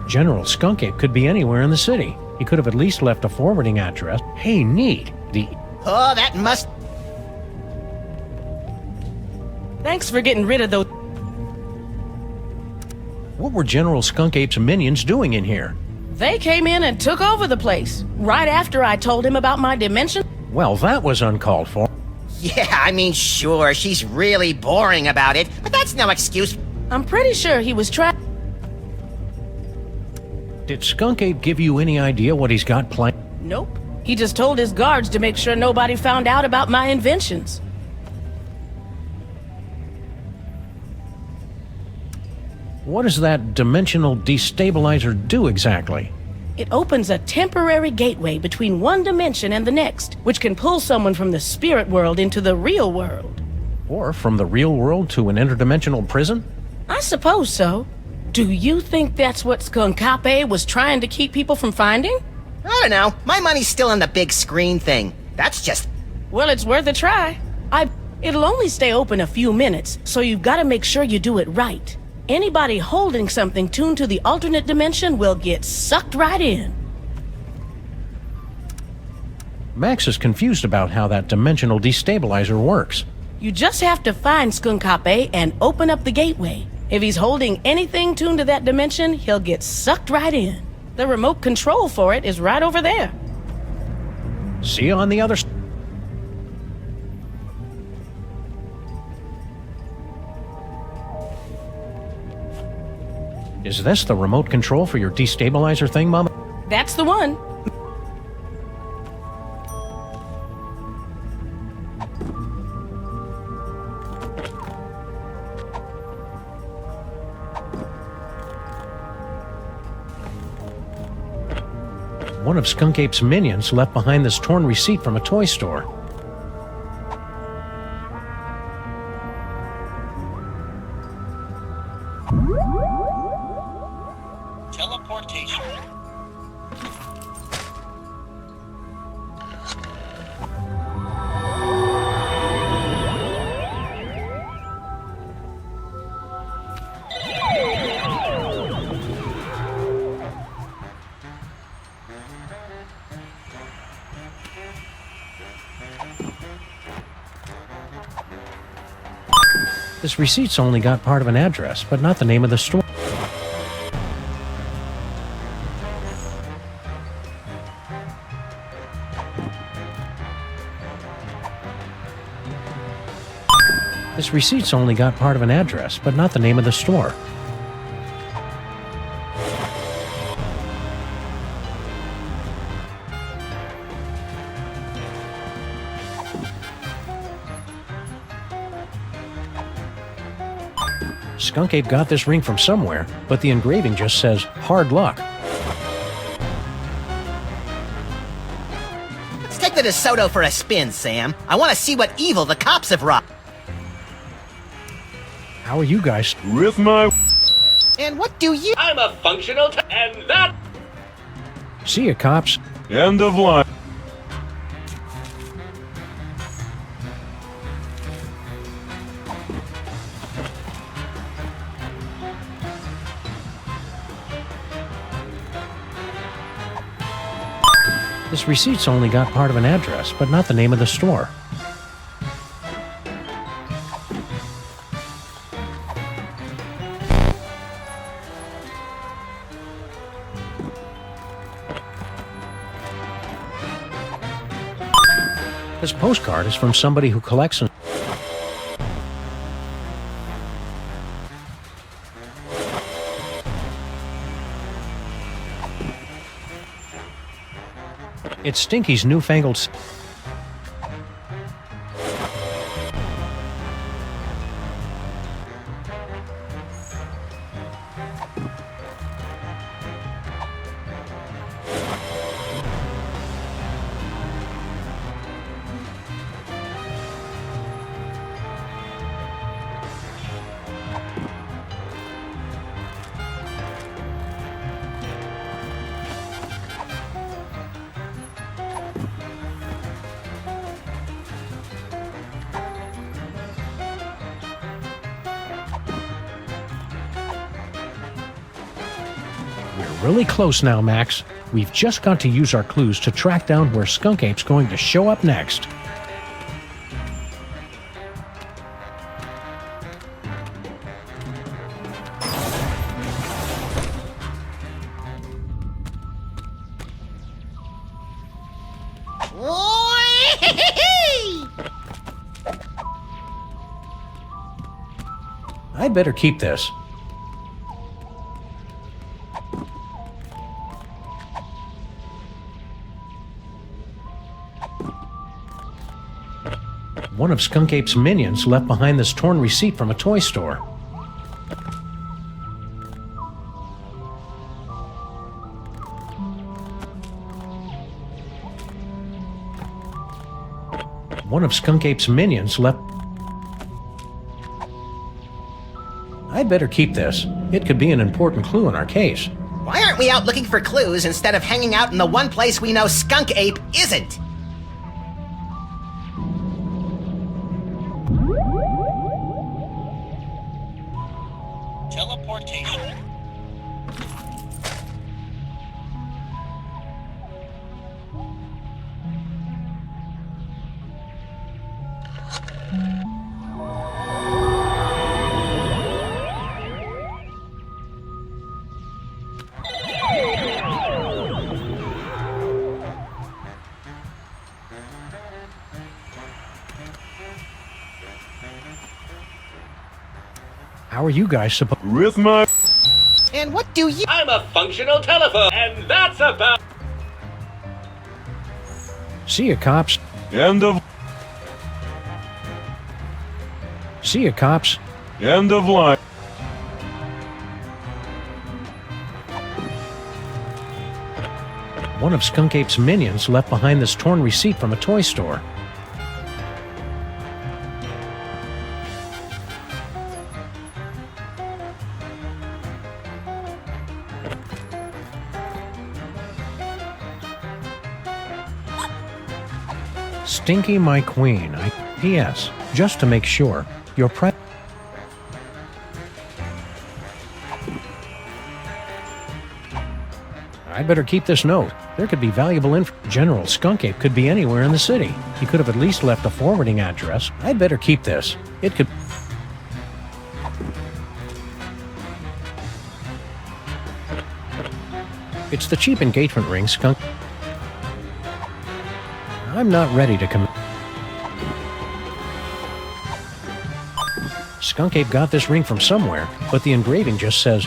General Skunkape could be anywhere in the city. He could have at least left a forwarding address. Hey, neat. Oh, that must... Thanks for getting rid of those... What were General Skunkape's minions doing in here? They came in and took over the place, right after I told him about my dimension. Well, that was uncalled for. Yeah, I mean, sure, she's really boring about it, but that's no excuse. I'm pretty sure he was trying... Did Skunkape give you any idea what he's got planned? Nope. He just told his guards to make sure nobody found out about my inventions. What does that dimensional destabilizer do exactly? It opens a temporary gateway between one dimension and the next, which can pull someone from the spirit world into the real world. Or from the real world to an interdimensional prison? I suppose so. Do you think that's what Skunkape was trying to keep people from finding? I don't know. My money's still on the big screen thing. That's just... Well, it's worth a try. It'll only stay open a few minutes, so you've got to make sure you do it right. Anybody holding something tuned to the alternate dimension will get sucked right in. Max is confused about how that dimensional destabilizer works. You just have to find Skunkape and open up the gateway. If he's holding anything tuned to that dimension, he'll get sucked right in. The remote control for it is right over there. See you on the other side. Is this the remote control for your destabilizer thing, Mama? That's the one. One of Skunkape's minions left behind this torn receipt from a toy store. Teleportation. This receipt's only got part of an address, but not the name of the store. This receipt's only got part of an address, but not the name of the store. Skunkape got this ring from somewhere, but the engraving just says, hard luck. Let's take the DeSoto for a spin, Sam. I want to see what evil the cops have wrought. How are you guys? With my... And what do you... I'm a functional and that... See ya, cops. End of line. This receipt's only got part of an address, but not the name of the store. This postcard is from somebody who collects and... It's Stinky's newfangled... We're really close now, Max. We've just got to use our clues to track down where Skunkape's going to show up next. I'd better keep this. One of Skunkape's minions left behind this torn receipt from a toy store. One of Skunkape's minions left... I'd better keep this. It could be an important clue in our case. Why aren't we out looking for clues instead of hanging out in the one place we know Skunk Ape isn't? Teleportation. How are you guys supposed... With my... And what do you... I'm a functional telephone, and that's about... See ya, cops. End of... See ya, cops. End of line. One of Skunk Ape's minions left behind this torn receipt from a toy store. Stinky my queen. P.S. Just to make sure, your I'd better keep this note. There could be valuable info. General Skunk Ape could be anywhere in the city. He could have at least left a forwarding address. I'd better keep this. It could... It's the cheap engagement ring Skunk... I'm not ready to come... Skunk Ape got this ring from somewhere, but the engraving just says...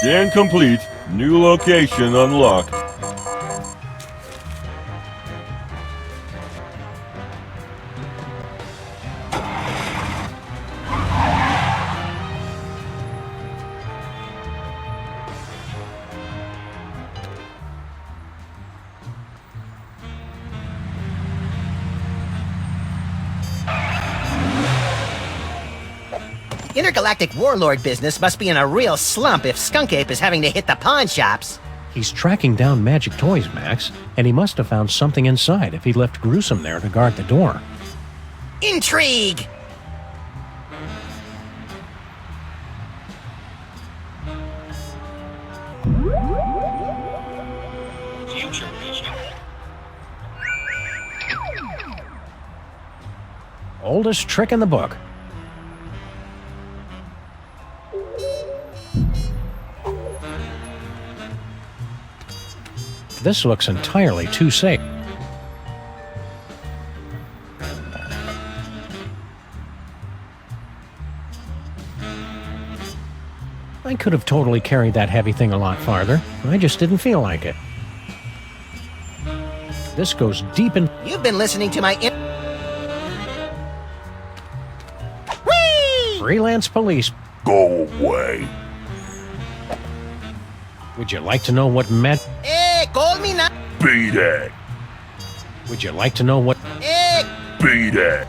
Scan complete. New location unlocked. Intergalactic warlord business must be in a real slump if Skunk Ape is having to hit the pawn shops. He's tracking down magic toys, Max, and he must have found something inside if he left Gruesome there to guard the door. Intrigue! Future vision. Oldest trick in the book. This looks entirely too safe. I could have totally carried that heavy thing a lot farther. I just didn't feel like it. This goes deep in... You've been listening to my... Whee! Freelance police. Go away. Would you like to know what met... Hey, call me now. Beat it. Would you like to know what... Hey! Beat it.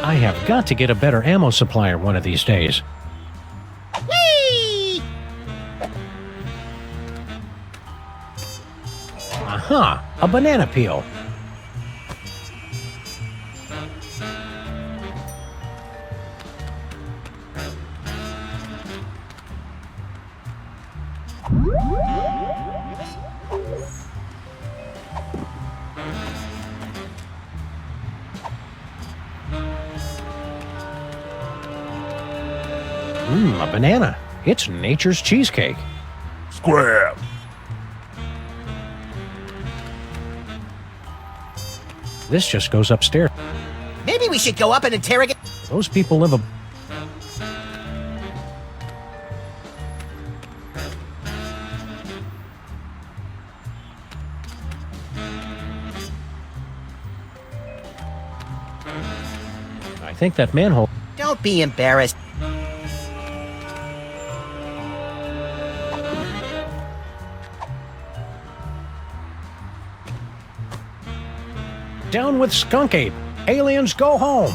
I have got to get a better ammo supplier one of these days. Whee! Aha! A banana peel. A banana. It's nature's cheesecake. Scram! This just goes upstairs. Maybe we should go up and interrogate. Those people live a... I think that manhole... Don't be embarrassed. Down with Skunk Ape. Aliens, go home.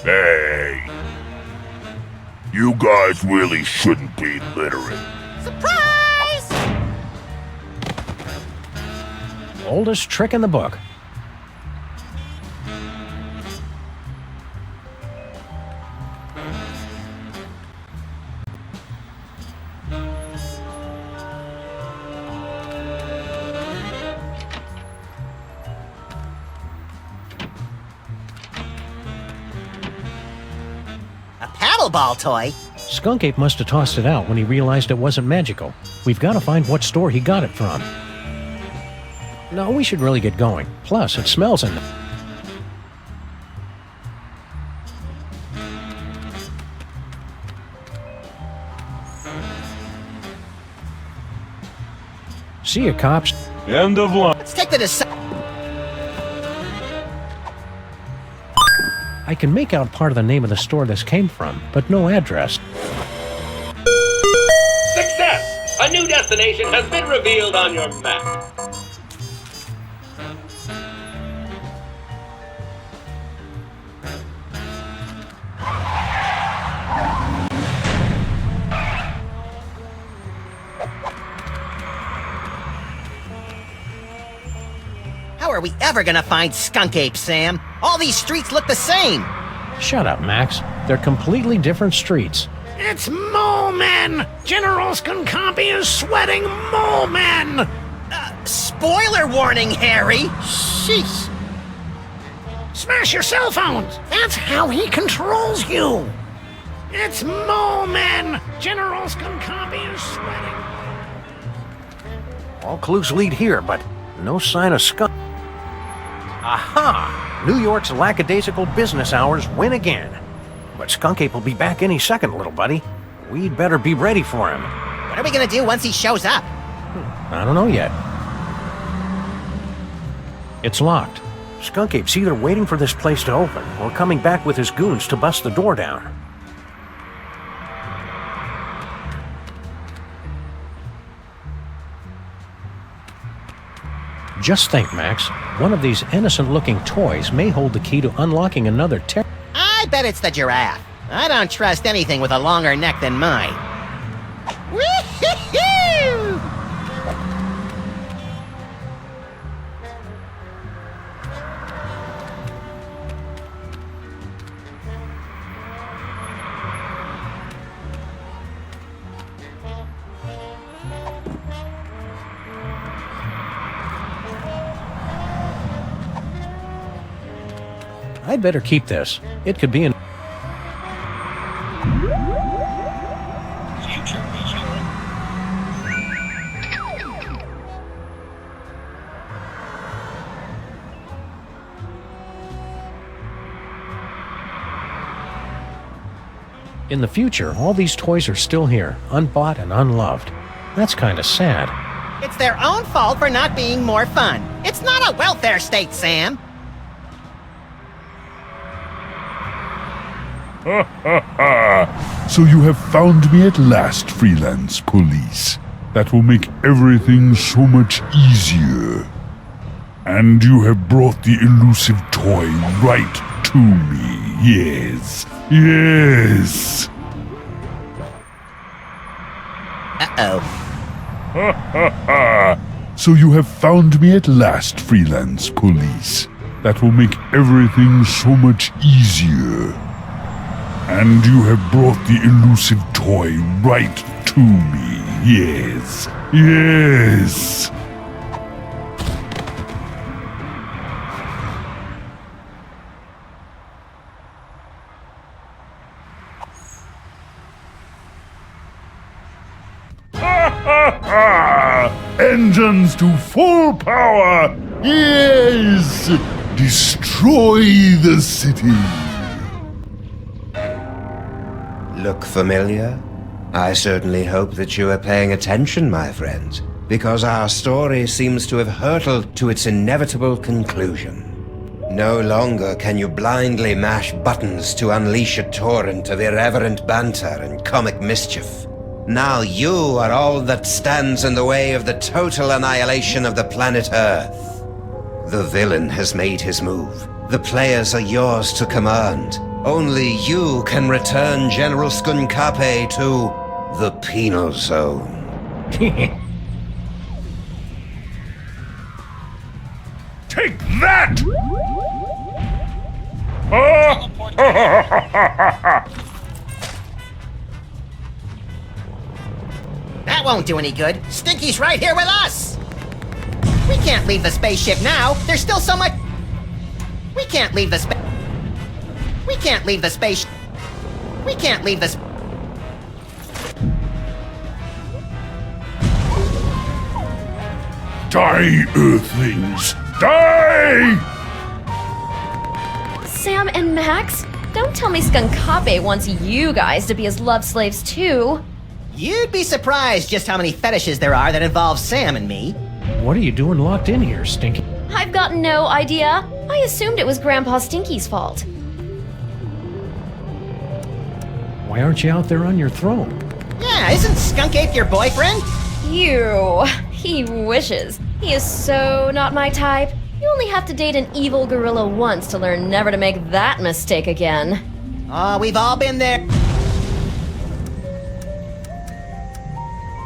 Hey. You guys really shouldn't be littering. Surprise! Oldest trick in the book. A paddleball toy? Skunk Ape must have tossed it out when he realized it wasn't magical. We've got to find what store he got it from. No, we should really get going. Plus, it smells in there. See ya, cops. End of line. Let's take the I can make out part of the name of the store this came from, but no address. Success! A new destination has been revealed on your map. How are we ever gonna find Skunk Ape, Sam? All these streets look the same. Shut up, Max. They're completely different streets. It's Mole Men! General Skunkapi is sweating Mole Men! Spoiler warning, Harry! Sheesh. Smash your cell phones! That's how he controls you! It's Mole Men! General Skunkapi is sweating. All clues lead here, but no sign of skunk. Aha! New York's lackadaisical business hours win again. But Skunk Ape will be back any second, little buddy. We'd better be ready for him. What are we gonna do once he shows up? I don't know yet. It's locked. Skunk Ape's either waiting for this place to open or coming back with his goons to bust the door down. Just think, Max. One of these innocent-looking toys may hold the key to unlocking another I bet it's the giraffe. I don't trust anything with a longer neck than mine. Woo-hoo-hoo! I'd better keep this. It could be in... Future vision. In the future, all these toys are still here, unbought and unloved. That's kind of sad. It's their own fault for not being more fun. It's not a welfare state, Sam. Ha ha ha! So you have found me at last, freelance police. That will make everything so much easier. And you have brought the elusive toy right to me. Yes. Yes. Uh-oh. Ha ha ha! So you have found me at last, freelance police. That will make everything so much easier. And you have brought the elusive toy right to me. Yes. Yes. ha ha! Engines to full power! Yes! Destroy the city! Look familiar? I certainly hope that you are paying attention, my friends, because our story seems to have hurtled to its inevitable conclusion. No longer can you blindly mash buttons to unleash a torrent of irreverent banter and comic mischief. Now you are all that stands in the way of the total annihilation of the planet Earth. The villain has made his move. The players are yours to command. Only you can return General Skunkape to the Penal Zone. Take that! That won't do any good. Stinky's right here with us! We can't leave the spaceship now. There's still so much... We can't leave the space... We can't leave the space... We can't leave the... Die, Earthlings! Die! Sam and Max, don't tell me Skunkape wants you guys to be his love slaves too. You'd be surprised just how many fetishes there are that involve Sam and me. What are you doing locked in here, Stinky? I've got no idea. I assumed it was Grandpa Stinky's fault. Why aren't you out there on your throne? Yeah, isn't Skunk Ape your boyfriend? You. He wishes. He is so not my type. You only have to date an evil gorilla once to learn never to make that mistake again. Oh, we've all been there.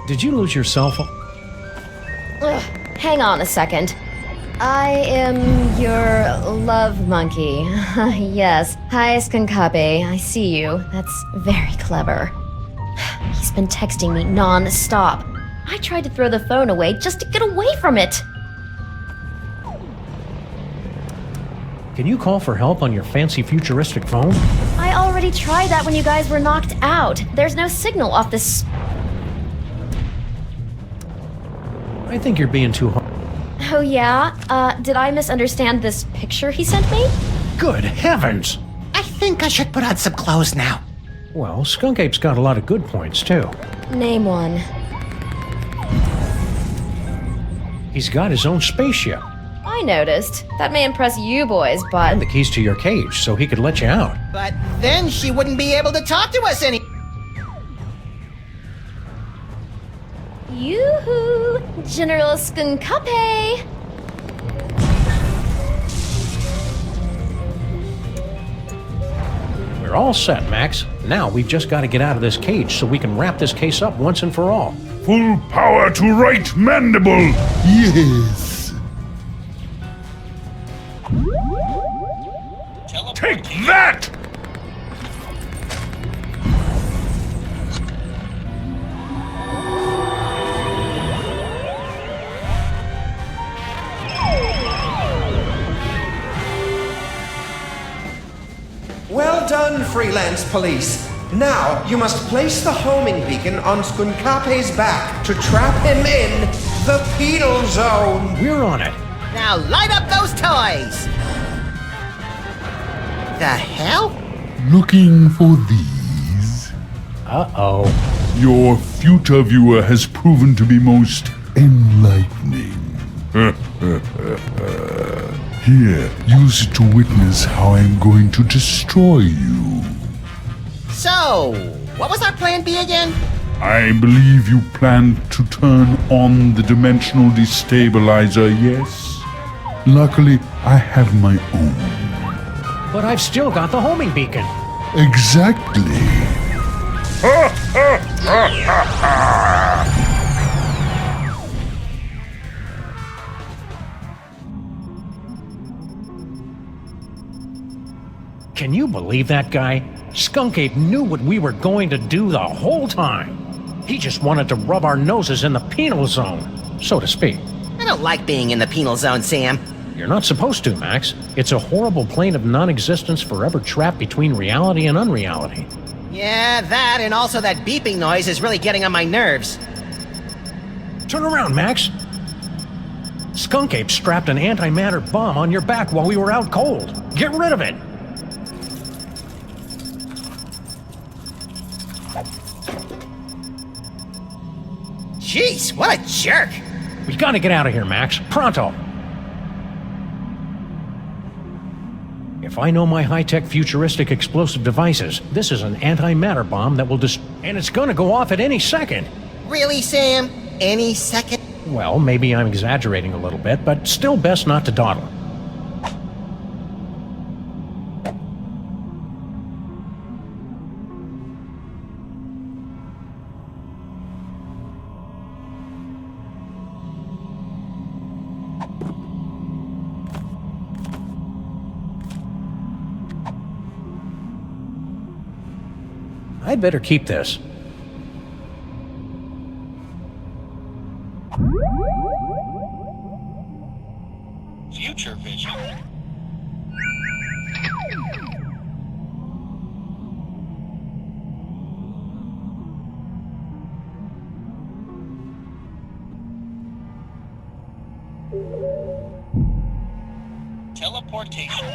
Did you lose your cell phone? Ugh, hang on a second. I am your love monkey. Yes. Hi, Skunkape. I see you. That's very clever. He's been texting me non-stop. I tried to throw the phone away just to get away from it. Can you call for help on your fancy futuristic phone? I already tried that when you guys were knocked out. There's no signal off this... I think you're being too hard. Oh yeah? Did I misunderstand this picture he sent me? Good heavens! I think I should put on some clothes now. Well, Skunk Ape's got a lot of good points, too. Name one. He's got his own spaceship. I noticed. That may impress you boys, but... And the keys to your cage, so he could let you out. But then she wouldn't be able to talk to us any... Yoo-hoo! General Skunkape! We're all set, Max. Now we've just got to get out of this cage so we can wrap this case up once and for all. Full power to right mandible! Yes! Take that! Well done, freelance police. Now, you must place the homing beacon on Skunkape's back to trap him in the Penal Zone. We're on it. Now light up those toys! The hell? Looking for these? Uh-oh. Your future viewer has proven to be most enlightening. Here, use it to witness how I'm going to destroy you. So, what was our plan B again? I believe you planned to turn on the dimensional destabilizer, yes? Luckily, I have my own. But I've still got the homing beacon. Exactly. Can you believe that guy? Skunk Ape knew what we were going to do the whole time. He just wanted to rub our noses in the penal zone, so to speak. I don't like being in the penal zone, Sam. You're not supposed to, Max. It's a horrible plane of non-existence forever trapped between reality and unreality. Yeah, that and also that beeping noise is really getting on my nerves. Turn around, Max. Skunk Ape strapped an antimatter bomb on your back while we were out cold. Get rid of it. Jeez, what a jerk! We gotta get out of here, Max. Pronto! If I know my high-tech futuristic explosive devices, this is an antimatter bomb that will and it's gonna go off at any second! Really, Sam? Any second? Well, maybe I'm exaggerating a little bit, but still best not to dawdle. I'd better keep this. Future vision. Teleportation.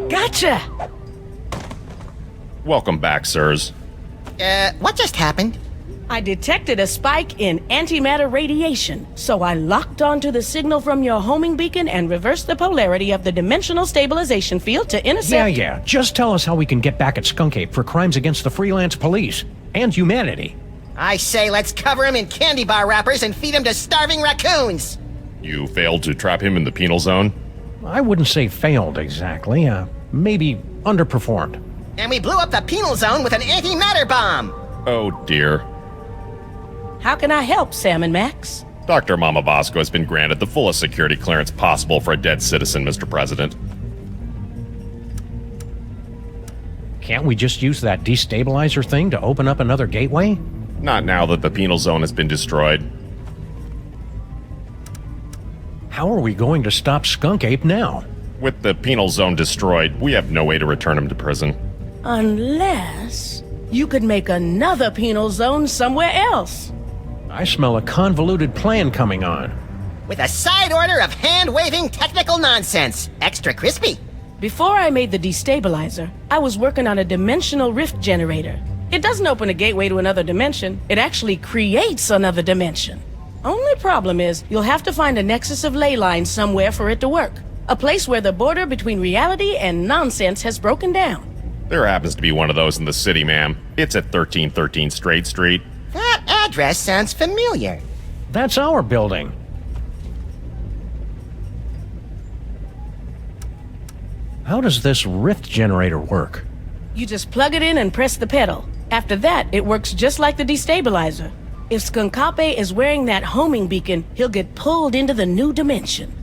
Gotcha! Welcome back, sirs. What just happened? I detected a spike in antimatter radiation, so I locked onto the signal from your homing beacon and reversed the polarity of the dimensional stabilization field to intercept. Yeah. Just tell us how we can get back at Skunk Ape for crimes against the freelance police and humanity. I say let's cover him in candy bar wrappers and feed him to starving raccoons! You failed to trap him in the penal zone? I wouldn't say failed exactly. Maybe underperformed. And we blew up the penal zone with an antimatter bomb! Oh dear. How can I help, Sam and Max? Dr. Mama Bosco has been granted the fullest security clearance possible for a dead citizen, Mr. President. Can't we just use that destabilizer thing to open up another gateway? Not now that the penal zone has been destroyed. How are we going to stop Skunk Ape now? With the penal zone destroyed, we have no way to return him to prison. Unless you could make another penal zone somewhere else. I smell a convoluted plan coming on. With a side order of hand-waving technical nonsense. Extra crispy. Before I made the destabilizer, I was working on a dimensional rift generator. It doesn't open a gateway to another dimension. It actually creates another dimension. Only problem is, you'll have to find a nexus of ley lines somewhere for it to work. A place where the border between reality and nonsense has broken down. There happens to be one of those in the city, ma'am. It's at 1313 Straight Street. That address sounds familiar. That's our building. How does this rift generator work? You just plug it in and press the pedal. After that, it works just like the destabilizer. If Skunkape is wearing that homing beacon, he'll get pulled into the new dimension.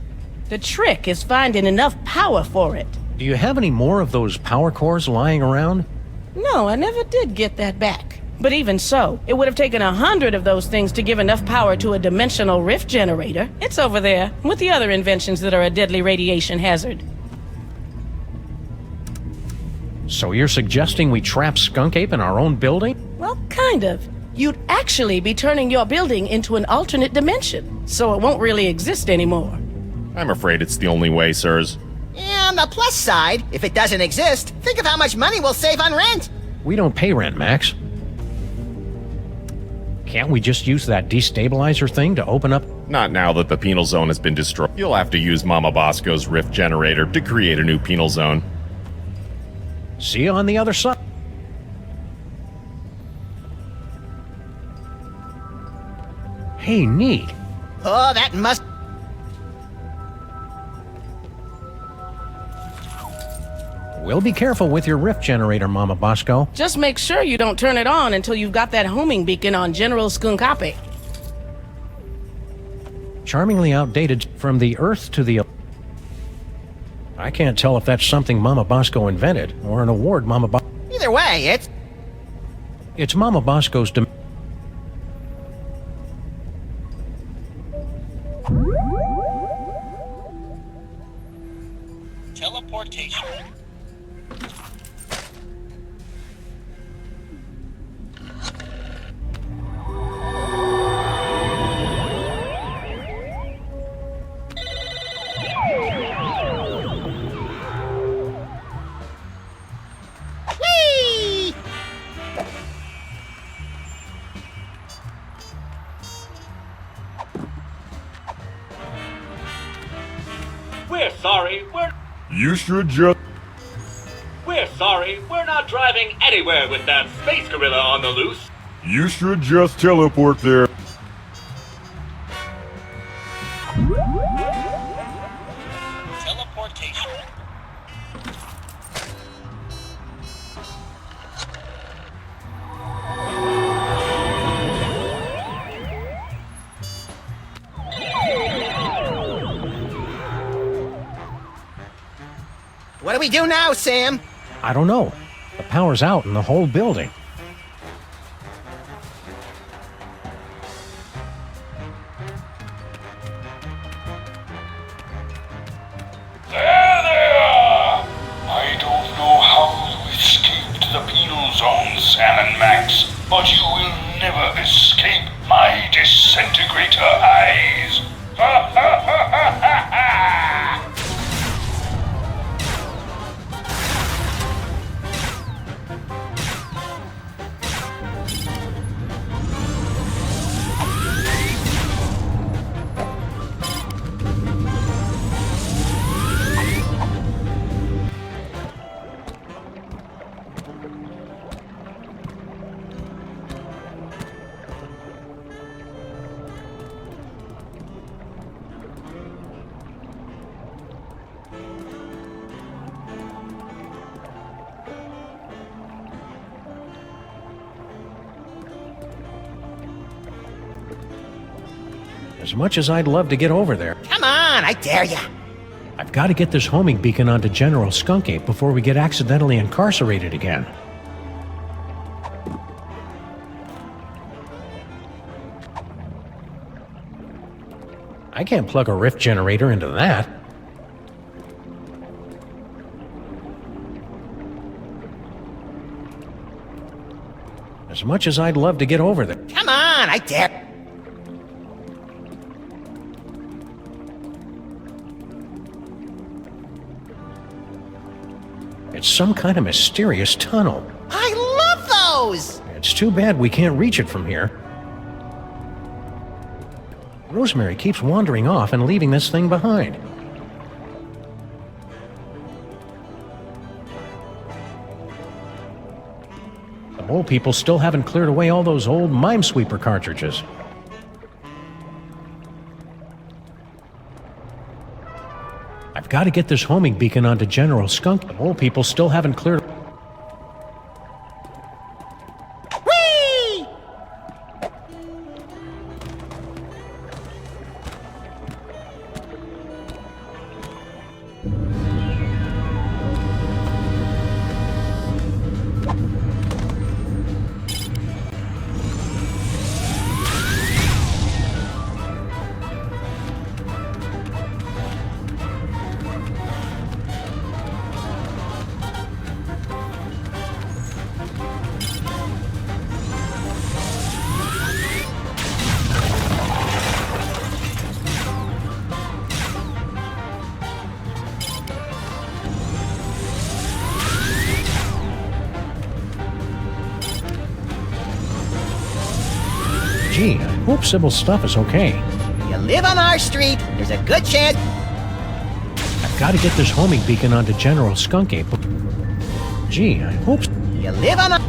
The trick is finding enough power for it. Do you have any more of those power cores lying around? No, I never did get that back. But even so, it would have taken 100 of those things to give enough power to a dimensional rift generator. It's over there, with the other inventions that are a deadly radiation hazard. So you're suggesting we trap Skunk Ape in our own building? Well, kind of. You'd actually be turning your building into an alternate dimension, so it won't really exist anymore. I'm afraid it's the only way, sirs. And the plus side, if it doesn't exist, think of how much money we'll save on rent. We don't pay rent, Max. Can't we just use that destabilizer thing to open up? Not now that the penal zone has been destroyed. You'll have to use Mama Bosco's rift generator to create a new penal zone. See you on the other side. Hey, neat. Oh, that must... We'll be careful with your rift generator, Mama Bosco. Just make sure you don't turn it on until you've got that homing beacon on General Skunkape. Charmingly outdated from the Earth to the... I can't tell if that's something Mama Bosco invented or an award Mama Bosco... Either way, It's Mama Bosco's... We're sorry, You should just... we're sorry, we're not driving anywhere with that space gorilla on the loose. You should just teleport there. Teleportation. What do we do now, Sam? I don't know. The power's out in the whole building. There! I don't know how you escaped the penal zone, Sam and Max, but you will never escape my disintegrator eyes. Ha ha ha ha ha ha! As much as I'd love to get over there, Come on, I dare ya. I've got to get this homing beacon onto General Skunkate before we get accidentally incarcerated again. I can't plug a rift generator into that. As much as I'd love to get over there. Come on, I dare. It's some kind of mysterious tunnel. I love those! It's too bad we can't reach it from here. Rosemary keeps wandering off and leaving this thing behind. The mole people still haven't cleared away all those old Minesweeper cartridges. I've got to get this homing beacon onto General Skunk. The mole people still haven't cleared... Whee! Gee, I hope Sybil's stuff is okay. You live on our street, there's a good chance. I've got to get this homing beacon onto General Skunkate. Gee, I hope... You live on our...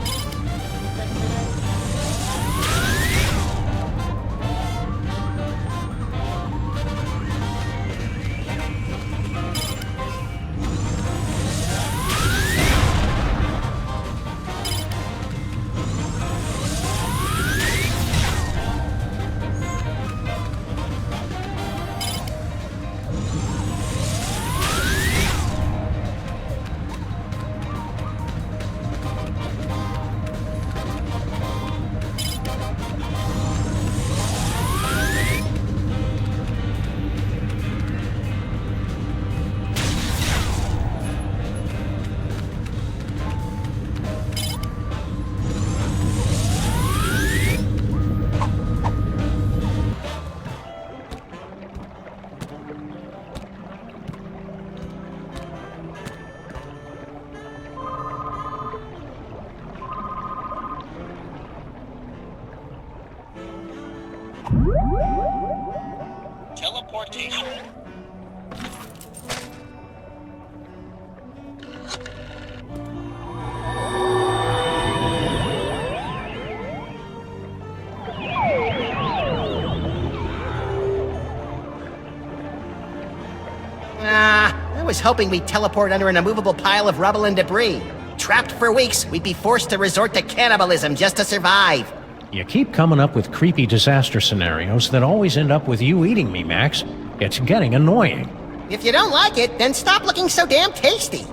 Teleportation. was hoping we'd teleport under an immovable pile of rubble and debris. Trapped for weeks, we'd be forced to resort to cannibalism just to survive. You keep coming up with creepy disaster scenarios that always end up with you eating me, Max. It's getting annoying. If you don't like it, then stop looking so damn tasty.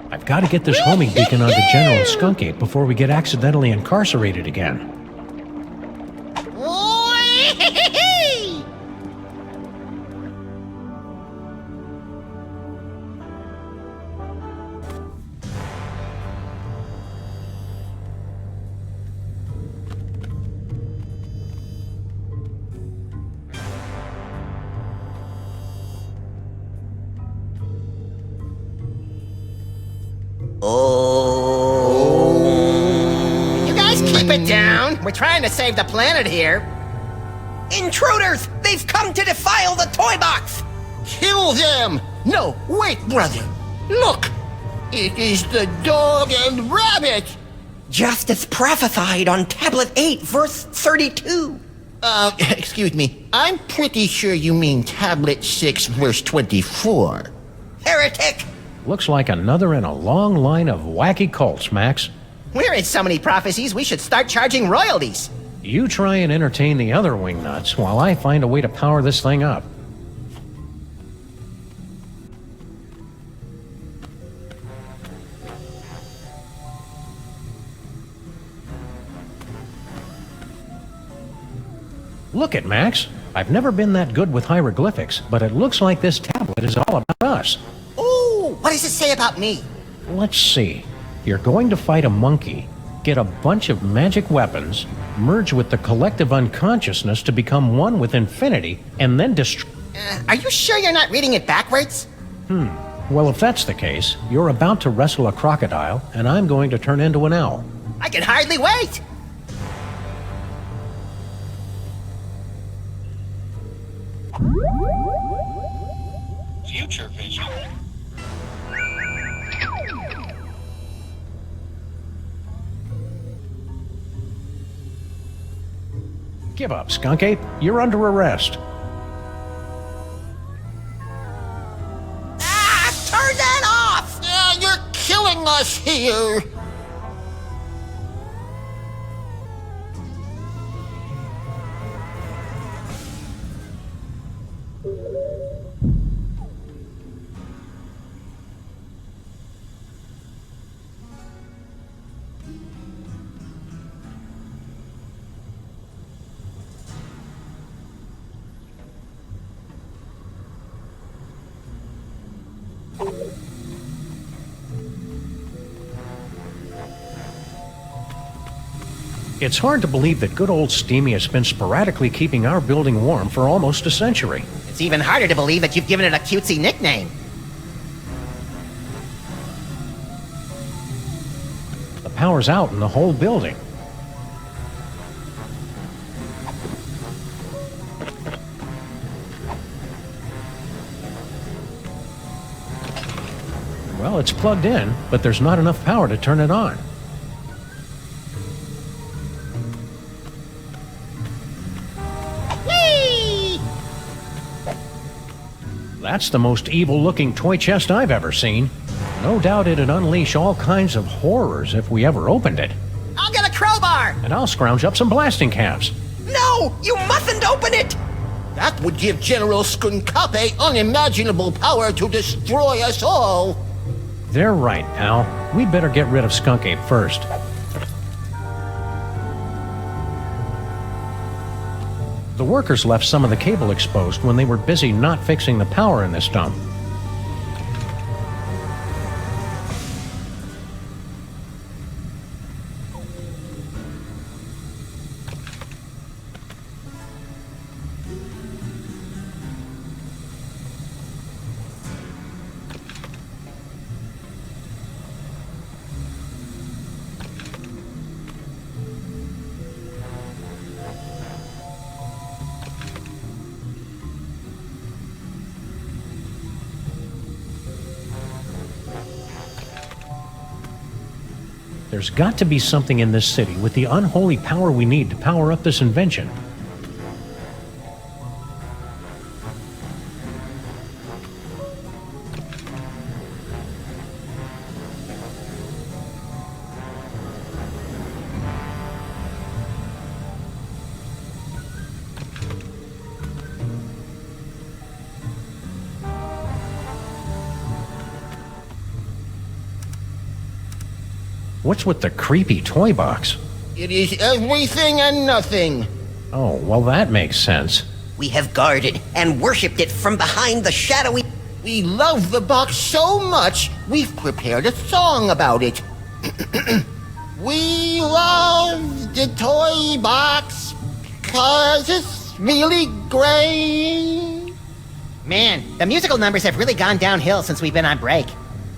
I've got to get this homing beacon onto General Skunkate before we get accidentally incarcerated again. You guys keep it down. We're trying to save the planet here. Intruders! They've come to defile the toy box! Kill them! No, wait, brother. Look! It is the dog and rabbit! Just as prophesied on Tablet 8, verse 32. Excuse me. I'm pretty sure you mean Tablet 6, verse 24. Heretic! Looks like another in a long line of wacky cults, Max. We're in so many prophecies, we should start charging royalties. You try and entertain the other wingnuts while I find a way to power this thing up. Look it, Max. I've never been that good with hieroglyphics, but it looks like this tablet is all about us. Ooh, what does it say about me? Let's see. You're going to fight a monkey, get a bunch of magic weapons, merge with the collective unconsciousness to become one with infinity, and then destroy... Are you sure you're not reading it backwards? Well, if that's the case, you're about to wrestle a crocodile, and I'm going to turn into an owl. I can hardly wait! Future vision. Give up, Skunkate. You're under arrest. Turn that off! You're killing us here! It's hard to believe that good old Steamy has been sporadically keeping our building warm for almost a century. It's even harder to believe that you've given it a cutesy nickname. The power's out in the whole building. Well, it's plugged in, but there's not enough power to turn it on. That's the most evil-looking toy chest I've ever seen. No doubt it'd unleash all kinds of horrors if we ever opened it. I'll get a crowbar! And I'll scrounge up some blasting caps. No! You mustn't open it! That would give General Skunkape unimaginable power to destroy us all! They're right, pal. We'd better get rid of Skunkate first. The workers left some of the cable exposed when they were busy not fixing the power in this dump. There's got to be something in this city with the unholy power we need to power up this invention. What's with the creepy toy box? It is everything and nothing. Oh, well, that makes sense. We have guarded and worshipped it from behind the shadowy... We love the box so much, we've prepared a song about it. We love the toy box because it's really great. Man, the musical numbers have really gone downhill since we've been on break.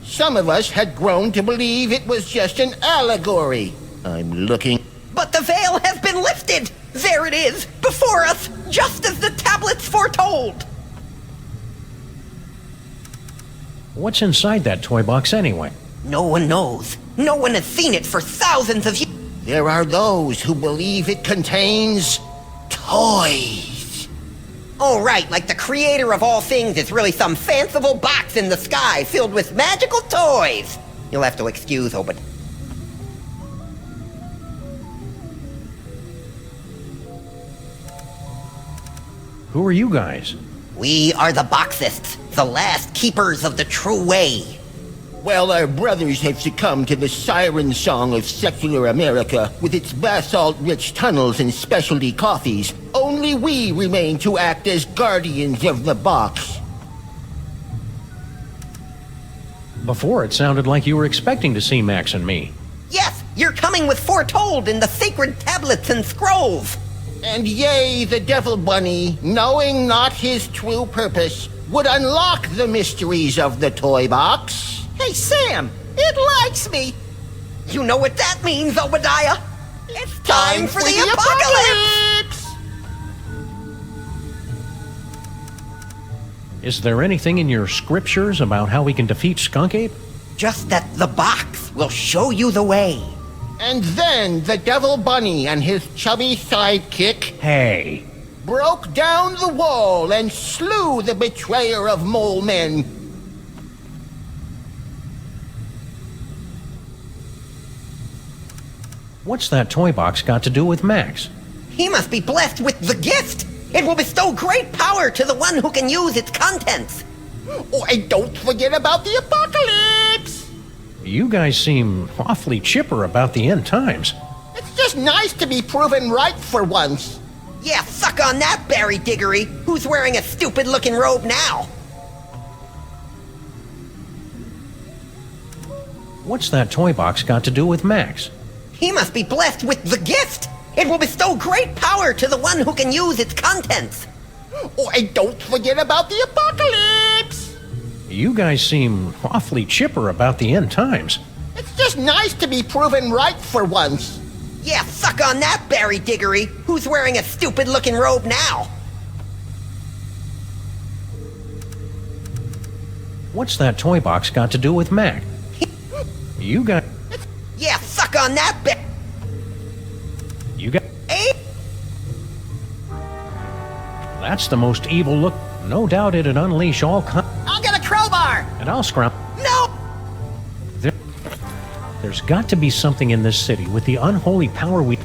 Some of us had grown to believe it was just an allegory. I'm looking. But the veil has been lifted! There it is, before us, just as the tablets foretold! What's inside that toy box anyway? No one knows. No one has seen it for thousands of years. There are those who believe it contains toys. Oh, right, like the creator of all things is really some fanciful box in the sky filled with magical toys. You'll have to excuse Obed. Who are you guys? We are the Boxists, the last keepers of the true way. Well, our brothers have succumbed to the siren song of secular America with its basalt-rich tunnels and specialty coffees. Only we remain to act as guardians of the box. Before, it sounded like you were expecting to see Max and me. Yes, you're coming with foretold in the sacred tablets and scrolls. And yea, the Devil Bunny, knowing not his true purpose, would unlock the mysteries of the toy box. Hey, Sam, it likes me. You know what that means, Obadiah? It's time for the apocalypse! Is there anything in your scriptures about how we can defeat Skunk Ape? Just that the box will show you the way. And then the Devil Bunny and his chubby sidekick... Hey! ...broke down the wall and slew the betrayer of mole men. What's that toy box got to do with Max? He must be blessed with the gift. It will bestow great power to the one who can use its contents. Oh, and don't forget about the apocalypse! You guys seem awfully chipper about the end times. It's just nice to be proven right for once. Yeah, suck on that, Barry Diggory. Who's wearing a stupid-looking robe now? What's that toy box got to do with Max? He must be blessed with the gift. It will bestow great power to the one who can use its contents. Oh, and don't forget about the apocalypse! You guys seem awfully chipper about the end times. It's just nice to be proven right for once. Yeah, suck on that, Barry Diggory. Who's wearing a stupid-looking robe now? What's that toy box got to do with Mac? You got... Yeah, suck on that, You got... That's the most evil look. No doubt it'd unleash all kinds... I'll get a crowbar! And I'll scrum... No! There's got to be something in this city with the unholy power we...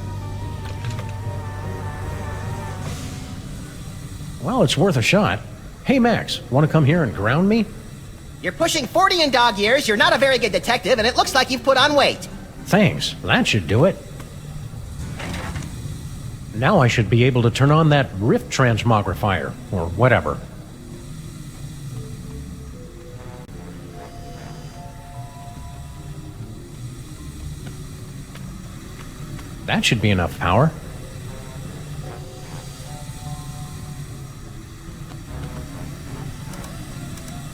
Well, it's worth a shot. Hey, Max, want to come here and ground me? You're pushing 40 in dog years, you're not a very good detective, and it looks like you've put on weight. Thanks, that should do it. Now I should be able to turn on that rift transmogrifier, or whatever. That should be enough power.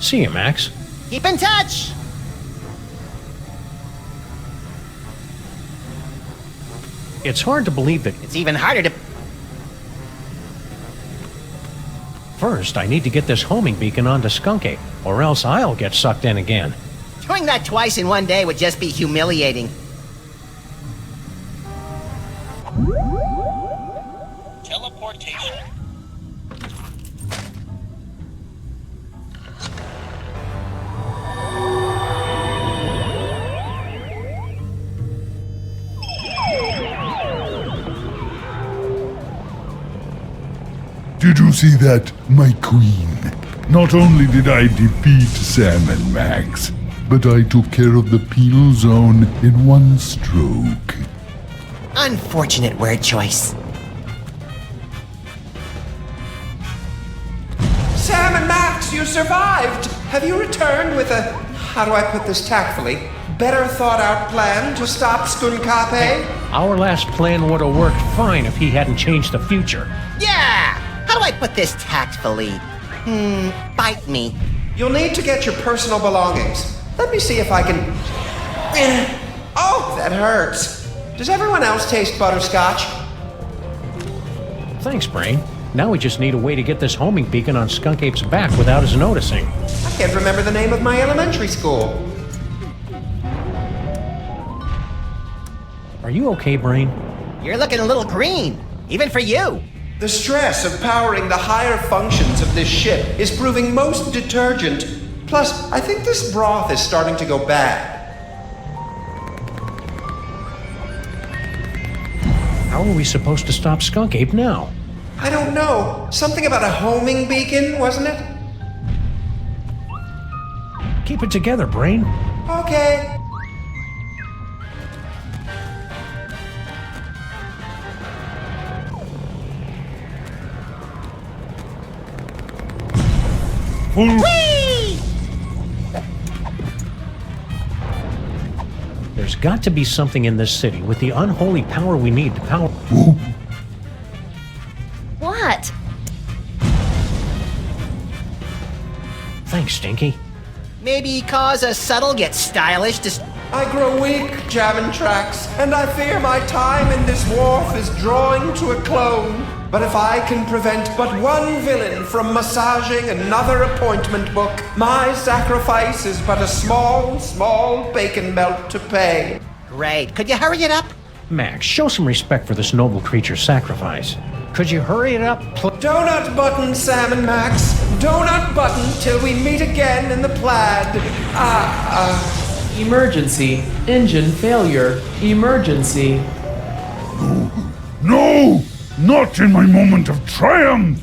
See you, Max. Keep in touch! It's hard to believe that... It's even harder to... First, I need to get this homing beacon onto Skunk Ape, or else I'll get sucked in again. Doing that twice in one day would just be humiliating. Teleportation. Did you see that, my queen? Not only did I defeat Sam and Max, but I took care of the penal zone in one stroke. Unfortunate word choice. Sam and Max, you survived! Have you returned with a, how do I put this tactfully, better thought out plan to stop Skunkape? Our last plan would have worked fine if he hadn't changed the future. Yeah! How do I put this tactfully? Bite me. You'll need to get your personal belongings. Let me see if I can... Oh, that hurts. Does everyone else taste butterscotch? Thanks, Brain. Now we just need a way to get this homing beacon on Skunk Ape's back without his noticing. I can't remember the name of my elementary school. Are you okay, Brain? You're looking a little green, even for you. The stress of powering the higher functions of this ship is proving most detergent. Plus, I think this broth is starting to go bad. How are we supposed to stop Skunk Ape now? I don't know. Something about a homing beacon, wasn't it? Keep it together, Brain. Okay. Whee! There's got to be something in this city with the unholy power we need to power... What? Thanks, Stinky. Maybe cause a subtle yet stylish I grow weak, jamming tracks, and I fear my time in this wharf is drawing to a clone. But if I can prevent but one villain from massaging another appointment book, my sacrifice is but a small, small bacon melt to pay. Great. Could you hurry it up? Max, show some respect for this noble creature's sacrifice. Could you hurry it up, Donut button, Sam and Max. Donut button till we meet again in the plaid. Emergency. Engine failure. Emergency. No! Not in my moment of triumph!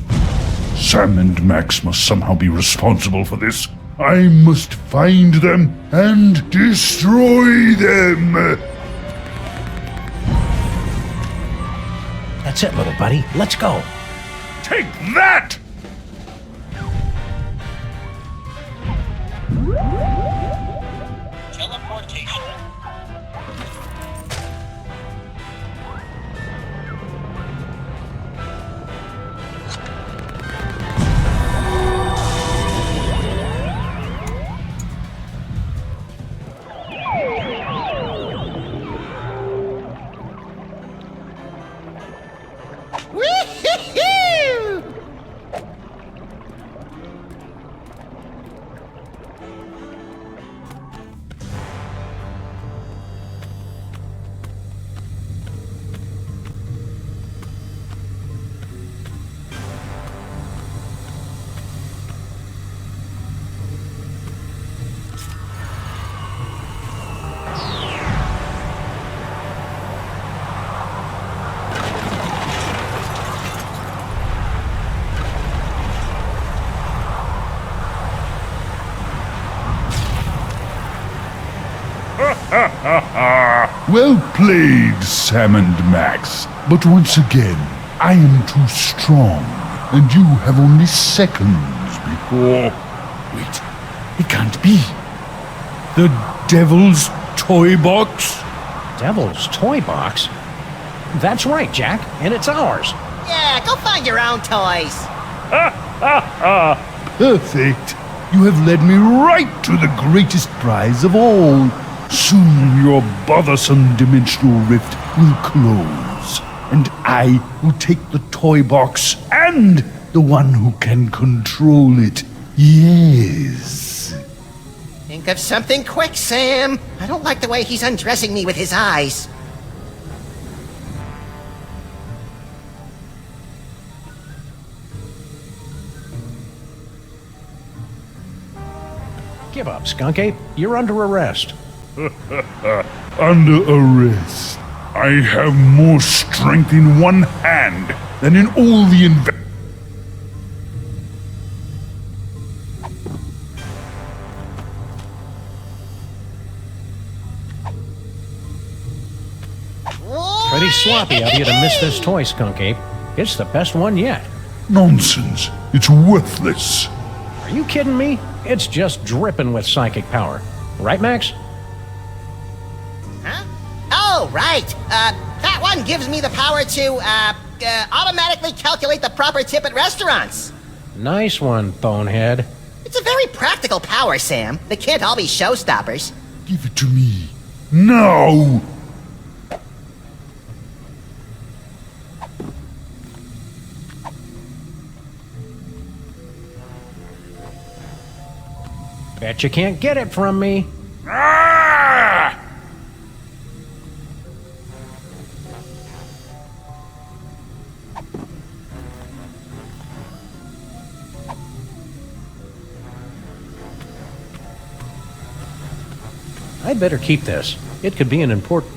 Sam and Max must somehow be responsible for this. I must find them and destroy them! That's it, little buddy. Let's go. Take that! Teleportation. Woo-hoo-hoo! Well played, Sam and Max. But once again, I am too strong, and you have only seconds before... Wait, it can't be. The Devil's Toy Box? Devil's Toy Box? That's right, Jack, and it's ours. Yeah, go find your own toys. Perfect. You have led me right to the greatest prize of all. Soon your bothersome dimensional rift will close, and I will take the toy box and the one who can control it. Yes. Think of something quick, Sam. I don't like the way he's undressing me with his eyes. Give up, Skunk Ape. You're under arrest. Under arrest. I have more strength in one hand than in all the sloppy of you to miss this toy, Skunk Ape. It's the best one yet. Nonsense. It's worthless. Are you kidding me? It's just dripping with psychic power. Right, Max? Huh? Oh, right. That one gives me the power to, automatically calculate the proper tip at restaurants. Nice one, Bonehead. It's a very practical power, Sam. They can't all be showstoppers. Give it to me. Now! Bet you can't get it from me. Ah! I'd better keep this. It could be an important...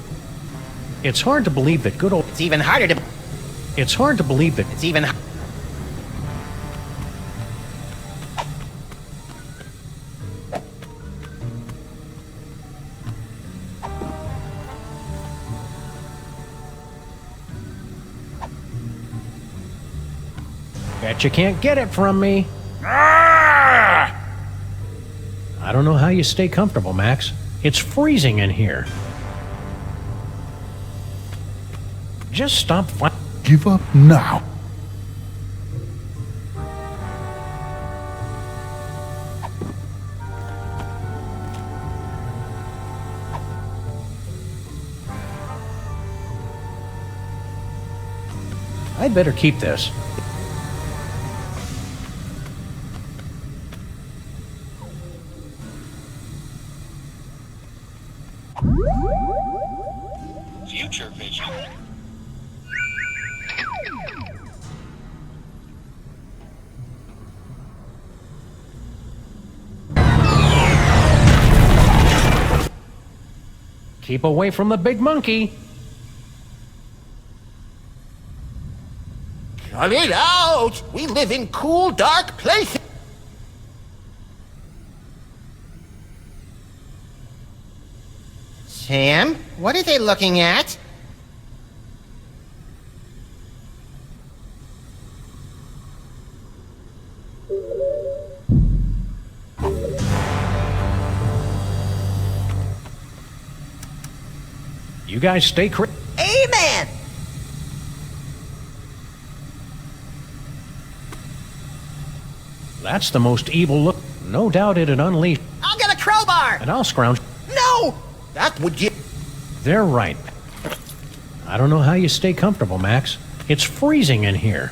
It's hard to believe that good old... It's even harder to... It's hard to believe that... It's even... Bet you can't get it from me. Ah! I don't know how you stay comfortable, Max. It's freezing in here. Just stop fighting. Give up now. I'd better keep this. Future vision. Keep away from the big monkey. Cut it out! We live in cool, dark places. Sam, what are they looking at? You guys stay Amen! That's the most evil look. No doubt it'd unleash. I'll get a crowbar! And I'll scrounge. No! That would get... They're right. I don't know how you stay comfortable, Max. It's freezing in here.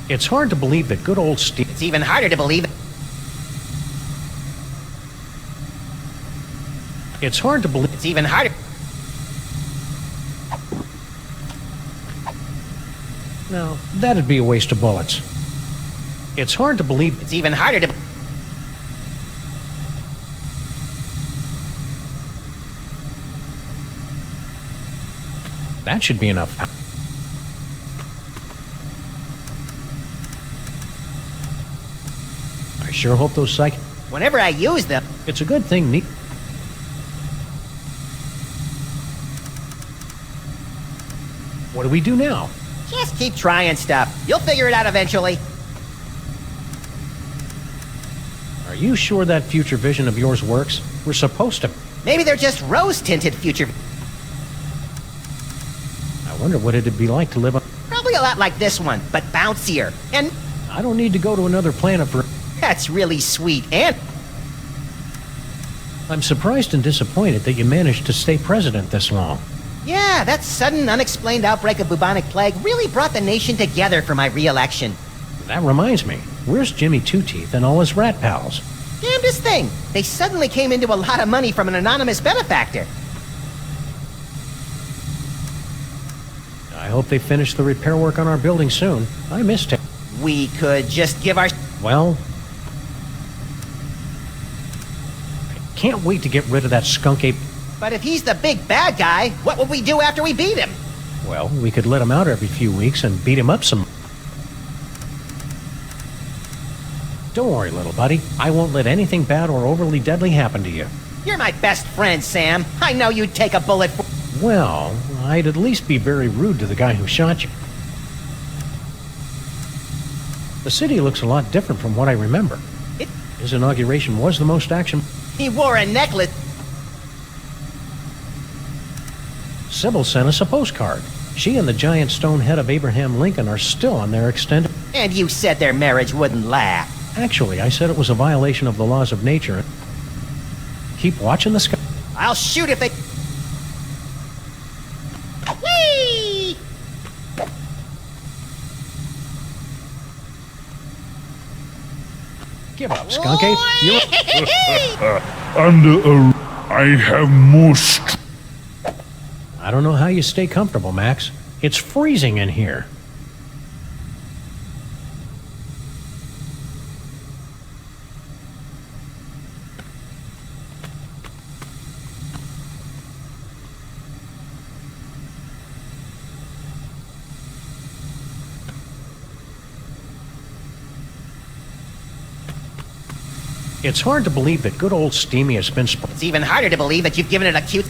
It's hard to believe that good old Steve... It's even harder to believe... It's hard to believe... It's even harder... No, that'd be a waste of bullets. It's hard to believe... It's even harder to... That should be enough. I sure hope those psych... Whenever I use them... It's a good thing neat... What do we do now? Just keep trying stuff. You'll figure it out eventually. Are you sure that future vision of yours works? We're supposed to... Maybe they're just rose-tinted future... I wonder what it'd be like to live on... Probably a lot like this one, but bouncier. And... I don't need to go to another planet for... That's really sweet, and... I'm surprised and disappointed that you managed to stay president this long. Yeah, that sudden, unexplained outbreak of bubonic plague really brought the nation together for my re-election. That reminds me, where's Jimmy Two-Teeth and all his rat pals? Damnedest thing! They suddenly came into a lot of money from an anonymous benefactor. I hope they finish the repair work on our building soon. I missed it. We could just give our... Well... I can't wait to get rid of that skunk ape... But if he's the big bad guy, what will we do after we beat him? Well, we could let him out every few weeks and beat him up some... Don't worry, little buddy. I won't let anything bad or overly deadly happen to you. You're my best friend, Sam. I know you'd take a bullet for... Well, I'd at least be very rude to the guy who shot you. The city looks a lot different from what I remember. His inauguration was the most action. He wore a necklace. Sybil sent us a postcard. She and the giant stone head of Abraham Lincoln are still on their extended... And you said their marriage wouldn't last. Actually, I said it was a violation of the laws of nature. Keep watching the sky. I'll shoot if they... Whee! Give up, Skunky. I have more I don't know how you stay comfortable, Max. It's freezing in here. It's hard to believe that good old Steamy has been... It's even harder to believe that you've given it a cute...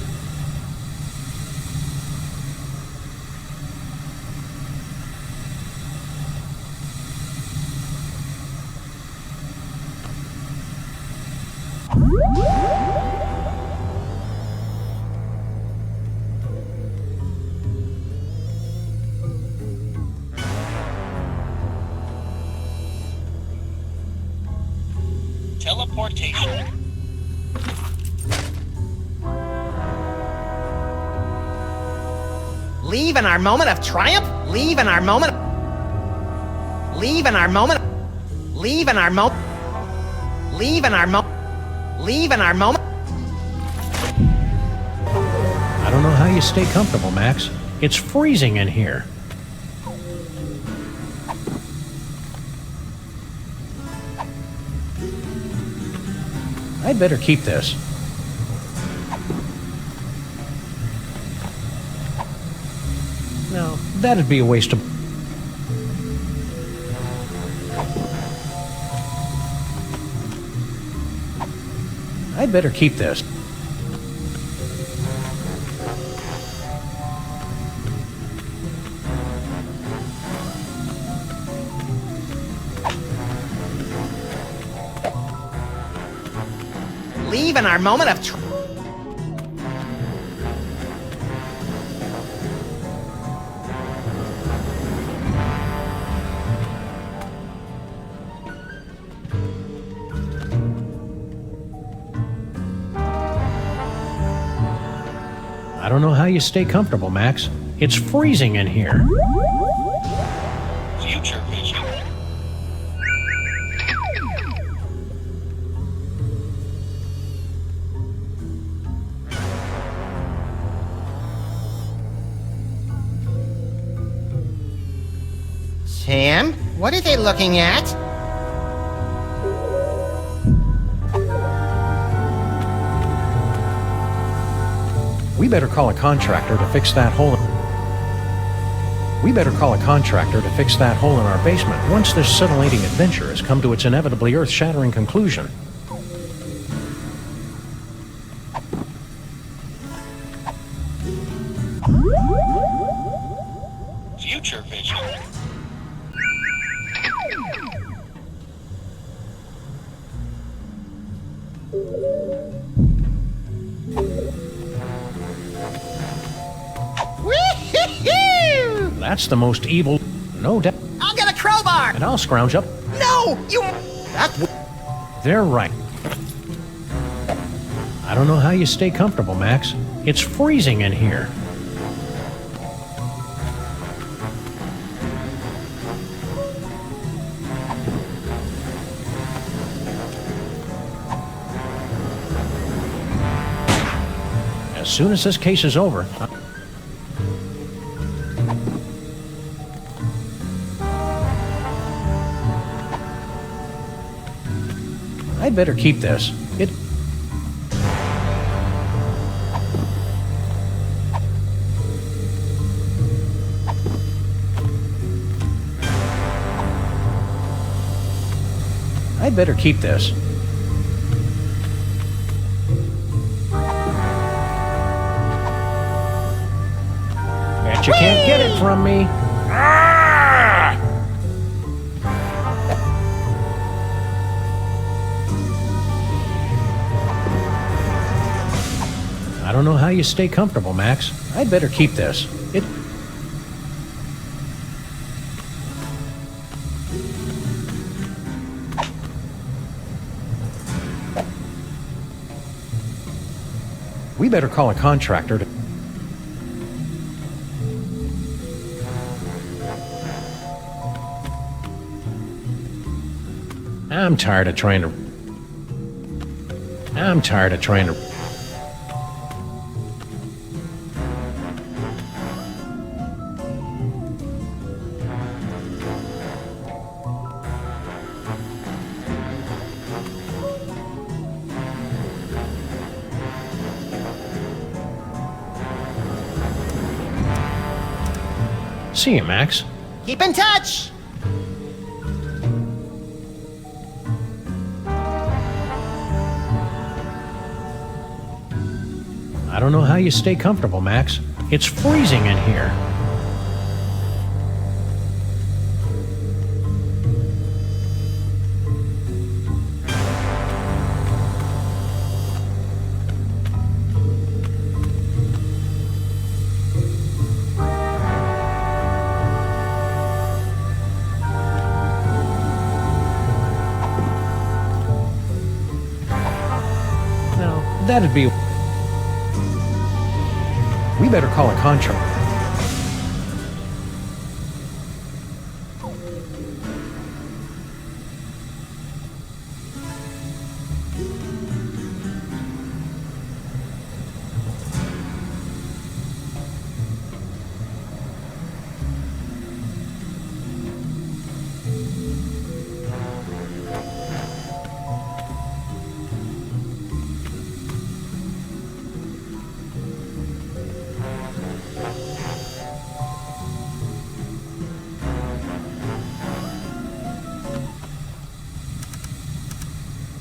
Teleportation. Leave in our moment of triumph? Leave in our moment... Leave in our moment... Leave in our moment... Leave in our moment... Leave in our moment... I don't know how you stay comfortable, Max. It's freezing in here. I'd better keep this. No, that'd be a waste of... I'd better keep this. Leave in our moment of I don't know how you stay comfortable, Max. It's freezing in here. Future vision. Sam, what are they looking at? We better call a contractor to fix that hole. We better call a contractor to fix that hole in our basement once this scintillating adventure has come to its inevitably earth-shattering conclusion. Future vision. That's the most evil... No doubt. I'll get a crowbar! And I'll scrounge up... No! You... That's... They're right. I don't know how you stay comfortable, Max. It's freezing in here. As soon as this case is over... I'd better keep this. I'd I'd better keep this. Bet you can't get it from me. I don't know how you stay comfortable, Max. I'd better keep this. We better call a contractor to... I'm tired of trying to... See you, Max. Keep in touch! I don't know how you stay comfortable, Max. It's freezing in here. No, that'd be... We better call a contractor.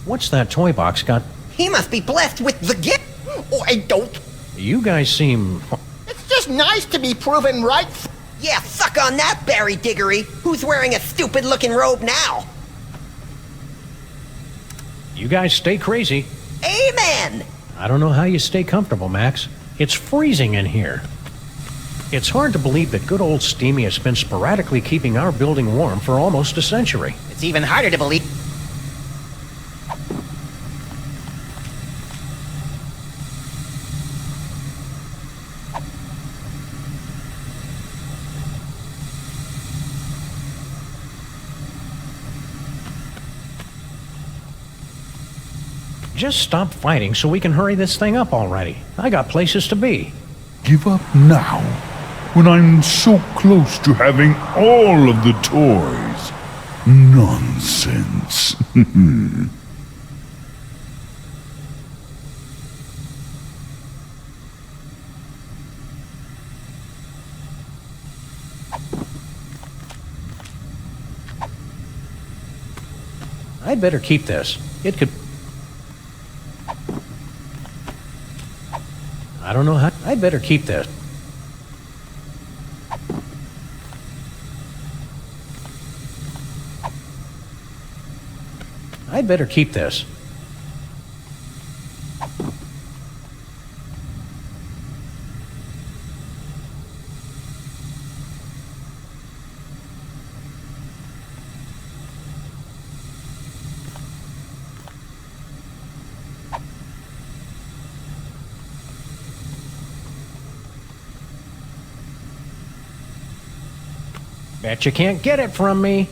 What's that toy box got? He must be blessed with the gift. Or I don't. You guys seem... It's just nice to be proven right. Yeah, suck on that, Barry Diggory. Who's wearing a stupid-looking robe now? You guys stay crazy. Amen! I don't know how you stay comfortable, Max. It's freezing in here. It's hard to believe that good old Steamy has been sporadically keeping our building warm for almost a century. It's even harder to believe. Just stop fighting so we can hurry this thing up already. I got places to be. Give up now, when I'm so close to having all of the toys. Nonsense. I'd better keep this. It could... I don't know how... I'd better keep this. I'd better keep this. Bet you can't get it from me.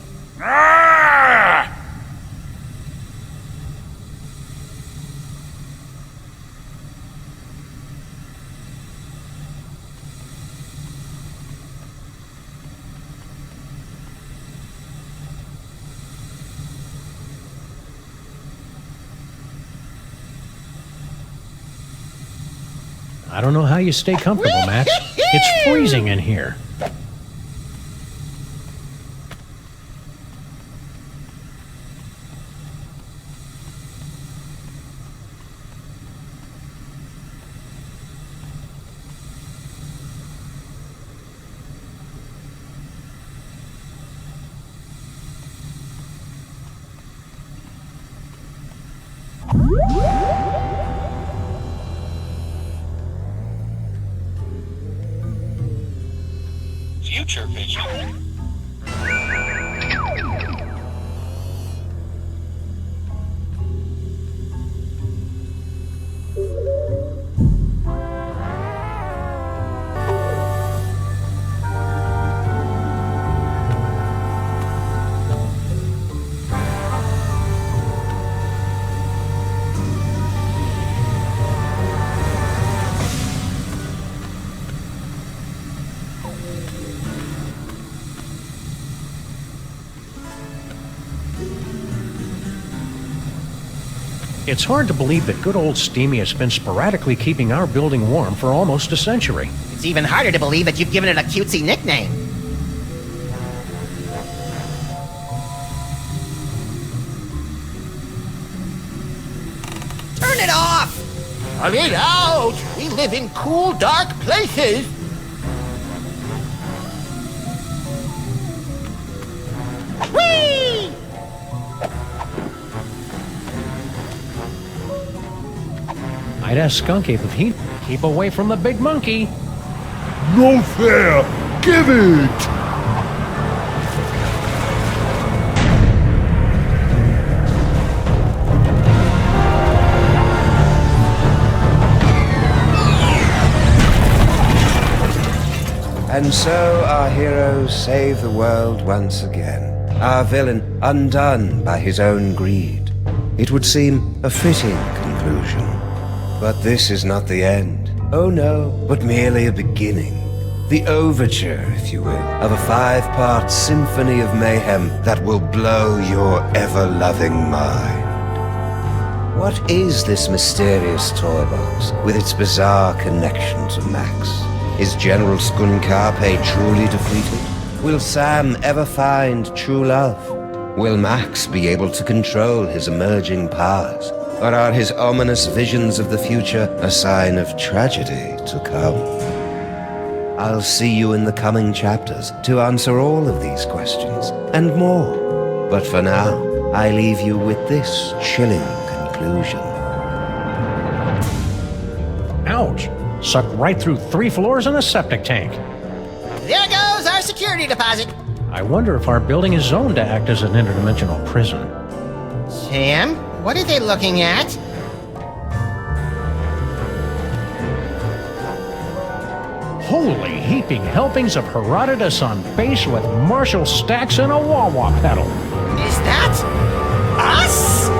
I don't know how you stay comfortable, Max. It's freezing in here. Future vision. It's hard to believe that good old Steamy has been sporadically keeping our building warm for almost a century. It's even harder to believe that you've given it a cutesy nickname. Turn it off! Cut it out! We live in cool, dark places! Whee! I'd ask Skunk Ape if he'd keep away from the big monkey. No fair! Give it! And so our heroes save the world once again. Our villain undone by his own greed. It would seem a fitting conclusion. But this is not the end. Oh no, but merely a beginning. The overture, if you will, of a 5-part symphony of mayhem that will blow your ever-loving mind. What is this mysterious toy box with its bizarre connection to Max? Is General Skunkape truly defeated? Will Sam ever find true love? Will Max be able to control his emerging powers? Or are his ominous visions of the future a sign of tragedy to come? I'll see you in the coming chapters to answer all of these questions and more. But for now, I leave you with this chilling conclusion. Ouch! Sucked right through 3 floors and a septic tank. There goes our security deposit. I wonder if our building is zoned to act as an interdimensional prison. Sam, what are they looking at? Holy heaping helpings of Herodotus on base with Marshall stacks and a wah-wah pedal. Is that us?